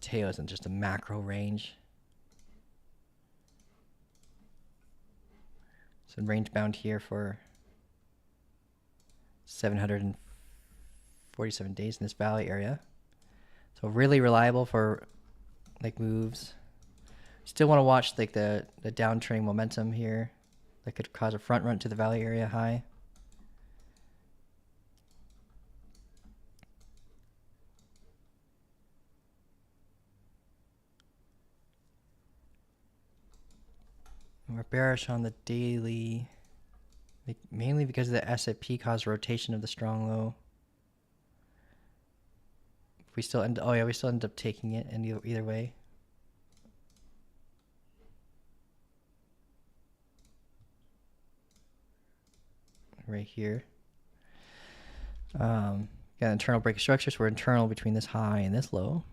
Teo isn't just a macro range. So range bound here for 747 days in this valley area. So really reliable for like moves. Still want to watch like the downtrending momentum here that could cause a front run to the valley area high. We're bearish on the daily, mainly because of the S&P caused rotation of the strong low. We still end. Oh yeah, we still end up taking it in either way. Right here. Got an internal break of structure, so we're internal between this high and this low.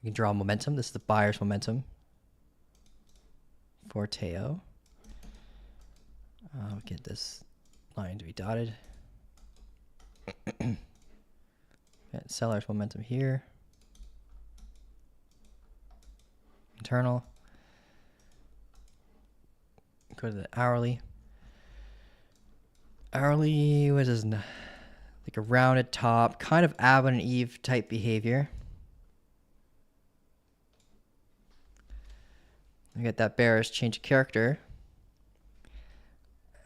We can draw momentum. This is the buyer's momentum for Teo. We'll get this line to be dotted. Got seller's momentum here. Internal. Go to the hourly. Hourly, what is like a rounded top, kind of Adam and Eve type behavior. We get that bearish change of character.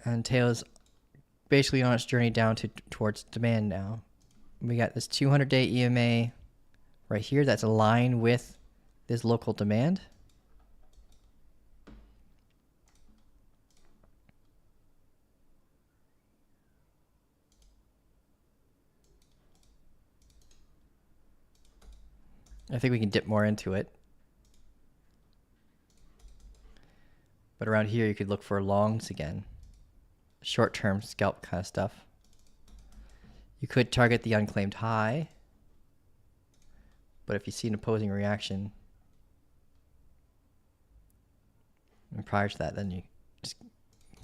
And Teo's basically on its journey down towards demand now. We got this 200-day EMA right here that's aligned with this local demand. I think we can dip more into it. But around here, you could look for longs again. Short-term scalp kind of stuff. You could target the unclaimed high. But if you see an opposing reaction, and prior to that, then you just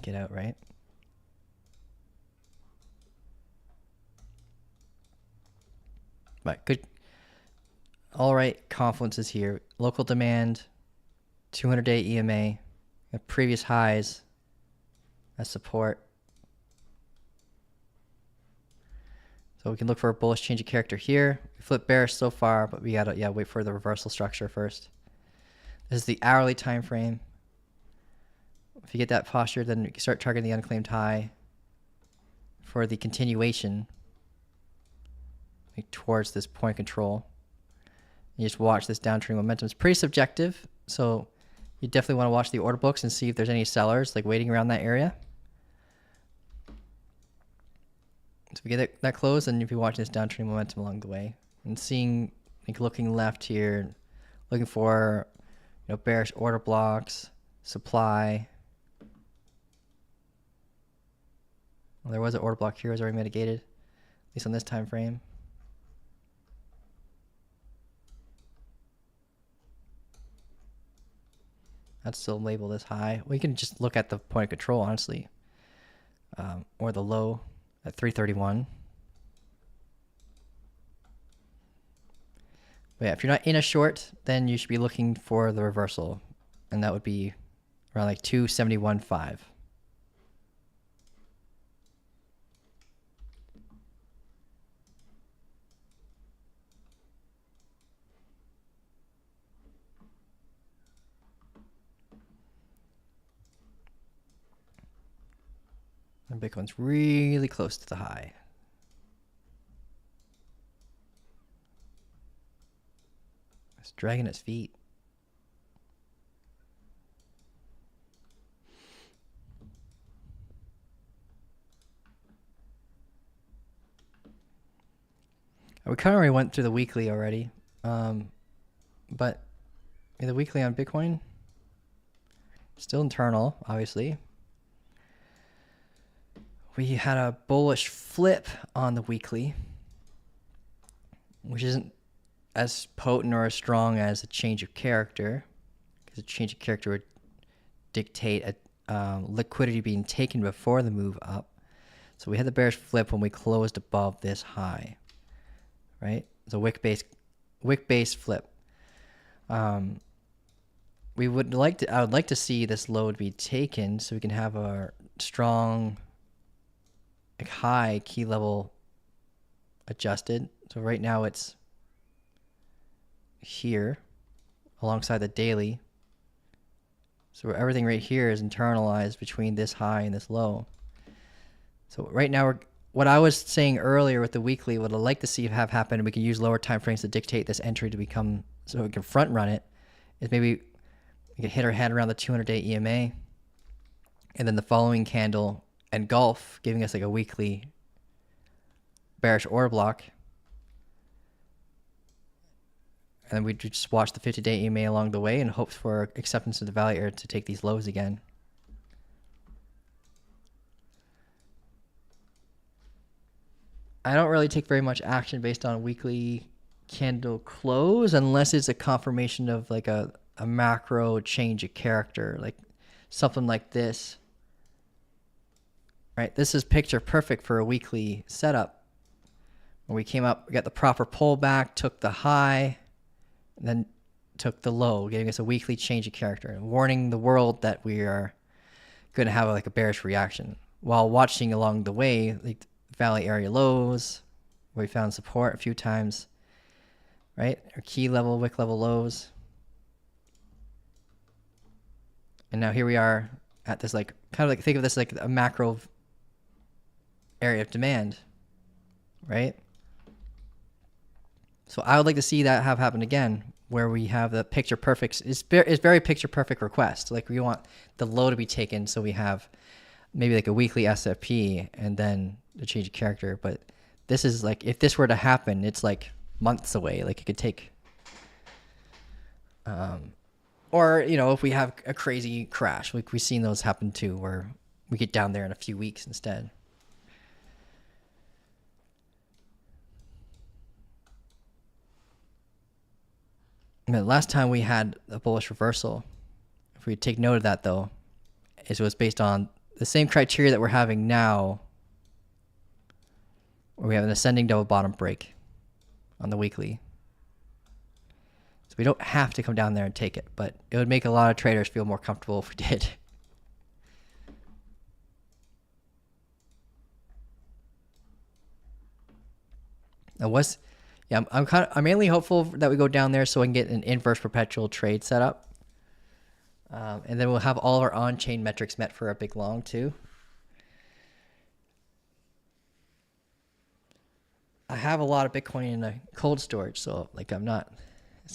get out, right? But good. All right, confluences here. Local demand, 200-day EMA, previous highs as support. So we can look for a bullish change of character here. We flip bearish so far, but we gotta wait for the reversal structure first. This is the hourly time frame. If you get that posture, then you can start targeting the unclaimed high for the continuation towards this point control. You just watch this downtrending momentum. It's pretty subjective, so you definitely want to watch the order books and see if there's any sellers like waiting around that area. So we get that close, and if you're watching this downtrending momentum along the way and seeing, like looking left here, looking for, bearish order blocks, supply. Well, there was an order block here, it was already mitigated, at least on this time frame. I'd still label this high. We can just look at the point of control, honestly, or the low at 331. But yeah, if you're not in a short, then you should be looking for the reversal, and that would be around like 271.5. And Bitcoin's really close to the high. It's dragging its feet. We kind of already went through the weekly already. But the weekly on Bitcoin, still internal, obviously. We had a bullish flip on the weekly, which isn't as potent or as strong as a change of character, because a change of character would dictate a liquidity being taken before the move up. So we had the bearish flip when we closed above this high, right? It's a wick-based flip. I would like to see this load be taken so we can have a strong high key level adjusted. So right now it's here alongside the daily. So everything right here is internalized between this high and this low. So right now what I was saying earlier with the weekly, what I'd like to see have happen, and we can use lower time frames to dictate this entry to become, so we can front run it, is maybe We could hit our head around the 200-day EMA. And then the following candle engulf, giving us like a weekly bearish order block. And then we just watch the 50-day EMA along the way and hope for acceptance of the value area to take these lows again. I don't really take very much action based on weekly candle close unless it's a confirmation of like a macro change of character, like something like this. Right, this is picture perfect for a weekly setup. When we came up, we got the proper pullback, took the high, and then took the low, giving us a weekly change of character, and warning the world that we are going to have like a bearish reaction. While watching along the way, like valley area lows, where we found support a few times, right? Our key level, wick level lows. And now here we are at this like, kind of like, think of this like a macro area of demand, right? So I would like to see that have happened again, where we have the picture perfect. It's very picture perfect request. Like we want the low to be taken, so we have maybe like a weekly SFP and then the change of character. But this is like, if this were to happen, it's like months away. Like it could take, or you know, if we have a crazy crash, like we've seen those happen too, where we get down there in a few weeks instead. The last time we had a bullish reversal, if we take note of that though, is it was based on the same criteria that we're having now, where we have an ascending double bottom break on the weekly. So we don't have to come down there and take it, but it would make a lot of traders feel more comfortable if we did. I'm mainly hopeful that we go down there so I can get an inverse perpetual trade set up. And then we'll have all of our on-chain metrics met for a big long too. I have a lot of Bitcoin in a cold storage, so like it's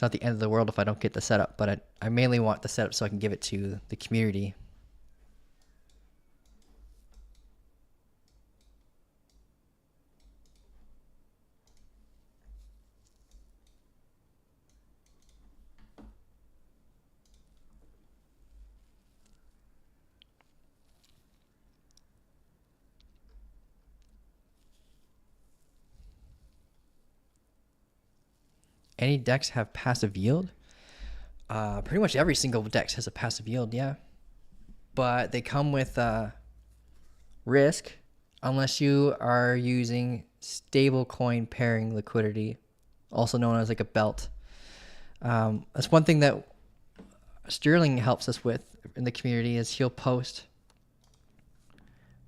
not the end of the world if I don't get the setup, but I mainly want the setup so I can give it to the community. Any DEX have passive yield? Pretty much every single DEX has a passive yield, yeah. But they come with risk unless you are using stablecoin pairing liquidity, also known as like a belt. That's one thing that Sterling helps us with in the community is he'll post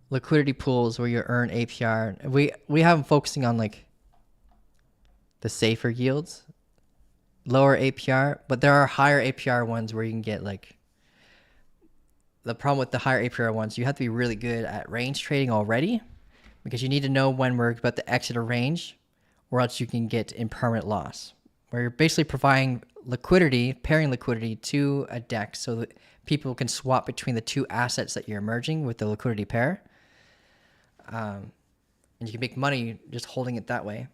liquidity pools where you earn APR. We have them focusing on like the safer yields, lower APR, but there are higher APR ones where you can get like, the problem with the higher APR ones, you have to be really good at range trading already, because you need to know when we're about to exit a range, or else you can get impermanent loss, where you're basically providing liquidity, pairing liquidity to a DEX so that people can swap between the two assets that you're merging with the liquidity pair. And you can make money just holding it that way.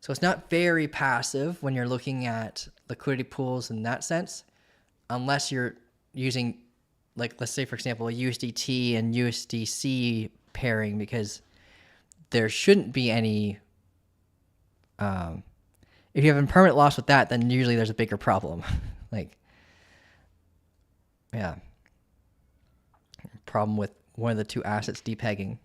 So it's not very passive when you're looking at liquidity pools in that sense, unless you're using, like, let's say, for example, a USDT and USDC pairing, because there shouldn't be any, if you have impermanent loss with that, then usually there's a bigger problem. Like, yeah, problem with one of the two assets depegging.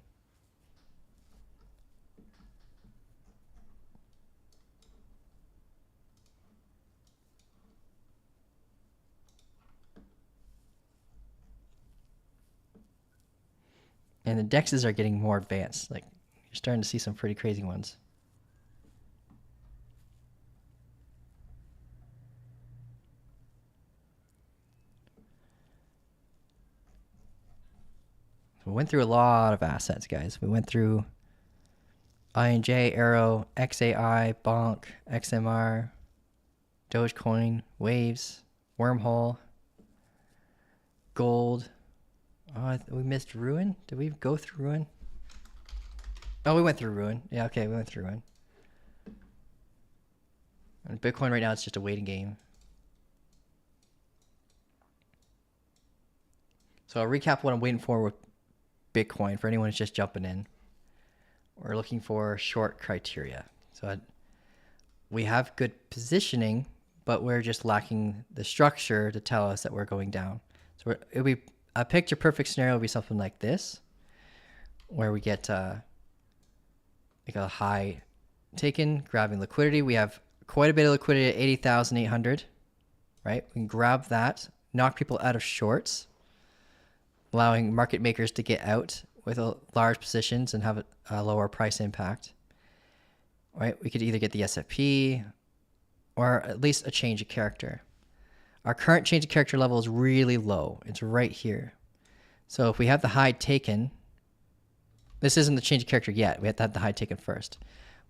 And the DEXs are getting more advanced. Like, you're starting to see some pretty crazy ones. We went through a lot of assets, guys. We went through INJ, Arrow, XAI, Bonk, XMR, Dogecoin, Waves, Wormhole. gold. Oh, we missed ruin. Did we go through ruin? Oh, we went through ruin. Yeah, okay, we went through ruin. And Bitcoin right now, it's just a waiting game. So I'll recap what I'm waiting for with Bitcoin for anyone who's just jumping in. We're looking for short criteria. So we have good positioning, but we're just lacking the structure to tell us that we're going down. So it'll be a picture perfect scenario would be something like this, where we get like a high taken, grabbing liquidity. We have quite a bit of liquidity at 80,800, right? We can grab that, knock people out of shorts, allowing market makers to get out with large positions and have a lower price impact, right? We could either get the SFP or at least a change of character. Our current change of character level is really low. It's right here. So if we have the high taken, this isn't the change of character yet. We have to have the high taken first.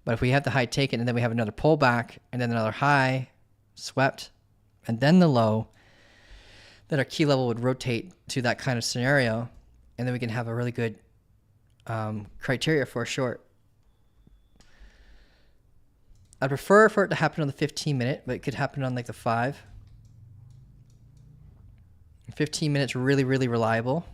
But if we have the high taken and then we have another pullback and then another high swept and then the low, then our key level would rotate to that kind of scenario, and then we can have a really good criteria for a short. I'd prefer for it to happen on the 15-minute, but it could happen on like the 5. 15 minutes really, really reliable.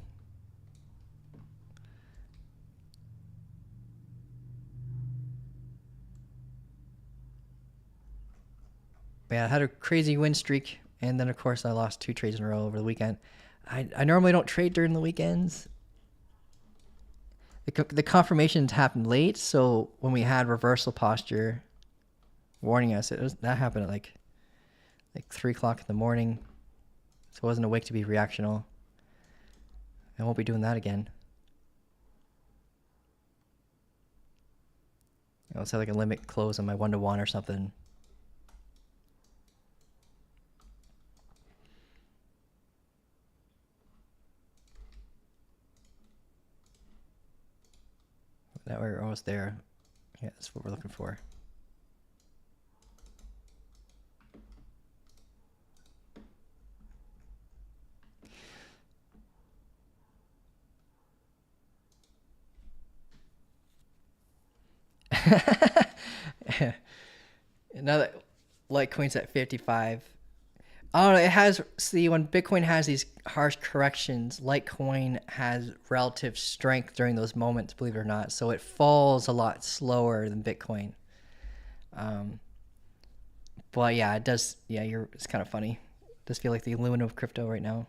Yeah, I had a crazy win streak, and then of course I lost 2 trades in a row over the weekend. I normally don't trade during the weekends. The confirmations happened late, so when we had reversal posture warning us, that happened at like 3 o'clock in the morning, so I wasn't awake to be reactional. I won't be doing that again. Let's have like a limit close on my 1-to-1 or something. That we're almost there. Yeah, that's what we're looking for. Now that Litecoin's at 55, I don't know. It has, see, when Bitcoin has these harsh corrections, Litecoin has relative strength during those moments, believe it or not. So it falls a lot slower than Bitcoin. But yeah, it does. Yeah, it's kind of funny. It does feel like the Luna of crypto right now.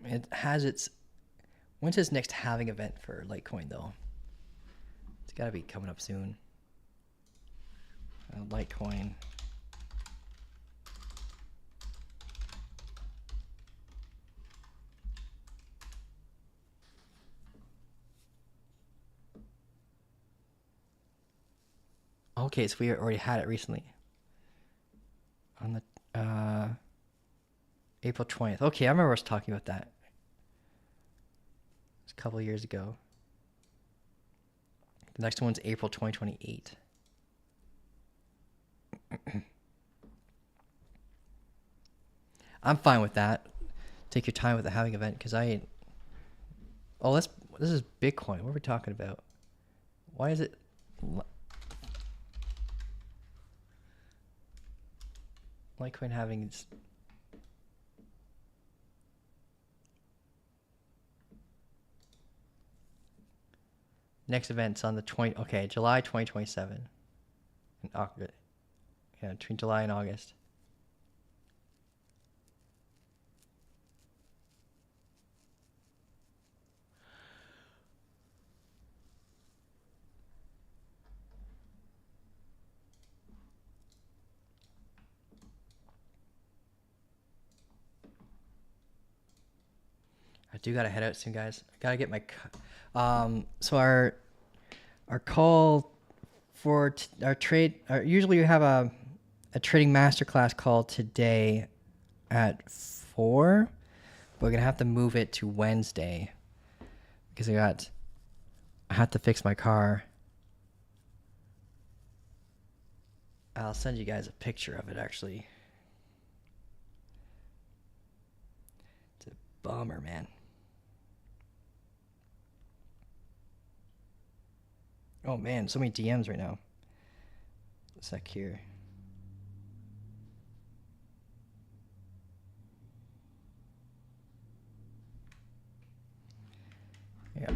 It has its. When's its next halving event for Litecoin though? It's got to be coming up soon. Litecoin. Okay, so we already had it recently. On the April 20th. Okay, I remember us talking about that. It was a couple of years ago. The next one's April 2028. I'm fine with that. Take your time with the halving event because I ain't. Oh, this is Bitcoin. What are we talking about? Why is it? Litecoin having. Next event's on the July 2027. In August. Yeah, between July and August. I do gotta head out soon, guys. I gotta get my. So our call for our trade. Usually we have a trading masterclass call today at 4, but we're gonna have to move it to Wednesday because we got had to fix my car. I'll send you guys a picture of it, actually. It's a bummer, man. Oh man, so many DMs right now. A sec here. Yeah.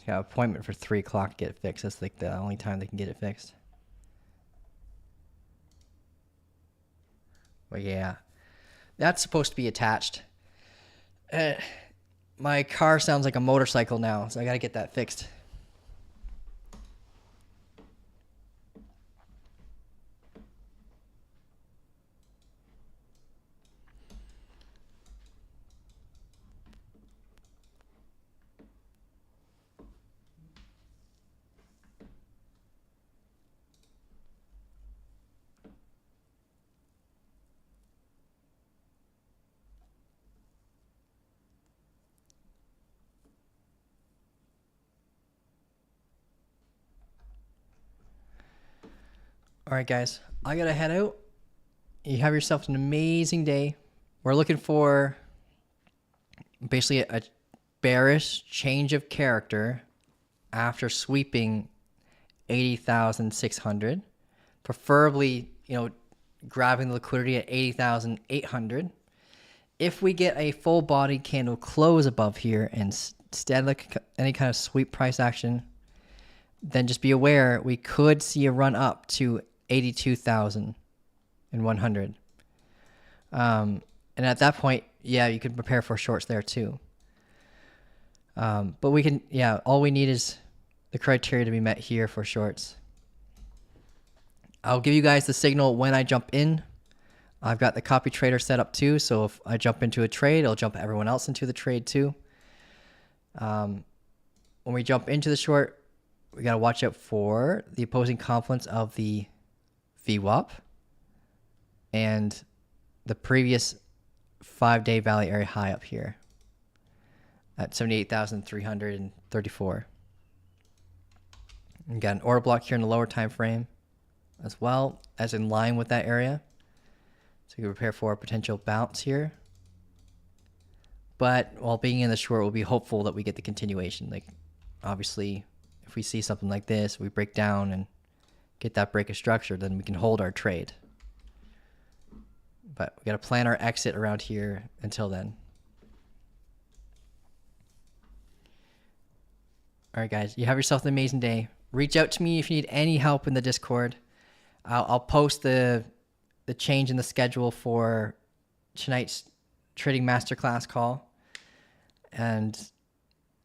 Got an appointment for 3 o'clock to get it fixed. That's like the only time they can get it fixed. But yeah, that's supposed to be attached. My car sounds like a motorcycle now, so I gotta get that fixed. All right, guys, I gotta head out. You have yourself an amazing day. We're looking for basically a bearish change of character after sweeping 80,600, preferably, grabbing the liquidity at 80,800. If we get a full body candle close above here instead of any kind of sweep price action, then just be aware we could see a run up to 82,100. And at that point, yeah, you can prepare for shorts there too. But we can, all we need is the criteria to be met here for shorts. I'll give you guys the signal when I jump in. I've got the copy trader set up too, so if I jump into a trade, it'll jump everyone else into the trade too. When we jump into the short, we got to watch out for the opposing confluence of the VWAP and the previous 5-day Valley area high up here at 78,334. We got an order block here in the lower time frame as well as in line with that area. So you can prepare for a potential bounce here. But while being in the short, we'll be hopeful that we get the continuation. Like, obviously, if we see something like this, we break down and get that break of structure, then we can hold our trade. But we got to plan our exit around here until then. All right, guys, you have yourself an amazing day. Reach out to me if you need any help in the Discord. I'll post the change in the schedule for tonight's trading masterclass call. And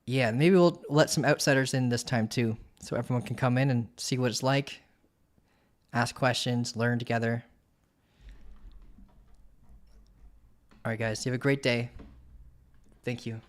yeah, maybe we'll let some outsiders in this time too, so everyone can come in and see what it's like, ask questions, learn together. All right, guys, you have a great day. Thank you.